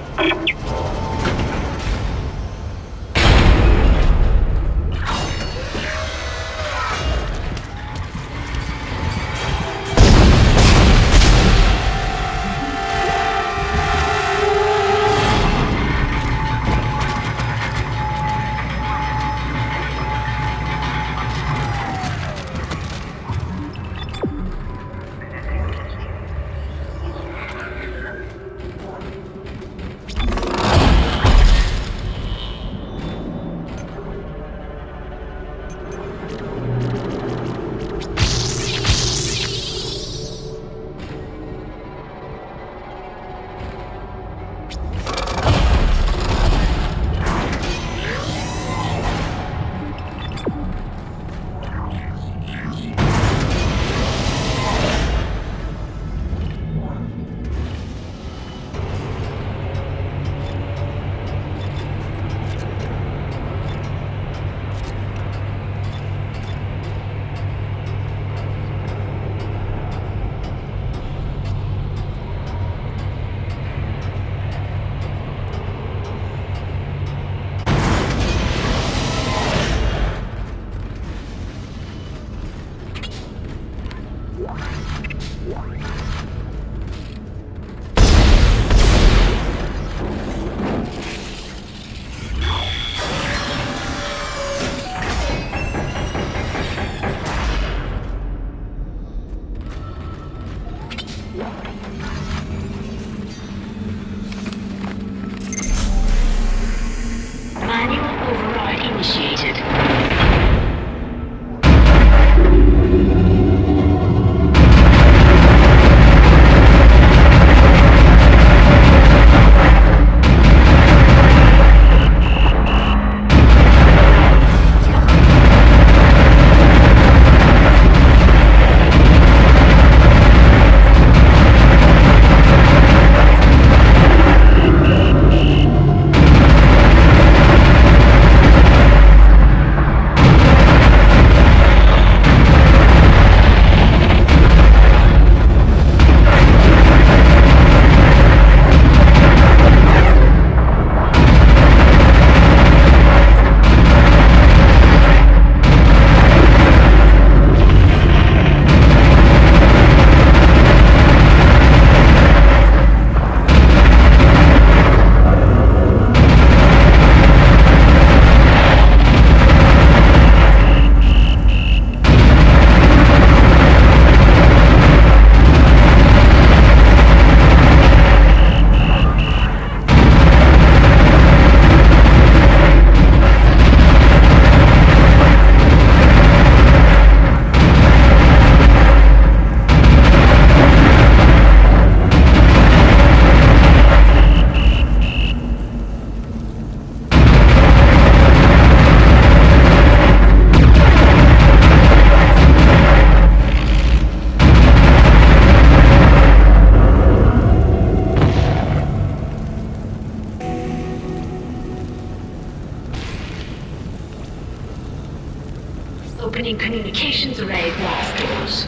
Opening communications array blast doors.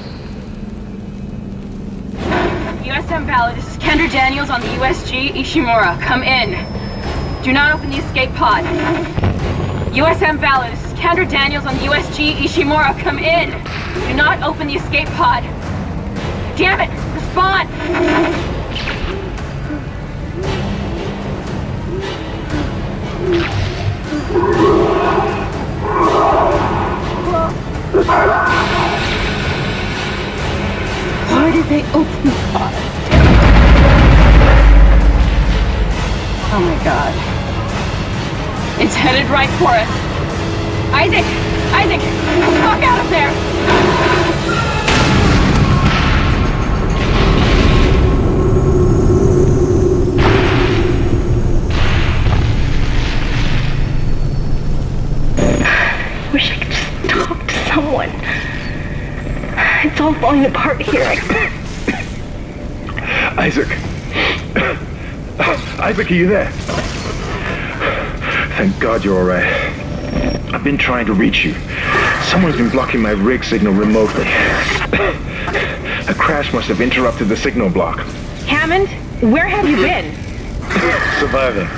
USM Valor, this is Kendra Daniels on the USG Ishimura. Come in. Do not open the escape pod. USM Valor, this is Kendra Daniels on the USG Ishimura. Come in. Do not open the escape pod. Damn it! Respond! Why did they open the pod? Oh my god. It's headed right for us. Isaac! Isaac! Fuck out of there! Wish I could just talk to someone. It's all falling apart here. Isaac! Isaac, are you there? Thank God you're alright. I've been trying to reach you. Someone's been blocking my rig signal remotely. A crash must have interrupted the signal block. Hammond, where have you been? Surviving.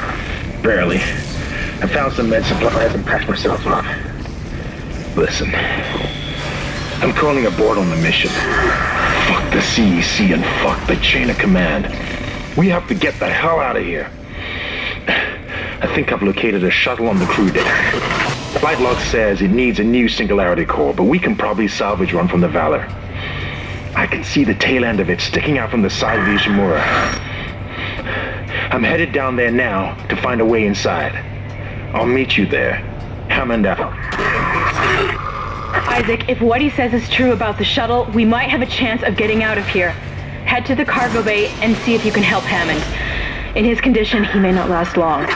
Barely. I found some med supplies and patched myself up. Listen. I'm calling aboard on the mission. Fuck the CEC and fuck the chain of command. We have to get the hell out of here. I think I've located a shuttle on the crew deck. Flight log says it needs a new singularity core, but we can probably salvage one from the Valor. I can see the tail end of it sticking out from the side of the Ishimura. I'm headed down there now to find a way inside. I'll meet you there. Hammond out. Isaac, if what he says is true about the shuttle, we might have a chance of getting out of here. Head to the cargo bay and see if you can help Hammond. In his condition, he may not last long.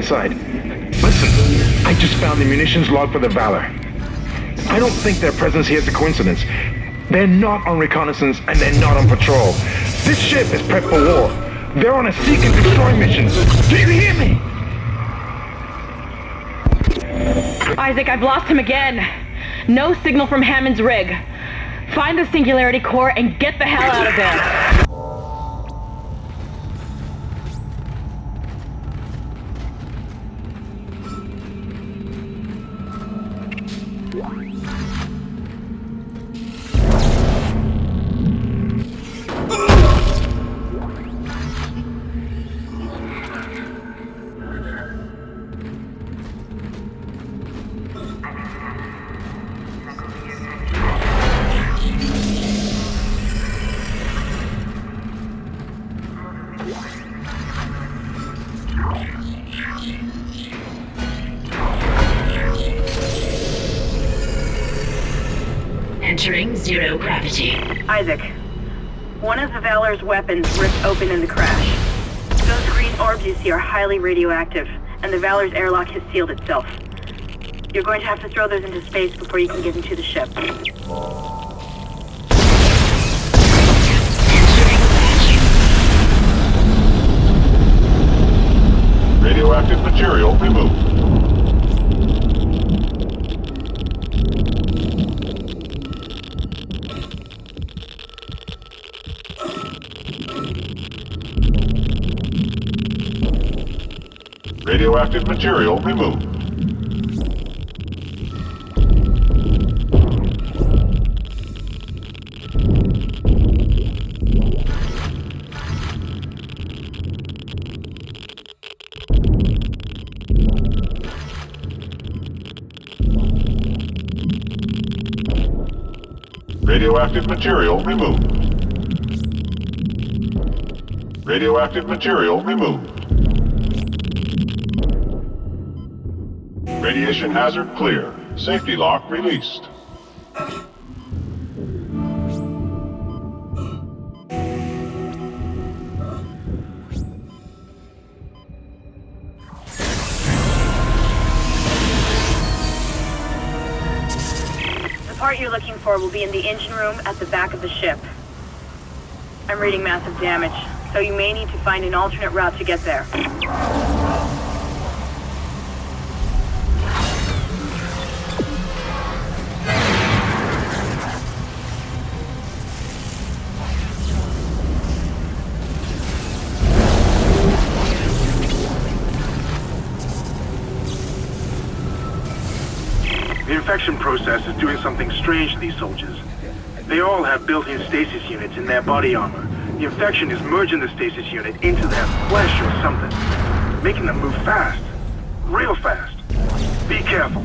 inside. Listen, I just found the munitions log for the Valor. I don't think their presence here is a coincidence. They're not on reconnaissance and they're not on patrol. This ship is prepped for war. They're on a seek and destroy mission. Do you hear me? Isaac, I've lost him again. No signal from Hammond's rig. Find the Singularity Core and get the hell out of there. Entering zero gravity. Isaac, one of the Valor's weapons ripped open in the crash. Those green orbs you see are highly radioactive, and the Valor's airlock has sealed itself. You're going to have to throw those into space before you can get into the ship. Radioactive material removed. Radioactive material removed. Radioactive material removed. Radioactive material removed. Radiation hazard clear. Safety lock released. The part you're looking for will be in the engine room at the back of the ship. I'm reading massive damage, so you may need to find an alternate route to get there. The infection process is doing something strange to these soldiers. They all have built-in stasis units in their body armor. The infection is merging the stasis unit into their flesh or something, making them move fast. Real fast. Be careful.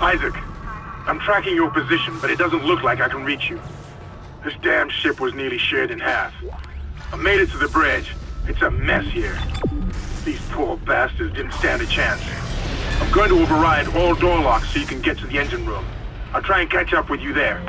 Isaac, I'm tracking your position, but it doesn't look like I can reach you. This damn ship was nearly shared in half. I made it to the bridge. It's a mess here. These poor bastards didn't stand a chance. I'm going to override all door locks so you can get to the engine room. I'll try and catch up with you there.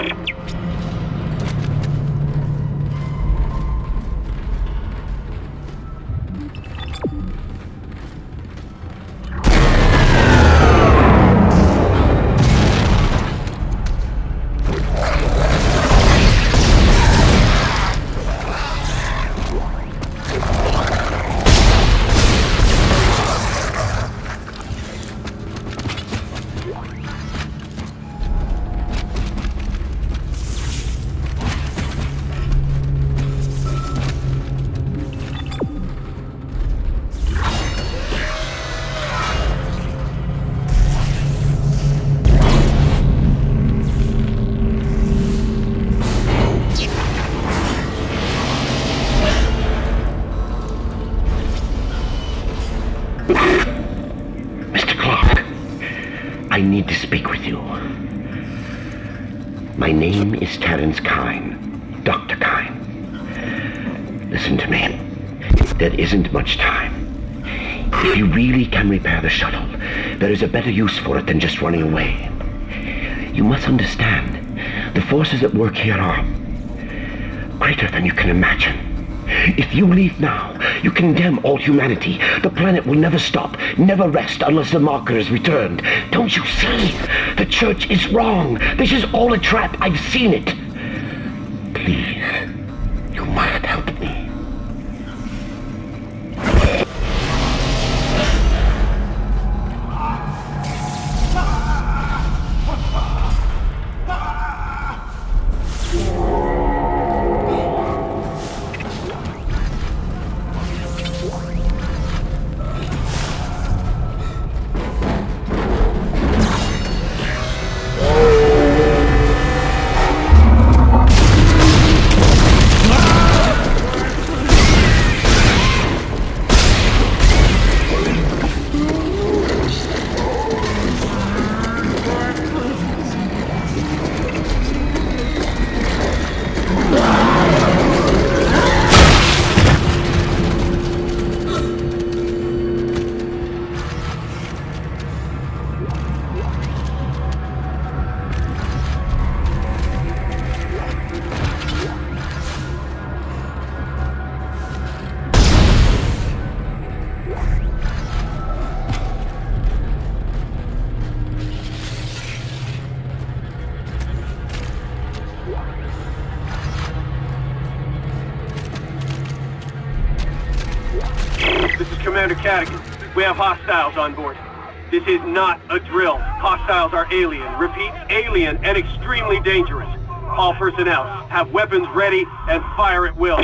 need to speak with you. My name is Terrence Kine, Dr. Kine. Listen to me. There isn't much time. If you really can repair the shuttle, there is a better use for it than just running away. You must understand, the forces at work here are greater than you can imagine. If you leave now, you condemn all humanity. The planet will never stop, never rest unless the marker is returned. Don't you see? The Church is wrong. This is all a trap. I've seen it. Please, you must help me. Commander Cadigan, we have hostiles on board. This is not a drill. Hostiles are alien. Repeat, alien and extremely dangerous. All personnel, have weapons ready and fire at will.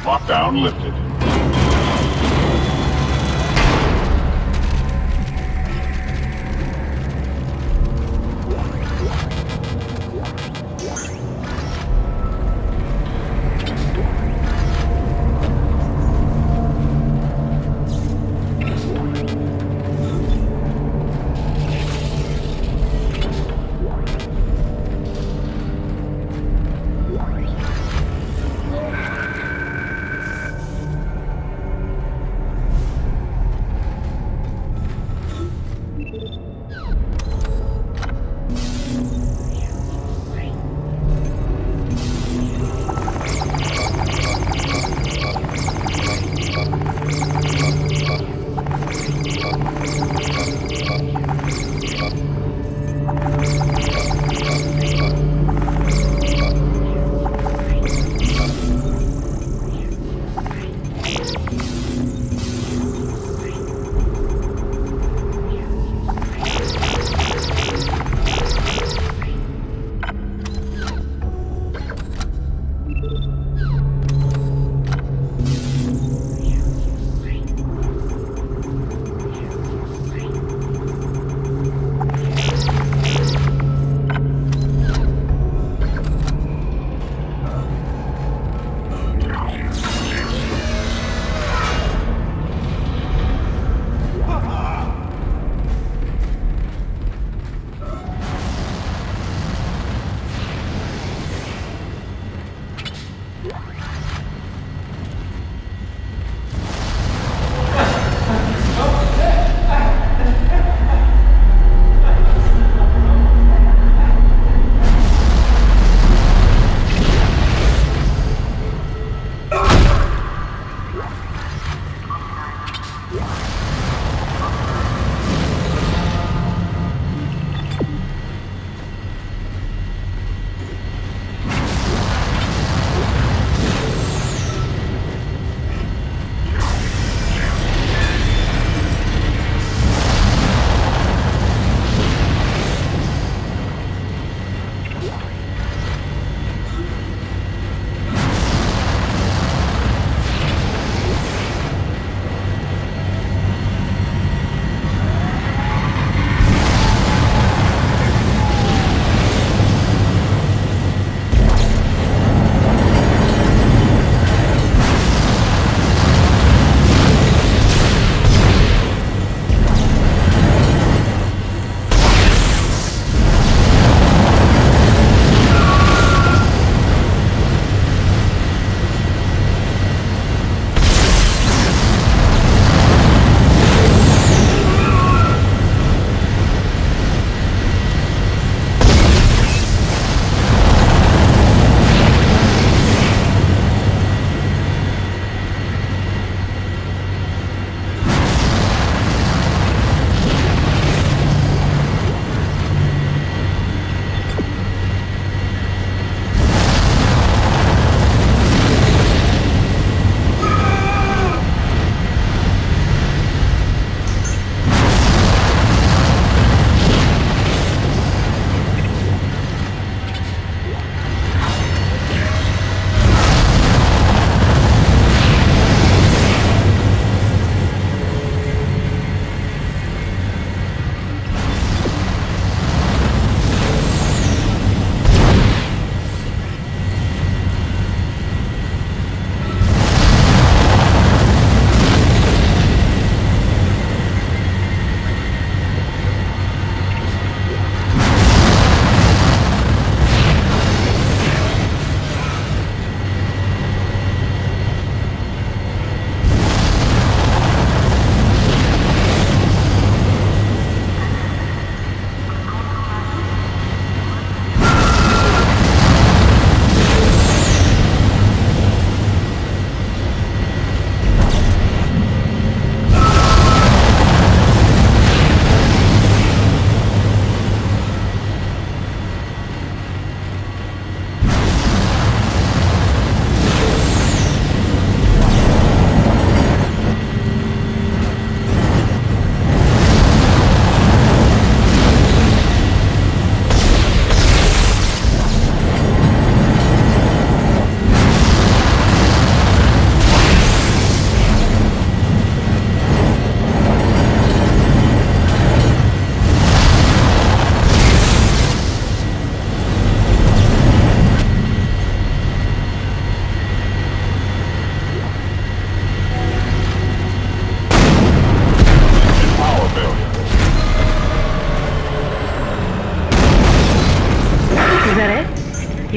Lockdown lifted.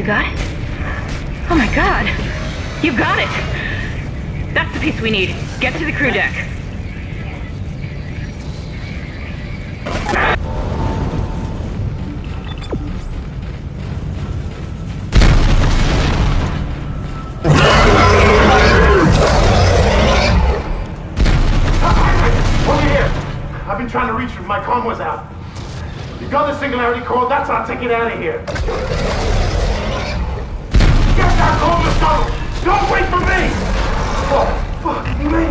You got it? Oh my god! You got it! That's the piece we need. Get to the crew deck. Over here! I've been trying to reach you. My comm was out. You got the singularity code, that's our ticket out of here. Get that code, Gustavo! Don't wait for me! Oh, fuck me!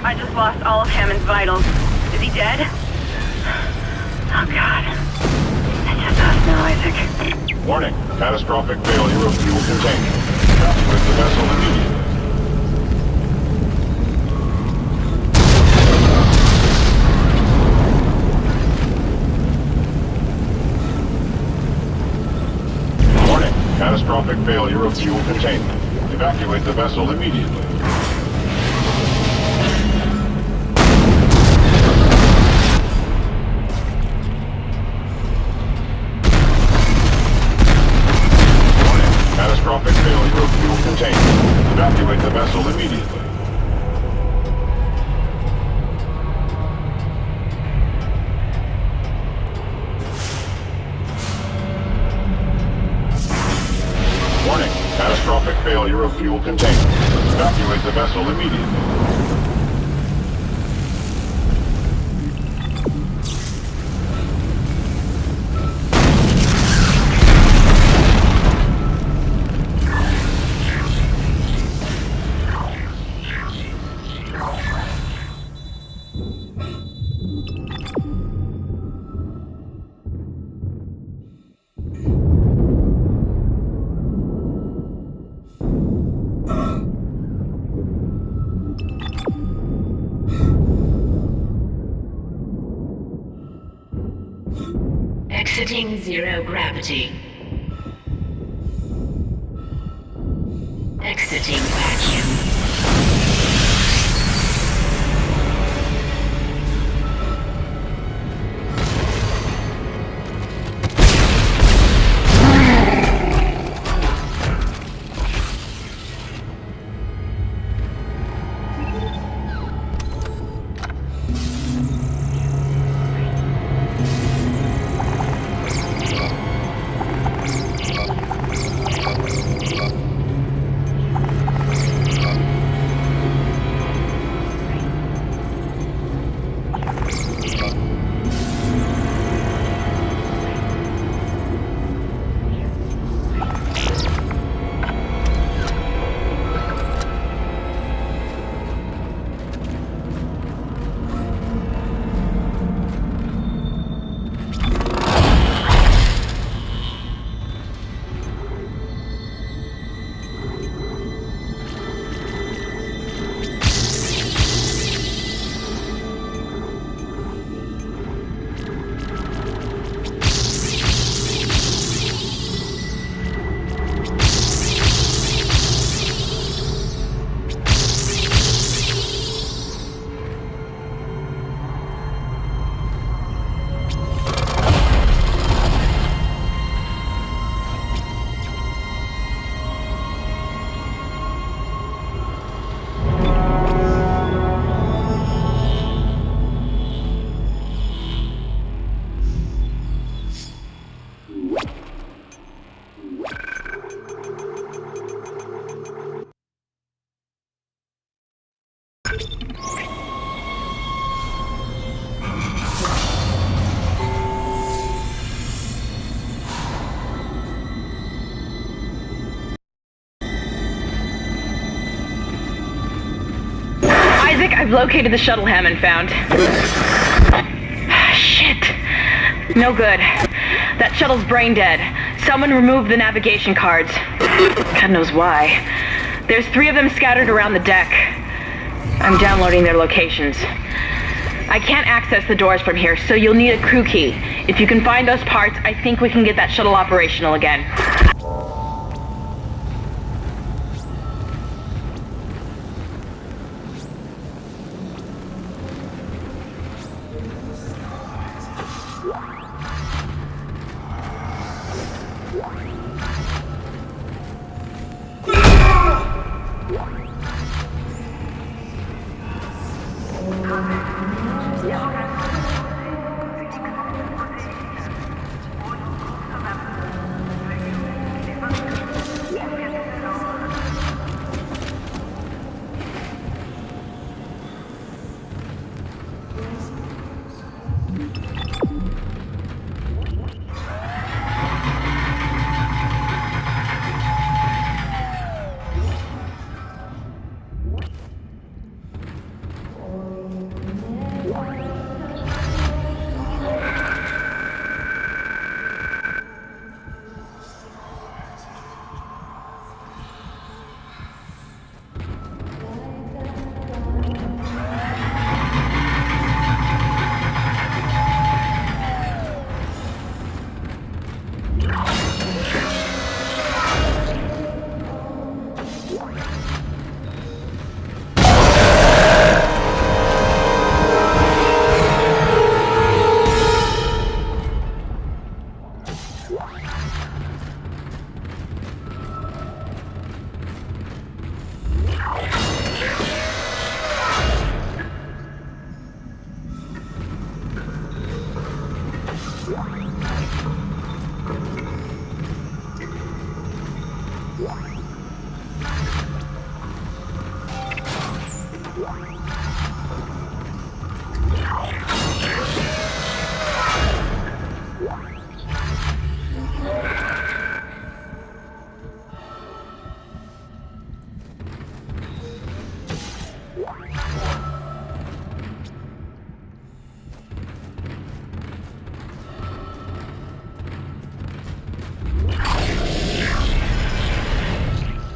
I just lost all of Hammond's vitals. Is he dead? Oh god. It's just us now, Isaac. Warning, catastrophic failure of fuel containment. Evacuate the vessel immediately. Warning, catastrophic failure of fuel containment. Evacuate the vessel immediately. Catastrophic failure of fuel containment. Evacuate the vessel immediately. Warning, catastrophic failure of fuel containment. Evacuate the vessel immediately. Exiting zero gravity. Exiting vacuum. like I've located the shuttle Hammond found. Shit. No good. That shuttle's brain dead. Someone removed the navigation cards. God knows why. There's 3 of them scattered around the deck. I'm downloading their locations. I can't access the doors from here, so you'll need a crew key. If you can find those parts, I think we can get that shuttle operational again.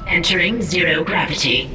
Entering zero gravity.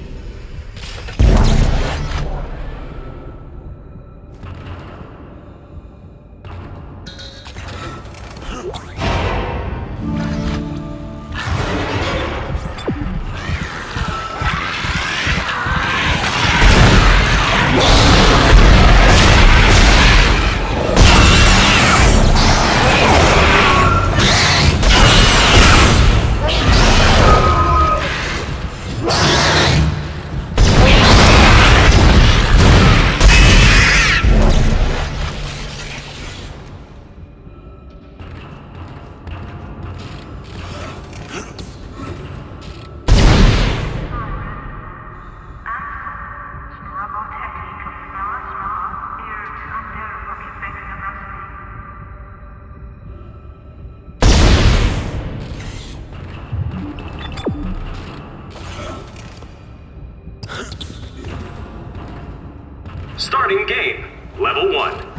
Starting game. Level 1.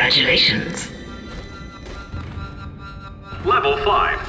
Congratulations. Level 5.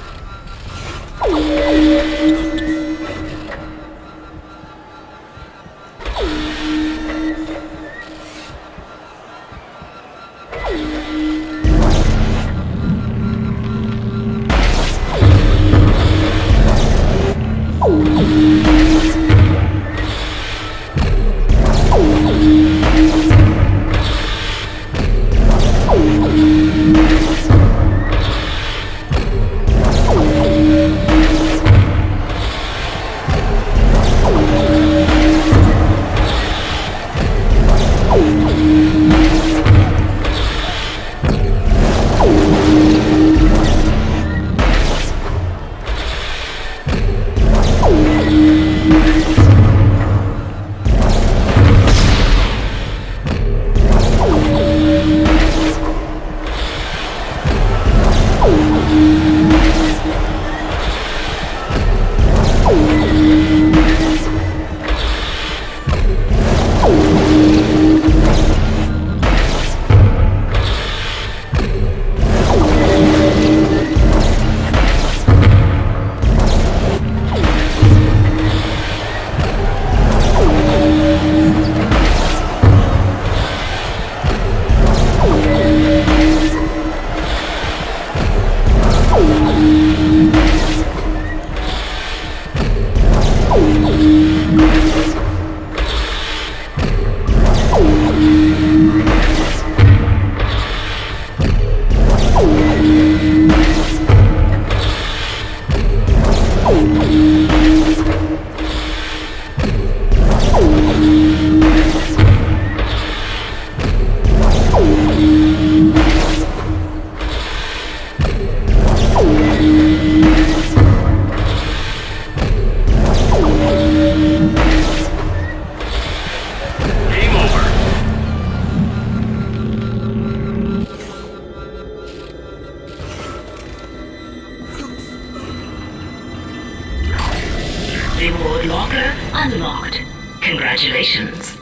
Reward locker unlocked. Congratulations.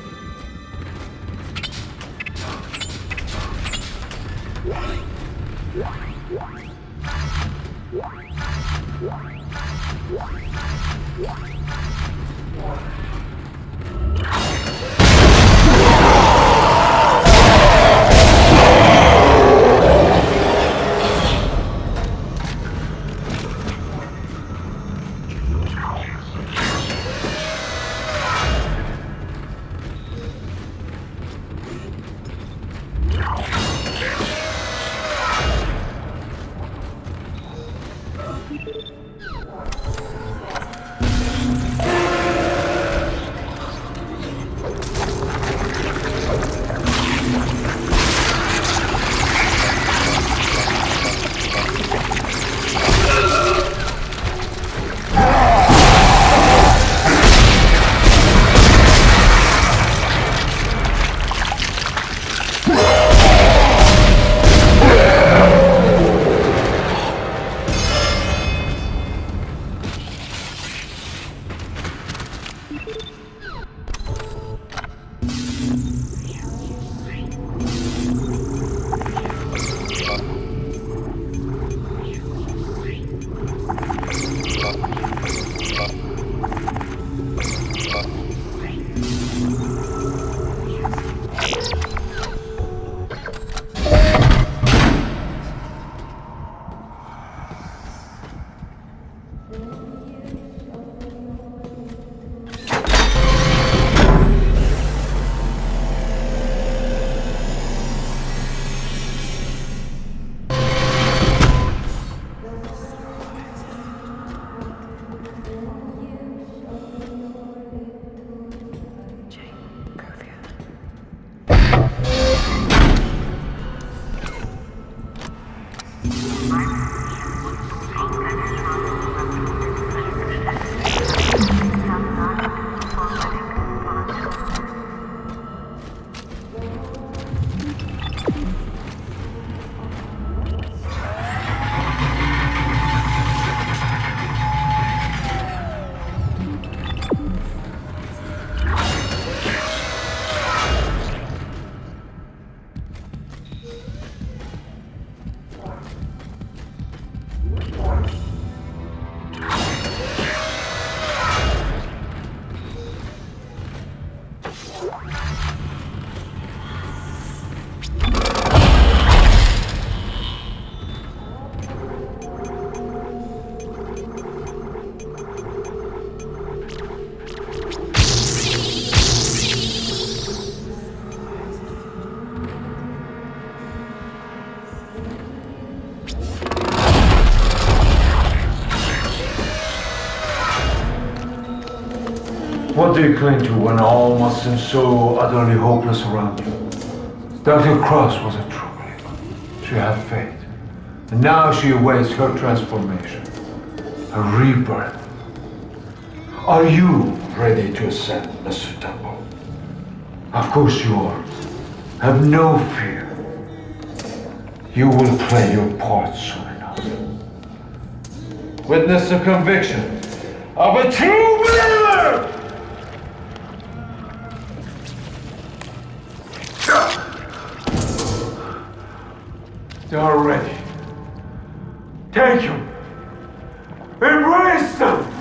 What do you cling to when all must seem so utterly hopeless around you? Dr. Cross was a true believer. She had faith. And now she awaits her transformation. A rebirth. Are you ready to ascend, Mr. Temple? Of course you are. Have no fear. You will play your part soon enough. Witness the conviction of a true believer! They are ready. Take them. Embrace them.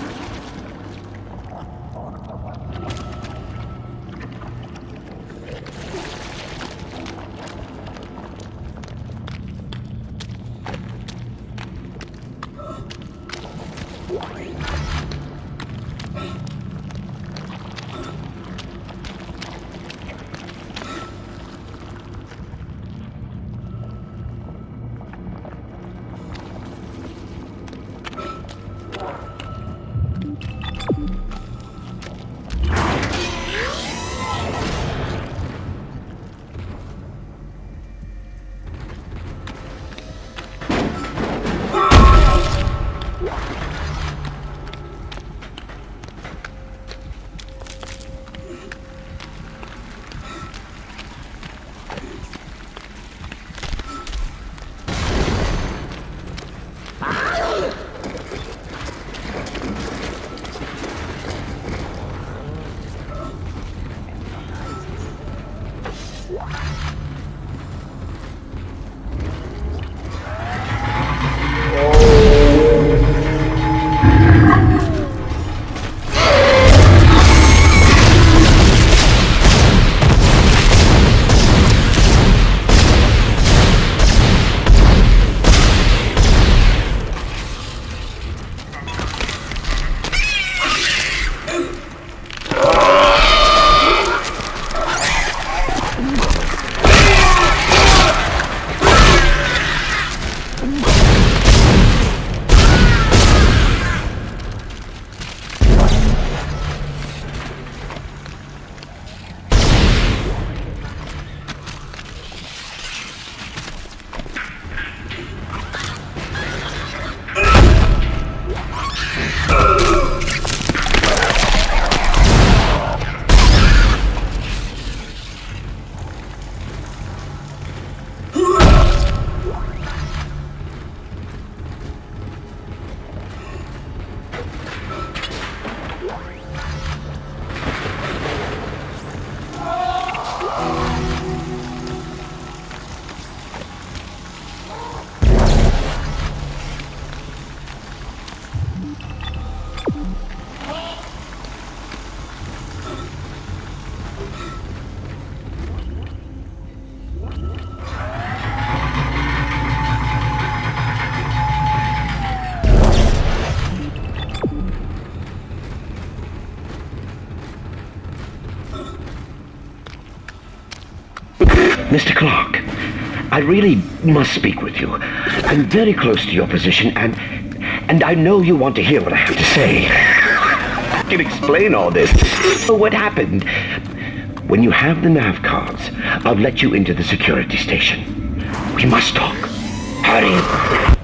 Mr. Clark, I really must speak with you. I'm very close to your position, and I know you want to hear what I have to say. I can explain all this. So what happened? When you have the nav cards, I'll let you into the security station. We must talk. Hurry!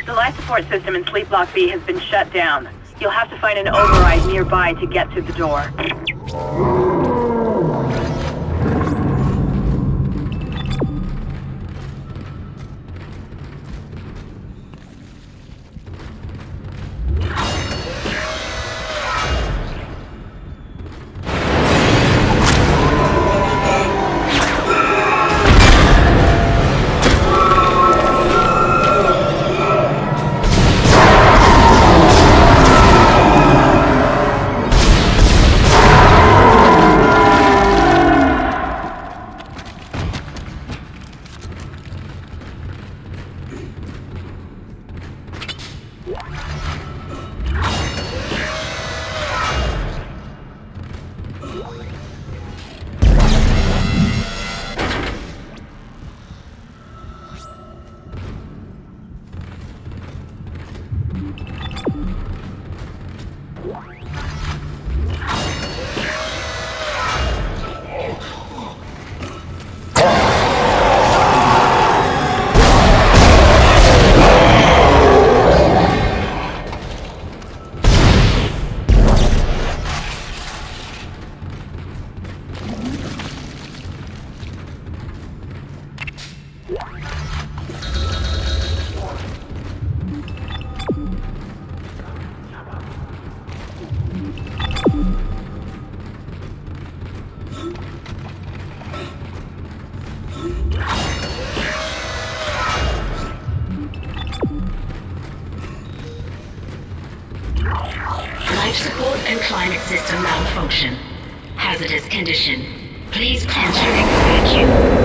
The life support system in Sleep Block B has been shut down. You'll have to find an override nearby to get to the door. Life support and climate system malfunction. Hazardous condition. Please contact vacuum.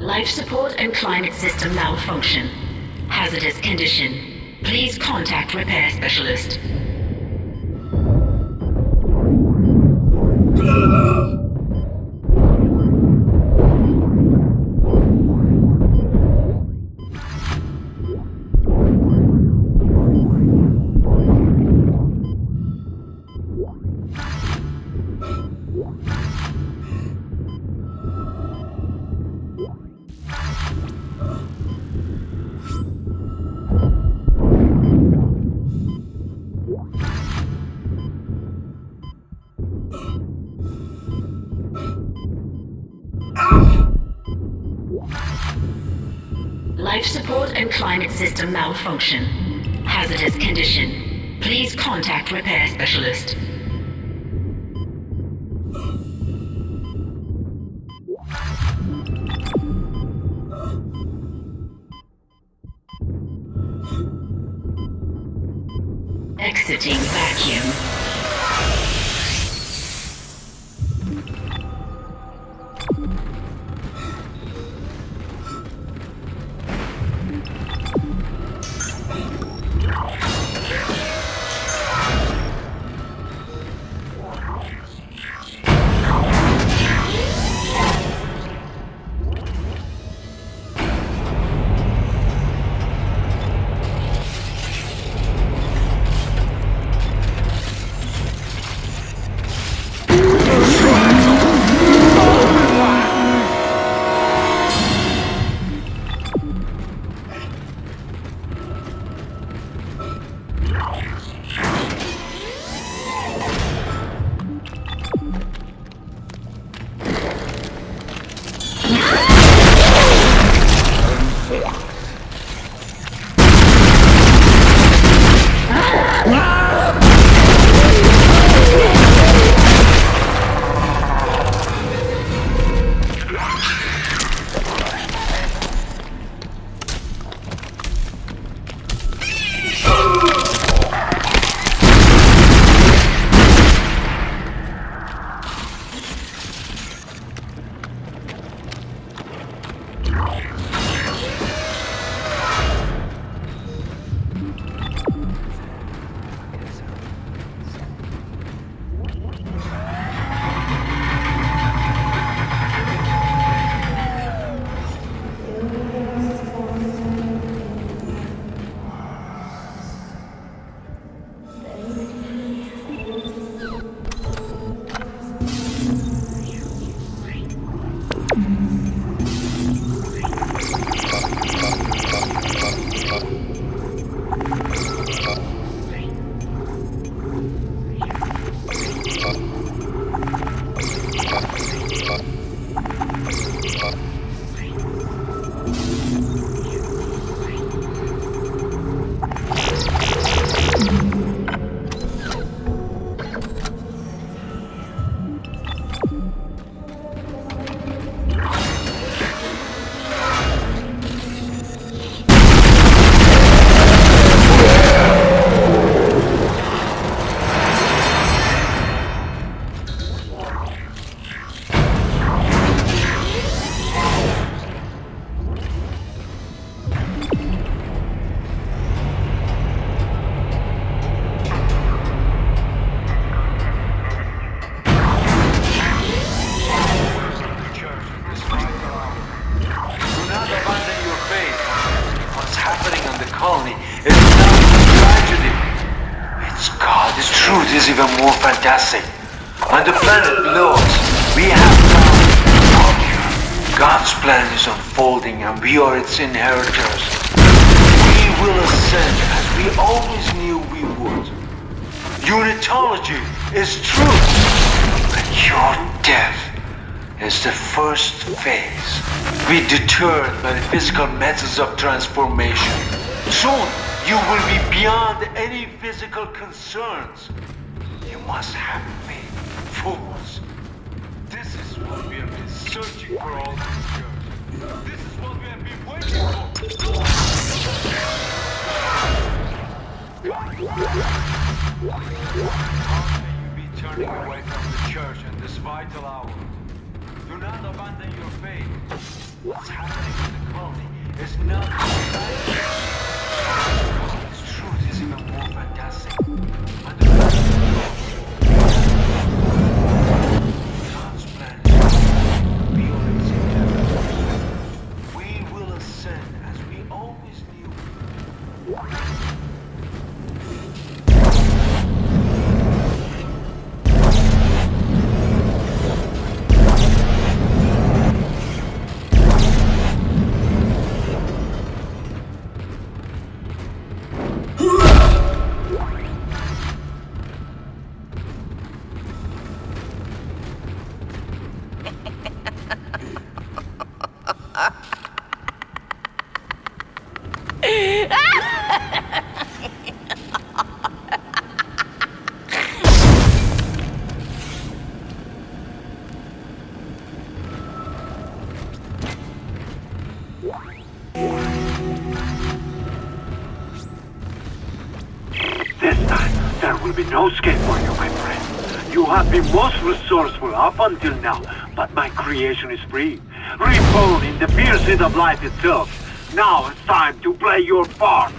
Life support and climate system malfunction. Hazardous condition. Please contact repair specialist. Life support and climate system malfunction. Hazardous condition. Please contact repair specialist. Exiting vacuum. Fantastic. On the planet below us, we have found God's plan is unfolding and we are its inheritors. We will ascend as we always knew we would. Unitology is truth, and your death is the first phase. Be deterred by the physical methods of transformation. Soon, you will be beyond any physical concerns. You must have me, fools. This is what we have been searching for all these years. This is what we have been waiting for. How may you be turning away from the church in this vital hour? Do not abandon your faith. What's happening in the colony is not God's truth is even more fantastic. be no escape for you, my friend. You have been most resourceful up until now, but my creation is free. Reborn in the fierceness of life itself. Now it's time to play your part.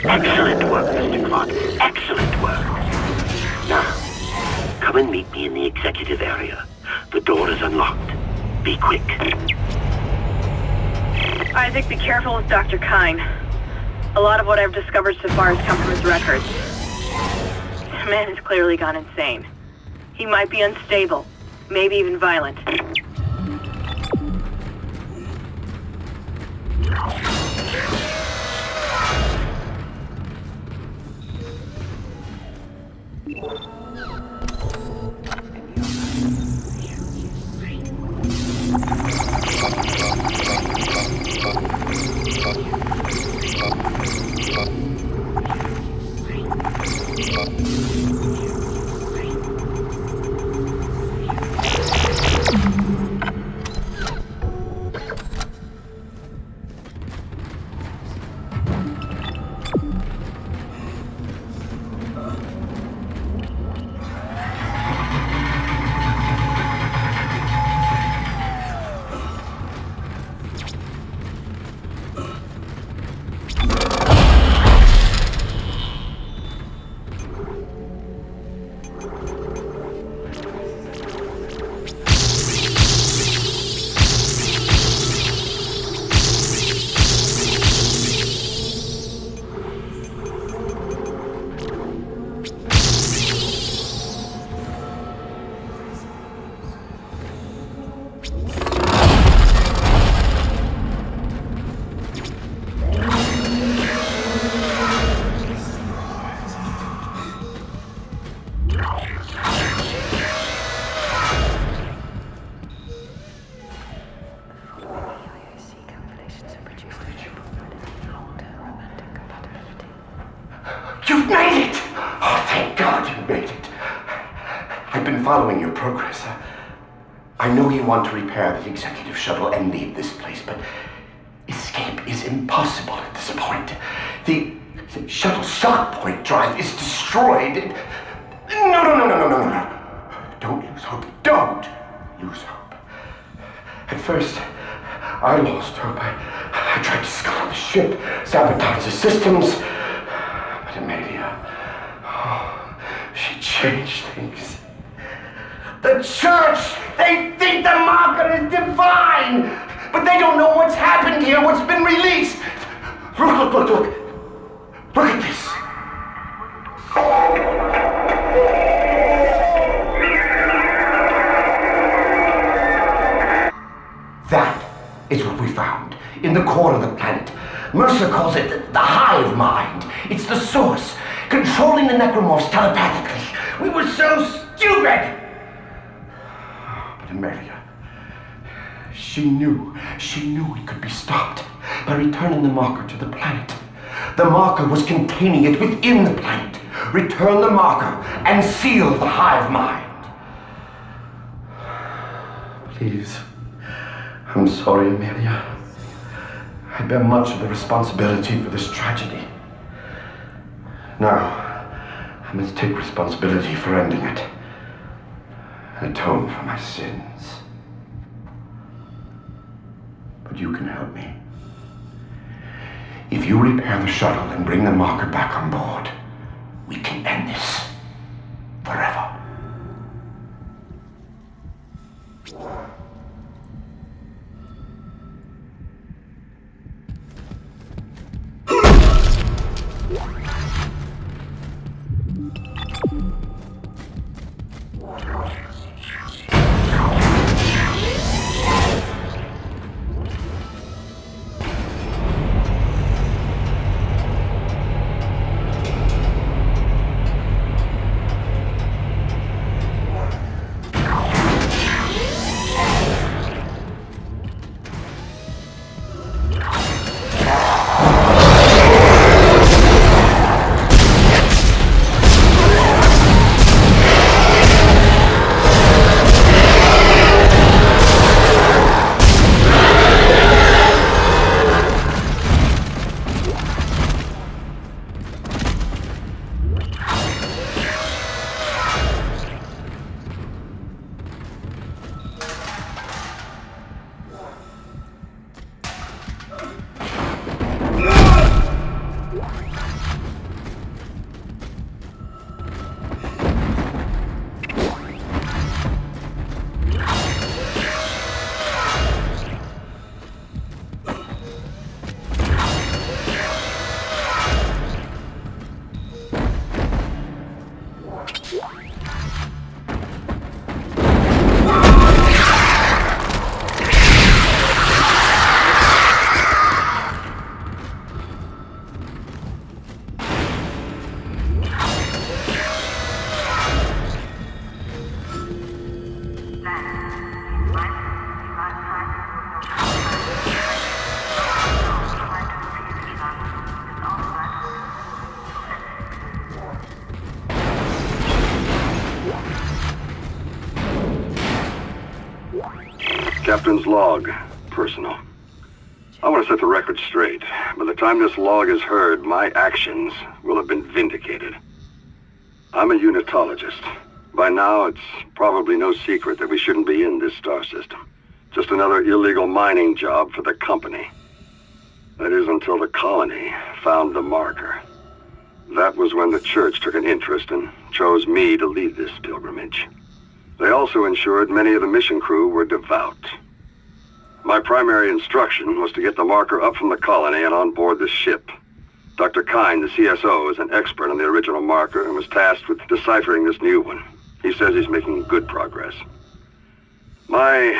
Excellent work, Mr. Clark. Excellent work. Now, come and meet me in the executive area. The door is unlocked. Be quick. Isaac, be careful with Dr. Kine. A lot of what I've discovered so far has come from his records. The man has clearly gone insane. He might be unstable, maybe even violent. You've made it! Oh, thank God you made it. I've been following your progress. I know you want to repair the executive shuttle and leave this place, but escape is impossible at this point. The shuttle shock point drive is destroyed. No. Don't lose hope. Don't lose hope. At first, I lost hope. I tried to scuttle the ship, sabotage the systems. But Amelia, she changed things. The church, they think the marker is divine. But they don't know what's happened here, what's been released. Look. Look at this. That is what we found in the core of the planet. Mercer calls it the hive mind. It's the source, controlling the necromorphs telepathically. We were so stupid! But Amelia, she knew it could be stopped by returning the marker to the planet. The marker was containing it within the planet. Return the marker and seal the hive mind. Please. I'm sorry, Amelia. I bear much of the responsibility for this tragedy. Now, I must take responsibility for ending it. And atone for my sins. But you can help me. If you repair the shuttle and bring the marker back on board, we can end this forever. Captain's log, personal. I want to set the record straight. By the time this log is heard, my actions will have been vindicated. I'm a unitologist. By now, it's probably no secret that we shouldn't be in this star system. Just another illegal mining job for the company. That is until the colony found the marker. That was when the church took an interest and chose me to lead this pilgrimage. They also ensured many of the mission crew were devout. My primary instruction was to get the marker up from the colony and on board the ship. Dr. Kine, the CSO, is an expert on the original marker and was tasked with deciphering this new one. He says he's making good progress. My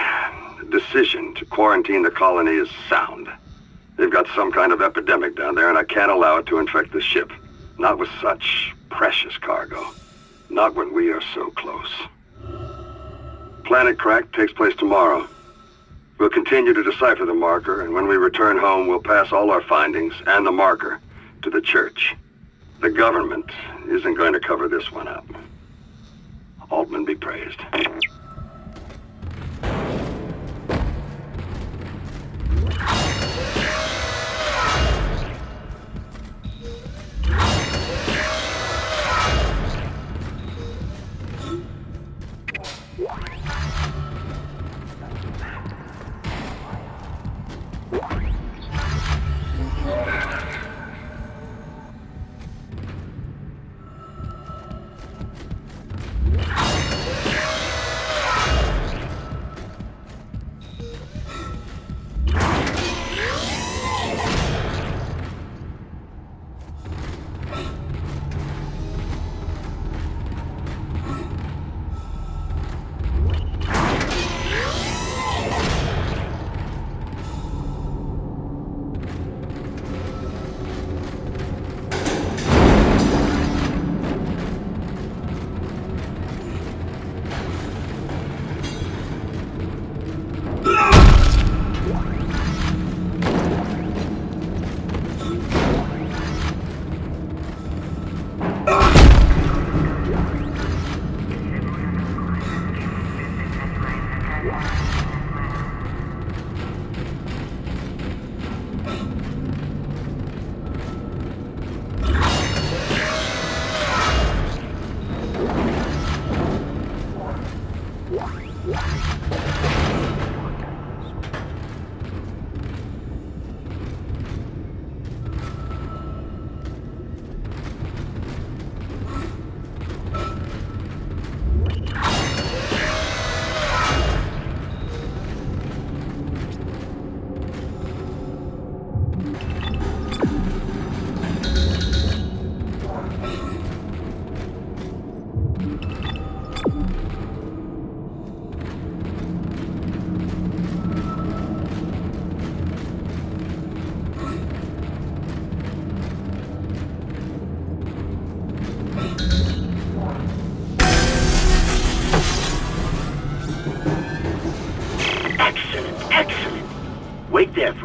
decision to quarantine the colony is sound. They've got some kind of epidemic down there and I can't allow it to infect the ship. Not with such precious cargo. Not when we are so close. Planet crack takes place tomorrow. We'll continue to decipher the marker, and when we return home, we'll pass all our findings and the marker to the church. The government isn't going to cover this one up. Altman be praised.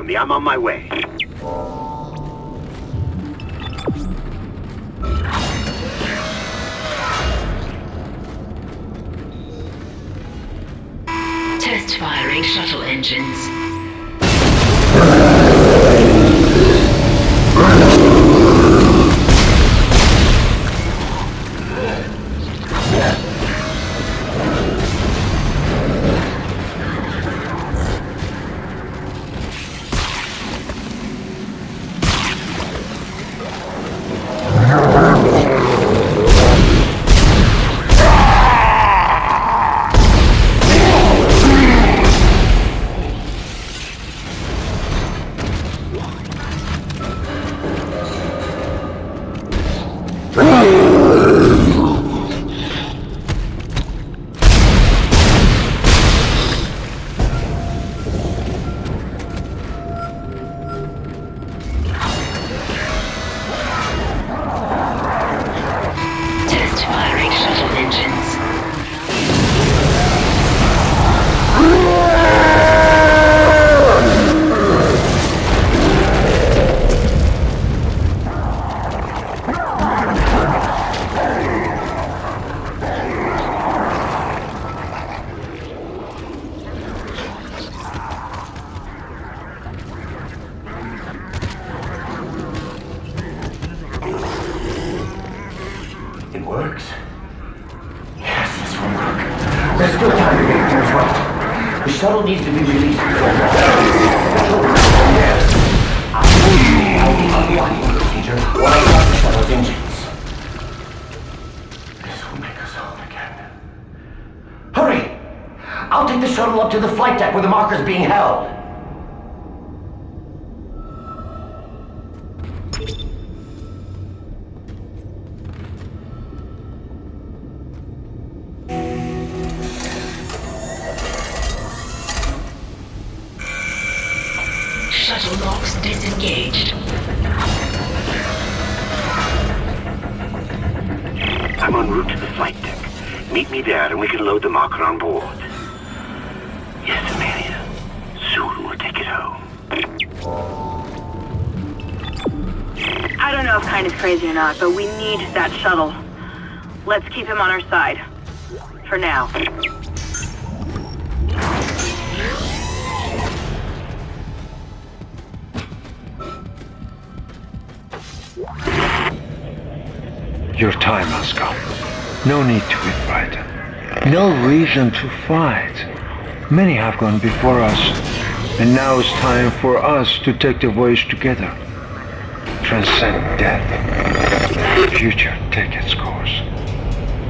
me. I'm on my way. Test firing shuttle engines. Up to the flight deck where the marker's being held. Shuttle locks disengaged. I'm en route to the flight deck. Meet me there and we can load the marker on board. Yes, Amelia. Soon we'll take it home. I don't know if Kine is crazy or not, but we need that shuttle. Let's keep him on our side. For now. Your time has come. No need to be frightened. No reason to fight. Many have gone before us, and now it's time for us to take the voyage together. Transcend death. The future take its course.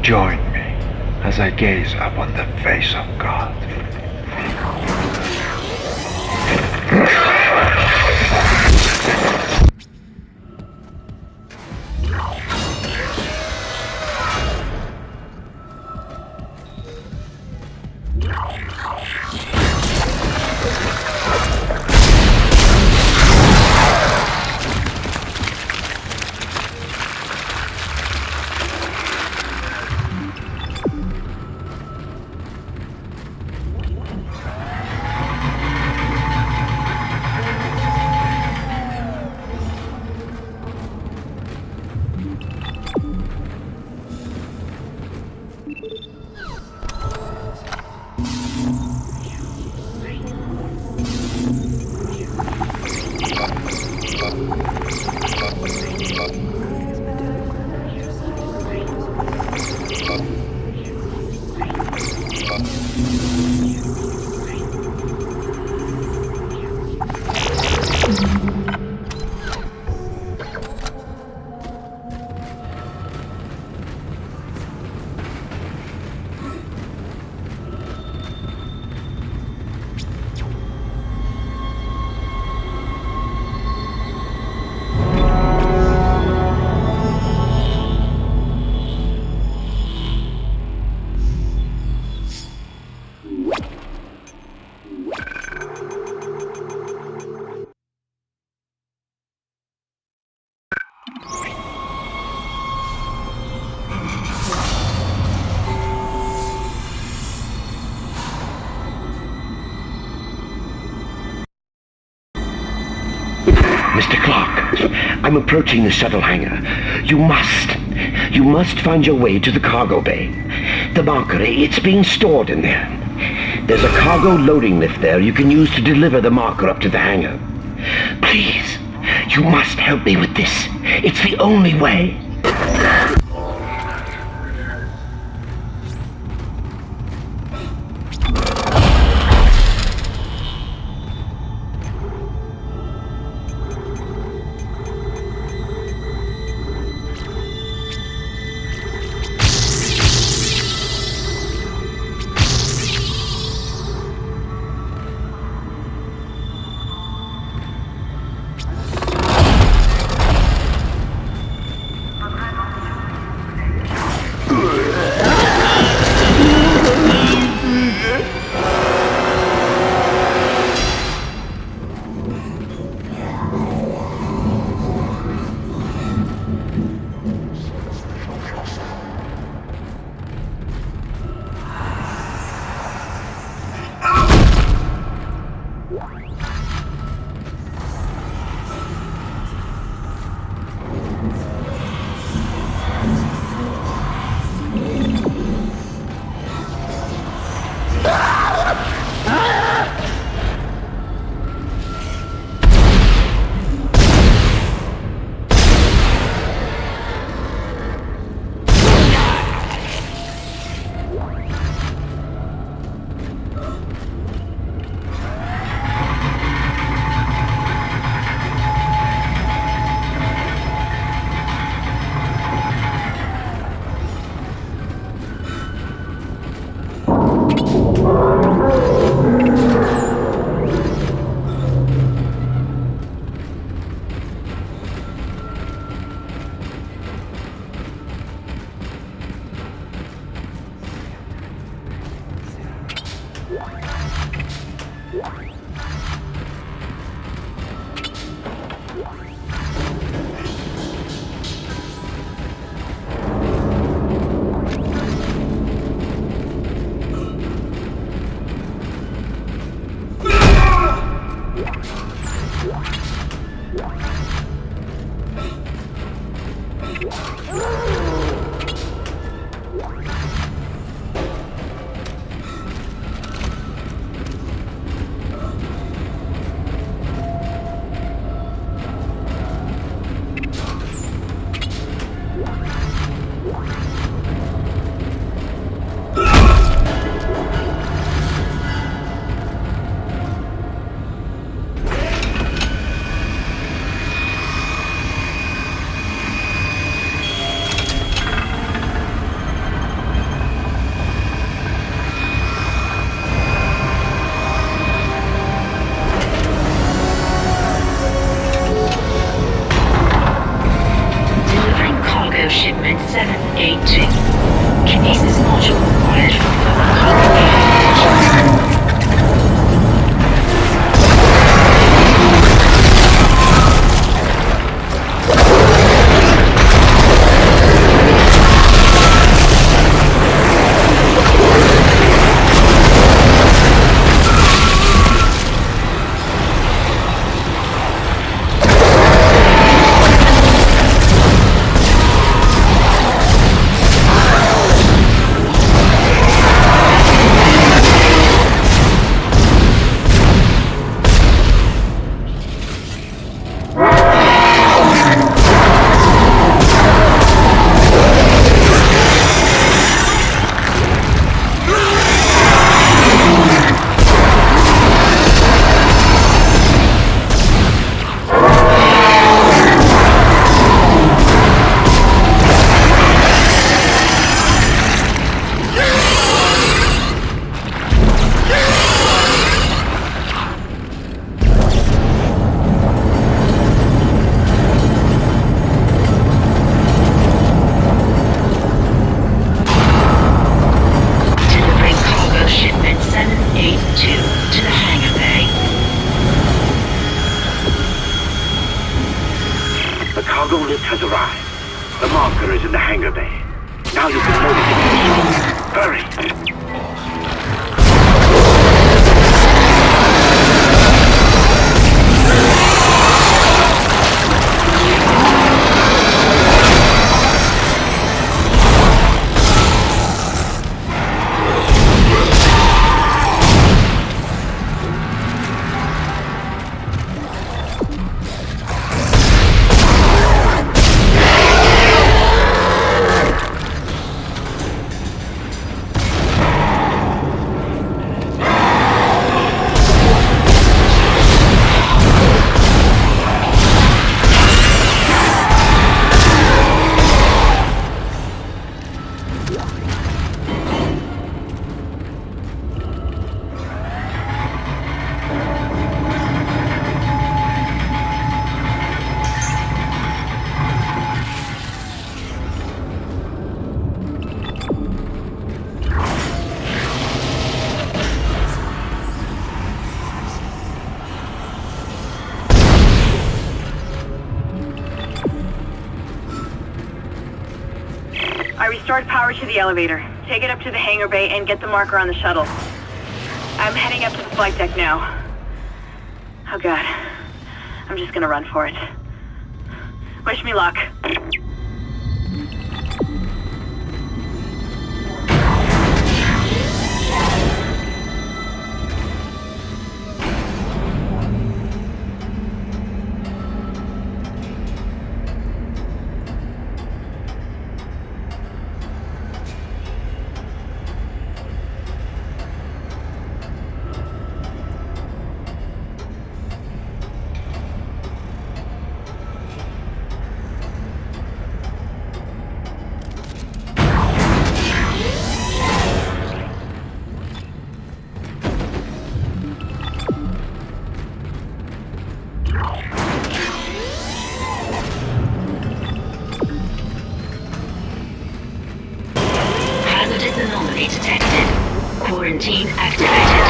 Join me as I gaze upon the face of God. I'm approaching the shuttle hangar. You must find your way to the cargo bay. The marker, it's being stored in there. There's a cargo loading lift there you can use to deliver the marker up to the hangar. Please, you must help me with this. It's the only way. Shipment 782. Kinesis module required for full cargo evacuation. has arrived. The marker is in the hangar bay. Now you can load it in. Hurry! restored power to the elevator. Take it up to the hangar bay and get the marker on the shuttle. I'm heading up to the flight deck now. Oh god. I'm just gonna run for it. Wish me luck. Anomaly detected. Quarantine activated.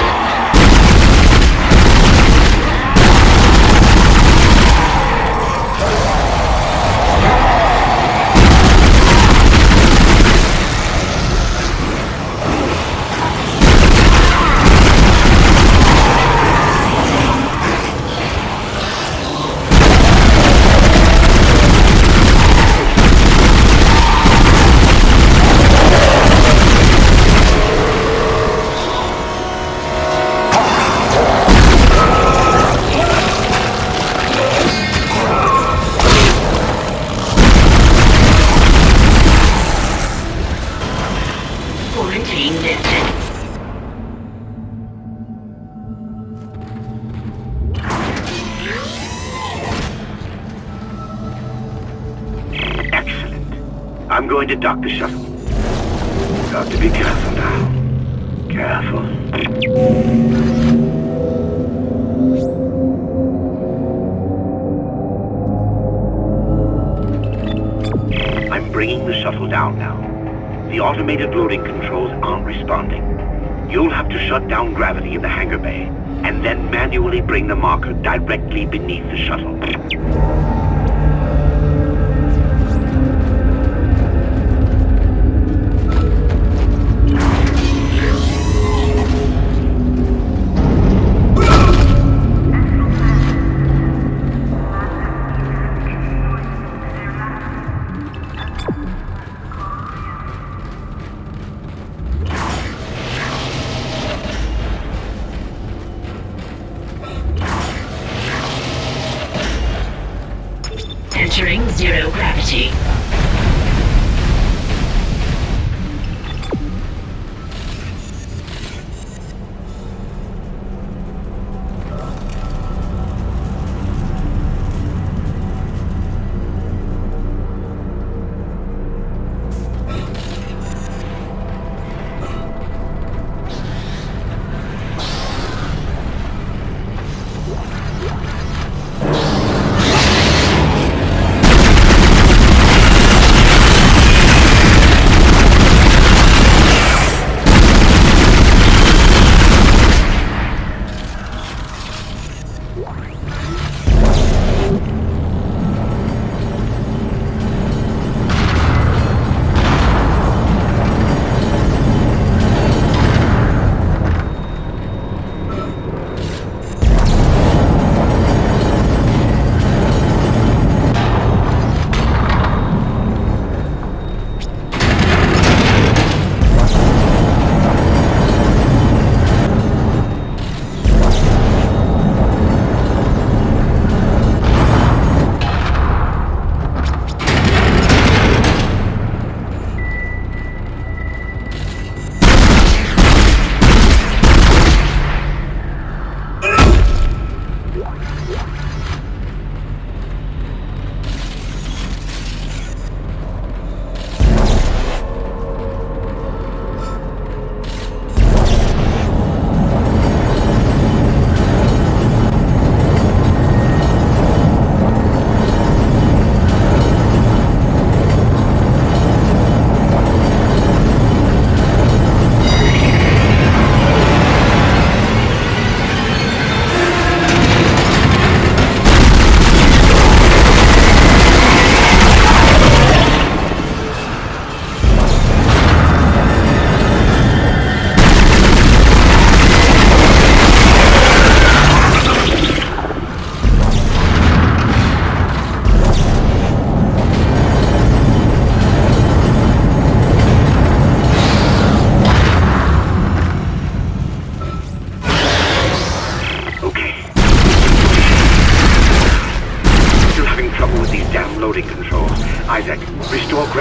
I'm going to dock the shuttle. Got to be careful now. Careful. I'm bringing the shuttle down now. The automated loading controls aren't responding. You'll have to shut down gravity in the hangar bay, and then manually bring the marker directly beneath the shuttle.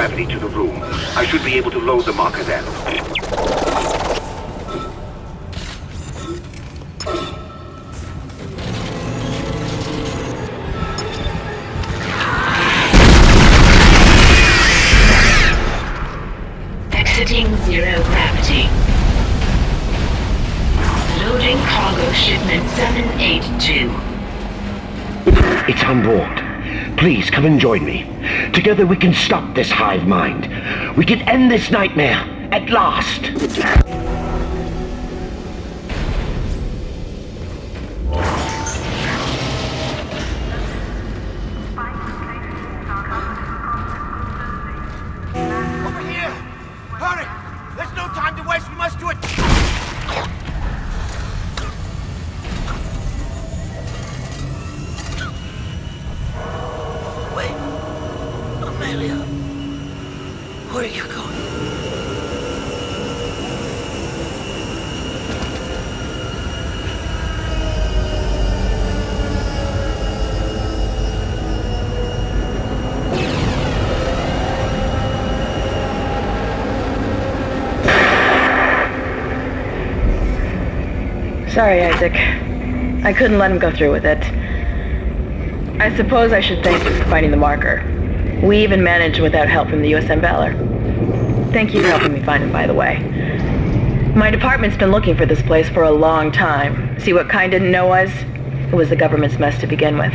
gravity to the room. I should be able to load the marker then. Exiting zero gravity. Loading cargo shipment 782. It's on board. Please come and join me. Together we can stop this hive mind. We can end this nightmare at last. Over here! Hurry! There's no time to waste. We must do it. Amelia, where are you going? Sorry, Isaac. I couldn't let him go through with it. I suppose I should thank you for finding the marker. We even managed without help from the USM Valor. Thank you for helping me find him, by the way. My department's been looking for this place for a long time. See what Kine didn't know was? It was the government's mess to begin with.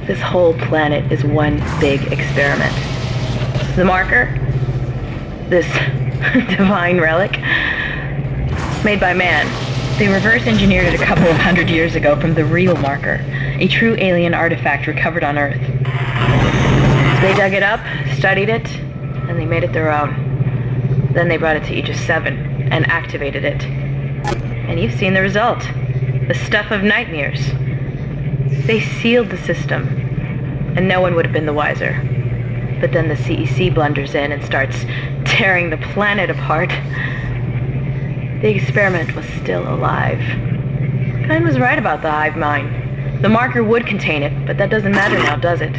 This whole planet is one big experiment. The marker? This divine relic? Made by man. They reverse engineered it a couple of 100 years ago from the real marker, a true alien artifact recovered on Earth. They dug it up, studied it, and they made it their own. Then they brought it to Aegis 7 and activated it. And you've seen the result. The stuff of nightmares. They sealed the system, and no one would have been the wiser. But then the CEC blunders in and starts tearing the planet apart. The experiment was still alive. Kine was right about the hive mind. The marker would contain it, but that doesn't matter now, does it?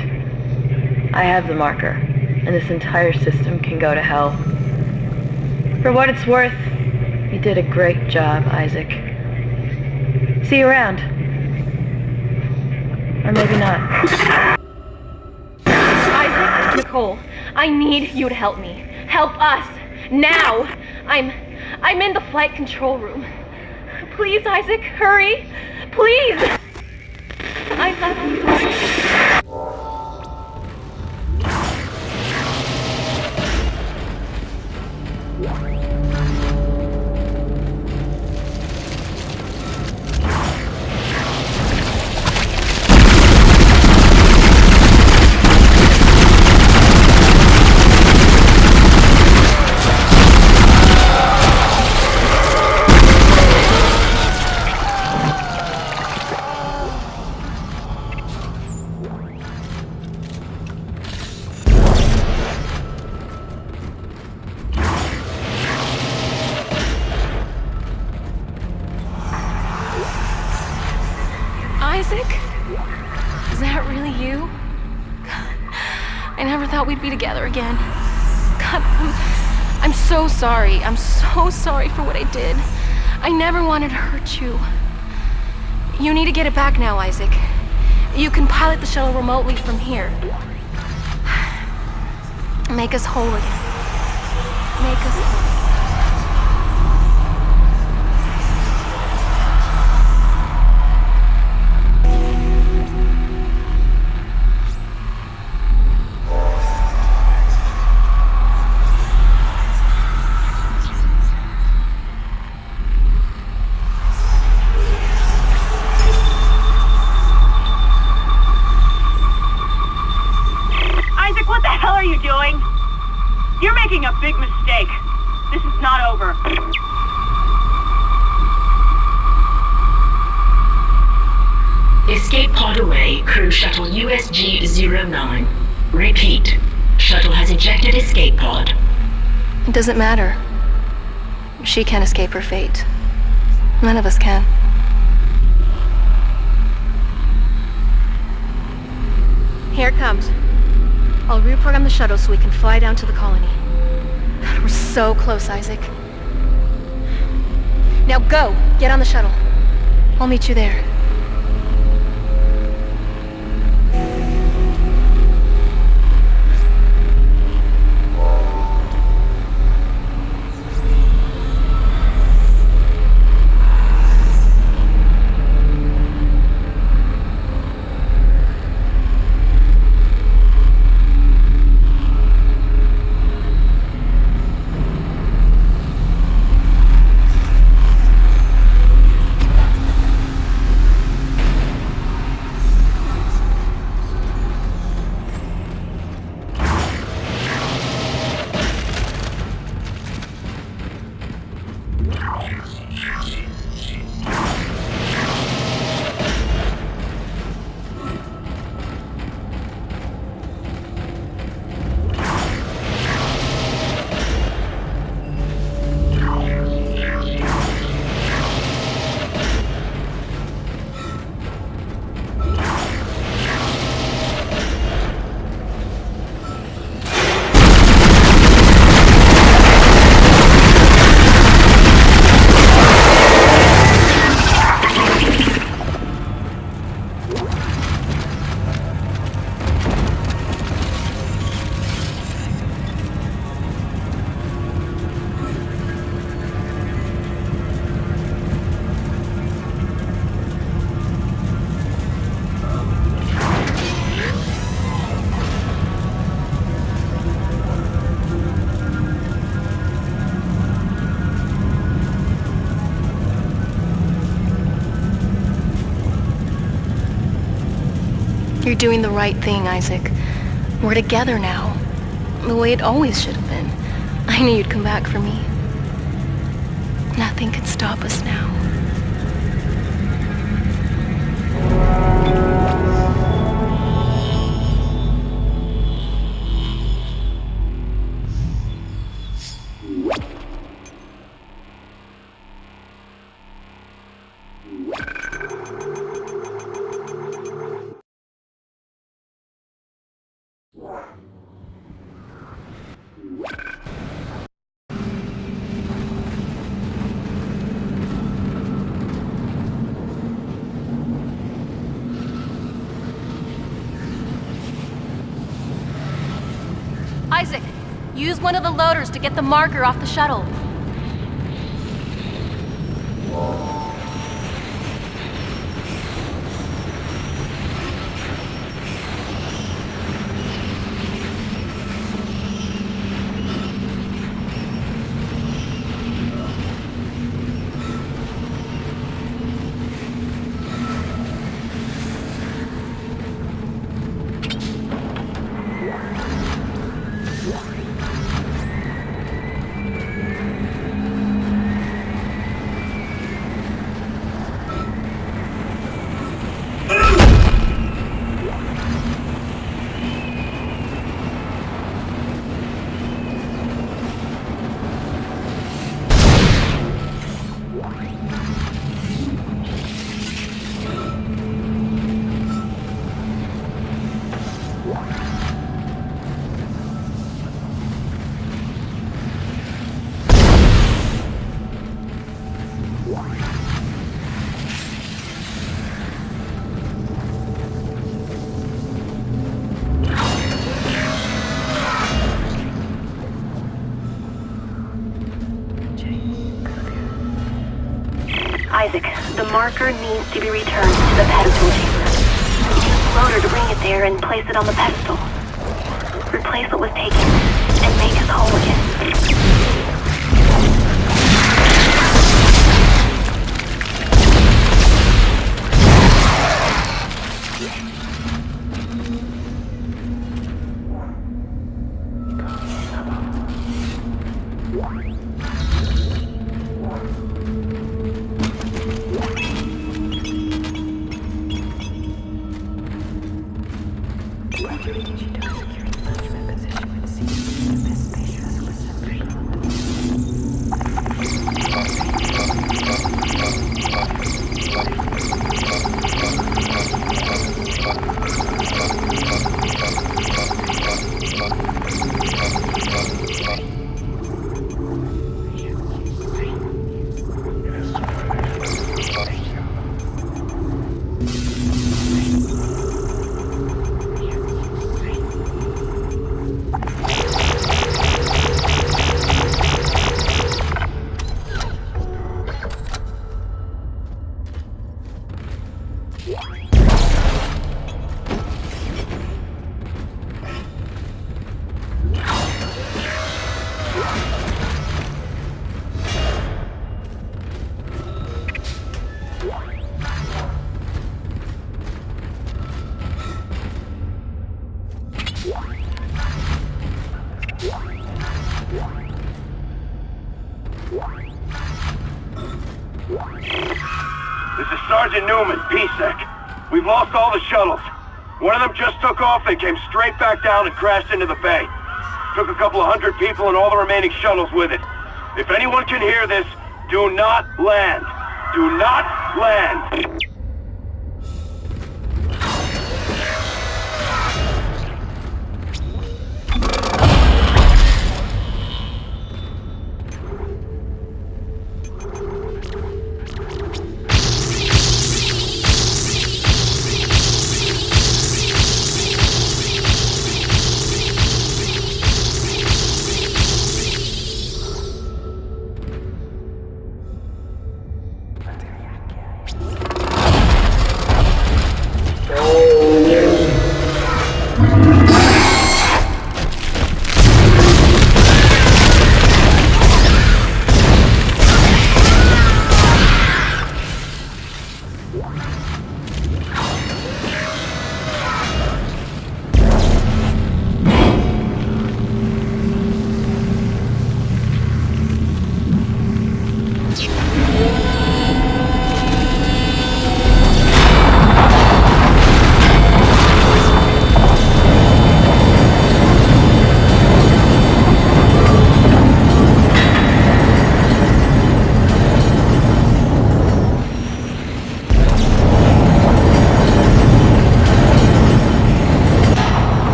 I have the marker, and this entire system can go to hell. For what it's worth, you did a great job, Isaac. See you around. Or maybe not. Isaac, Nicole, I need you to help me. Help us. Now. I'm in the flight control room. Please, Isaac, hurry. Please. I love you. We'd be together again. God, I'm so sorry. I'm so sorry for what I did. I never wanted to hurt you. You need to get it back now, Isaac. You can pilot the shuttle remotely from here. Make us whole again. Make us whole. You're making a big mistake. This is not over. Escape pod away, crew shuttle USG-09. Repeat. Shuttle has ejected escape pod. It doesn't matter. She can't escape her fate. None of us can. Here it comes. I'll reprogram the shuttle so we can fly down to the colony. We're so close, Isaac. Now go! Get on the shuttle. I'll meet you there. You're doing the right thing, Isaac. We're together now. The way it always should have been. I knew you'd come back for me. Nothing could stop us now. Isaac, use one of the loaders to get the marker off the shuttle. Isaac, the marker needs to be returned to the pedestal chamber. Use the loader to bring it there and place it on the pedestal. Replace what was taken and make us whole again. This is Sergeant Newman, PSEC. We've lost all the shuttles. One of them just took off and came straight back down and crashed into the bay. Took a couple of hundred people and all the remaining shuttles with it. If anyone can hear this, do not land. Do not land.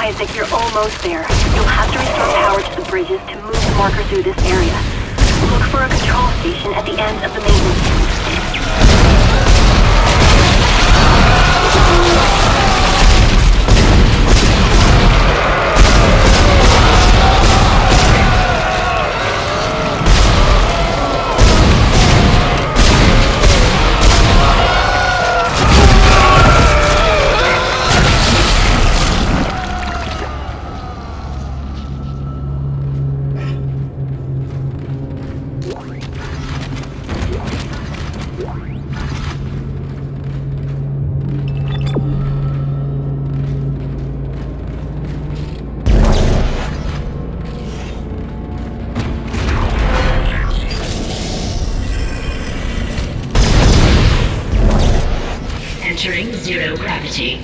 Isaac, you're almost there. You'll have to restore power to the bridges to move the marker through this area. Look for a control station at the end of the maintenance tube. Entering zero gravity.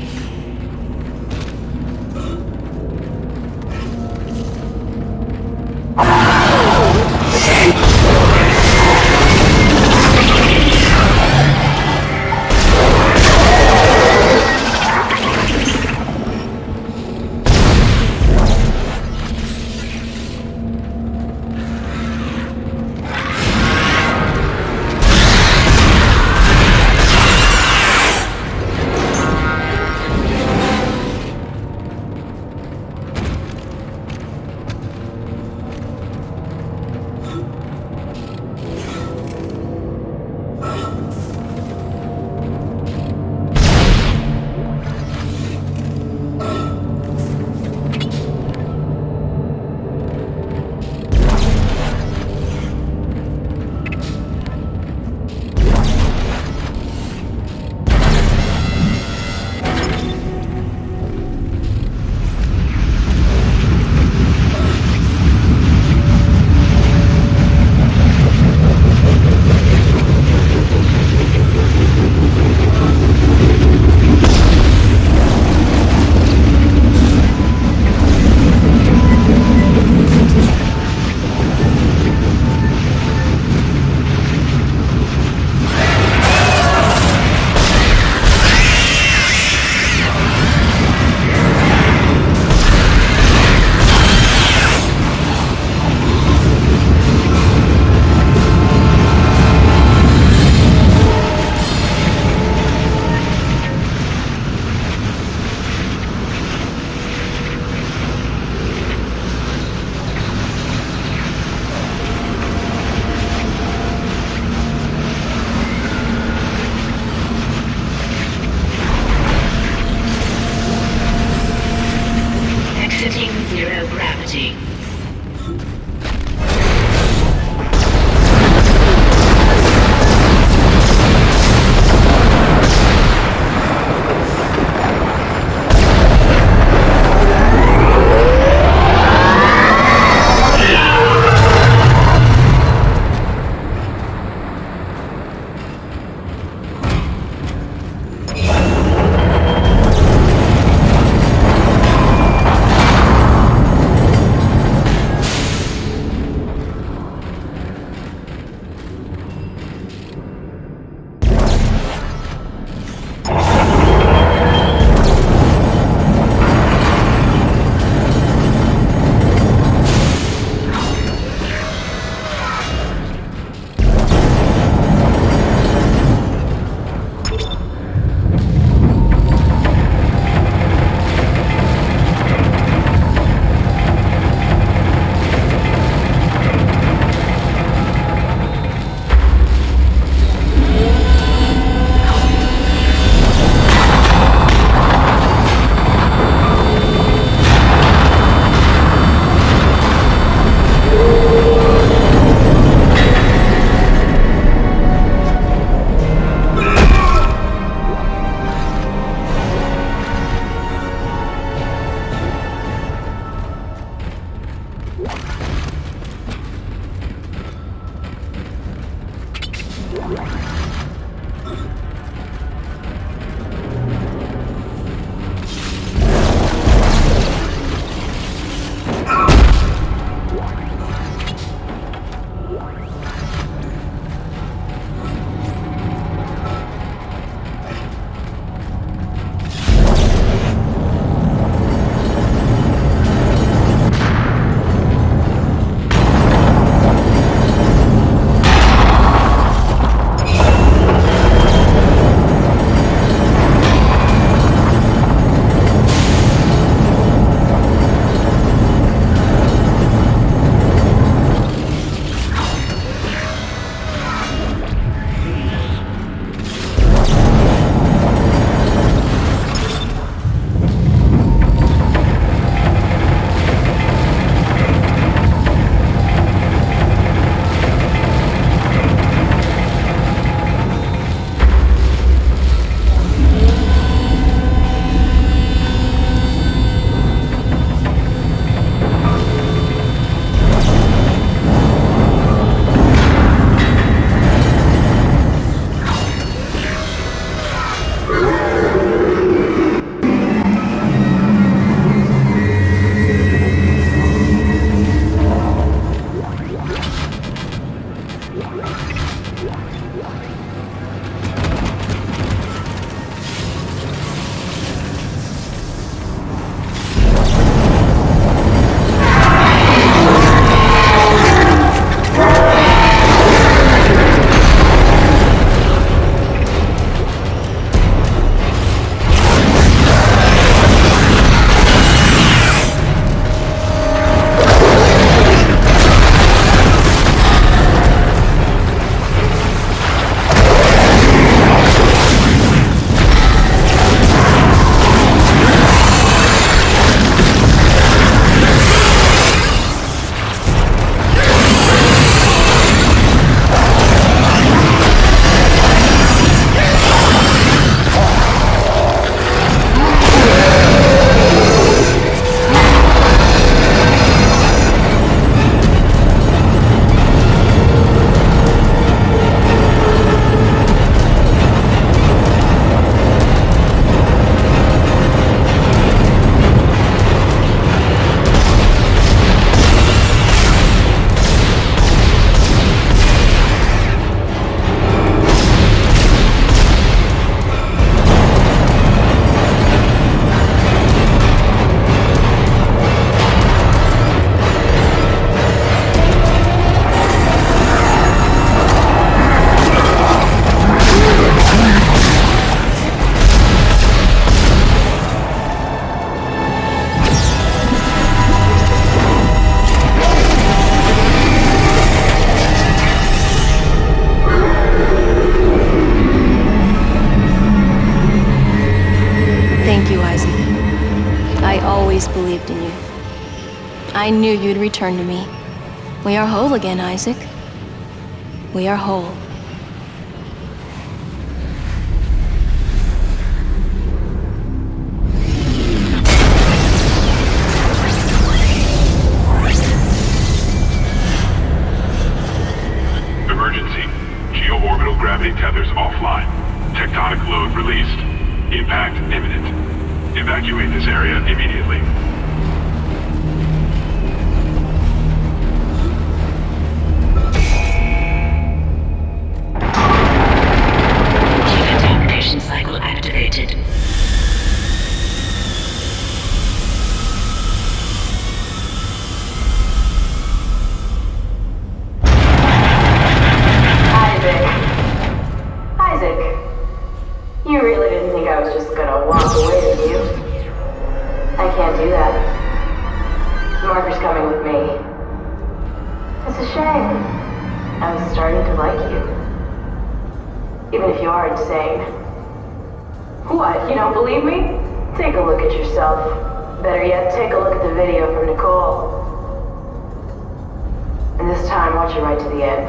you, Isaac. I always believed in you. I knew you'd return to me. We are whole again, Isaac. We are whole. Emergency. Geo-orbital gravity tethers offline. Tectonic load released. Impact imminent. Evacuate this area immediately. Decontamination cycle activated. Isaac, you really didn't think I was just gonna walk away with you? I can't do that. Marker's coming with me. It's a shame. I was starting to like you. Even if you are insane. What, you don't believe me? Take a look at yourself. Better yet, take a look at the video from Nicole. And this time, watch it right to the end.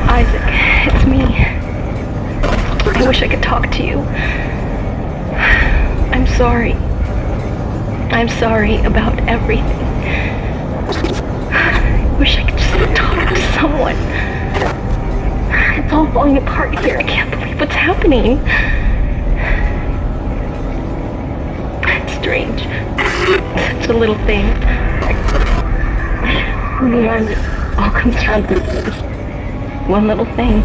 Isaac, it's me. I wish I could talk to you. I'm sorry. I'm sorry about everything. I wish I could just talk to someone. It's all falling apart here. I can't believe what's happening. It's strange. Such a little thing. And it all comes down to this one little thing.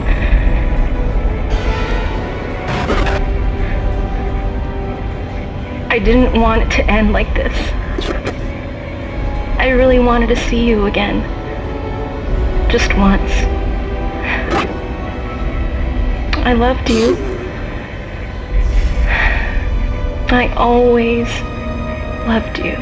I didn't want it to end like this. I really wanted to see you again. Just once. I loved you. I always loved you.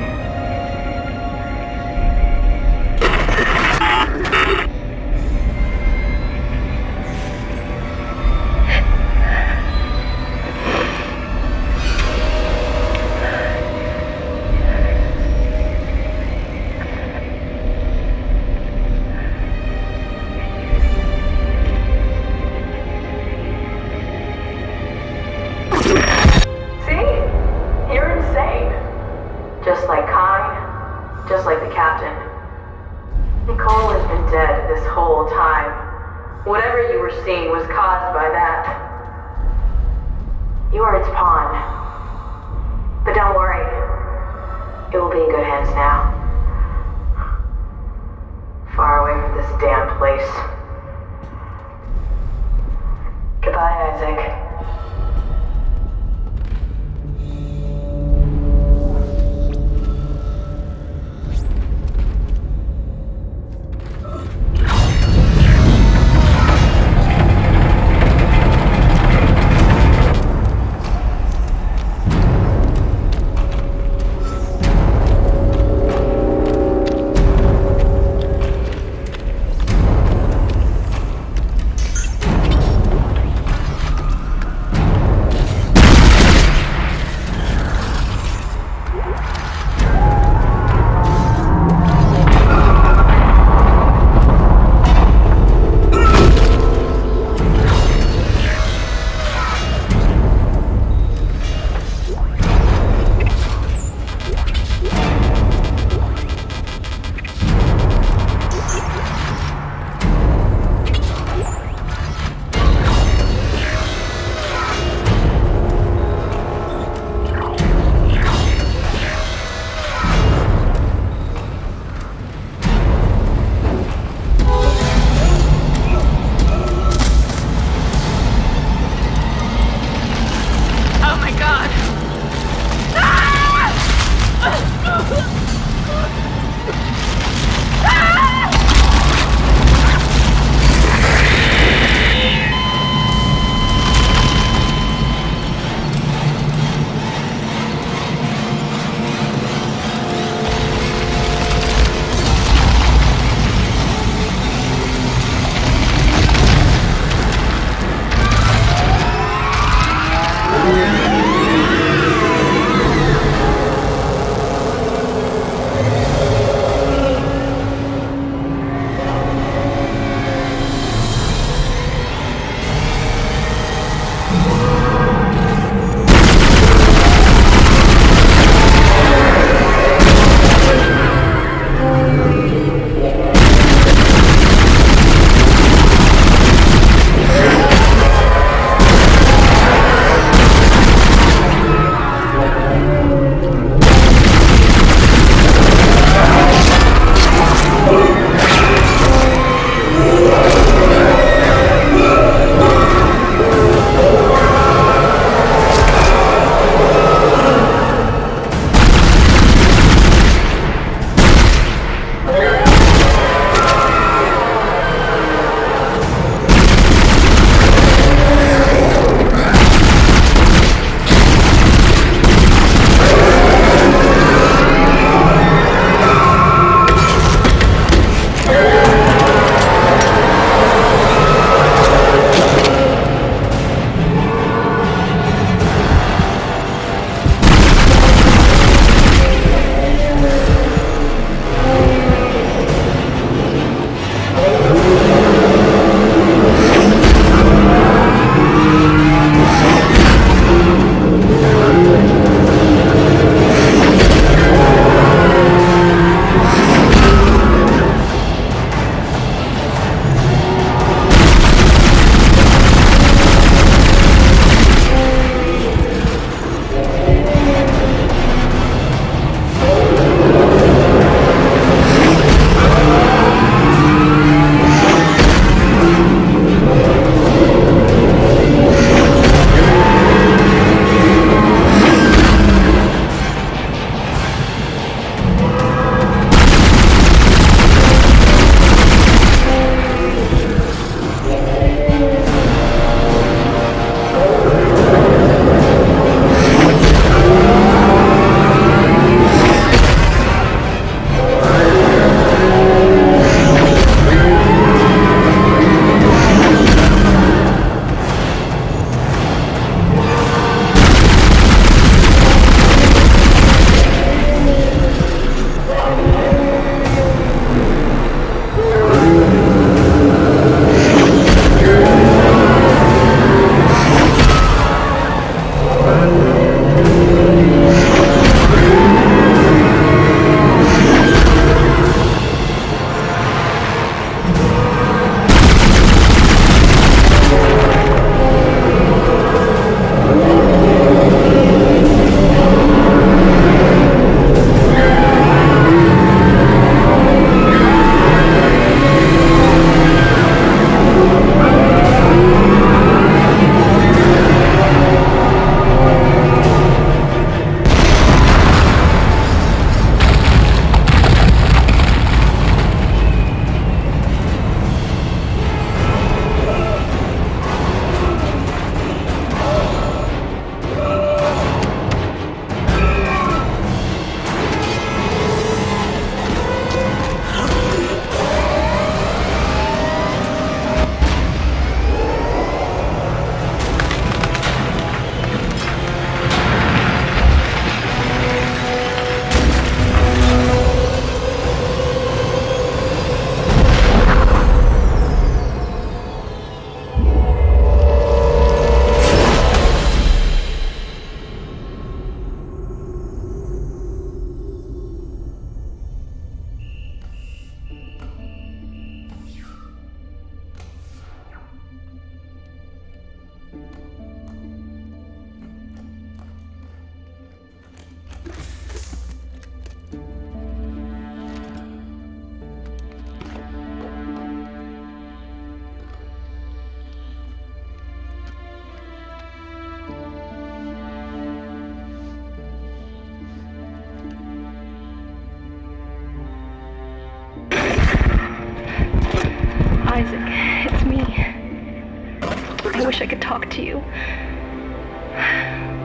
wish I could talk to you.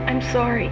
I'm sorry.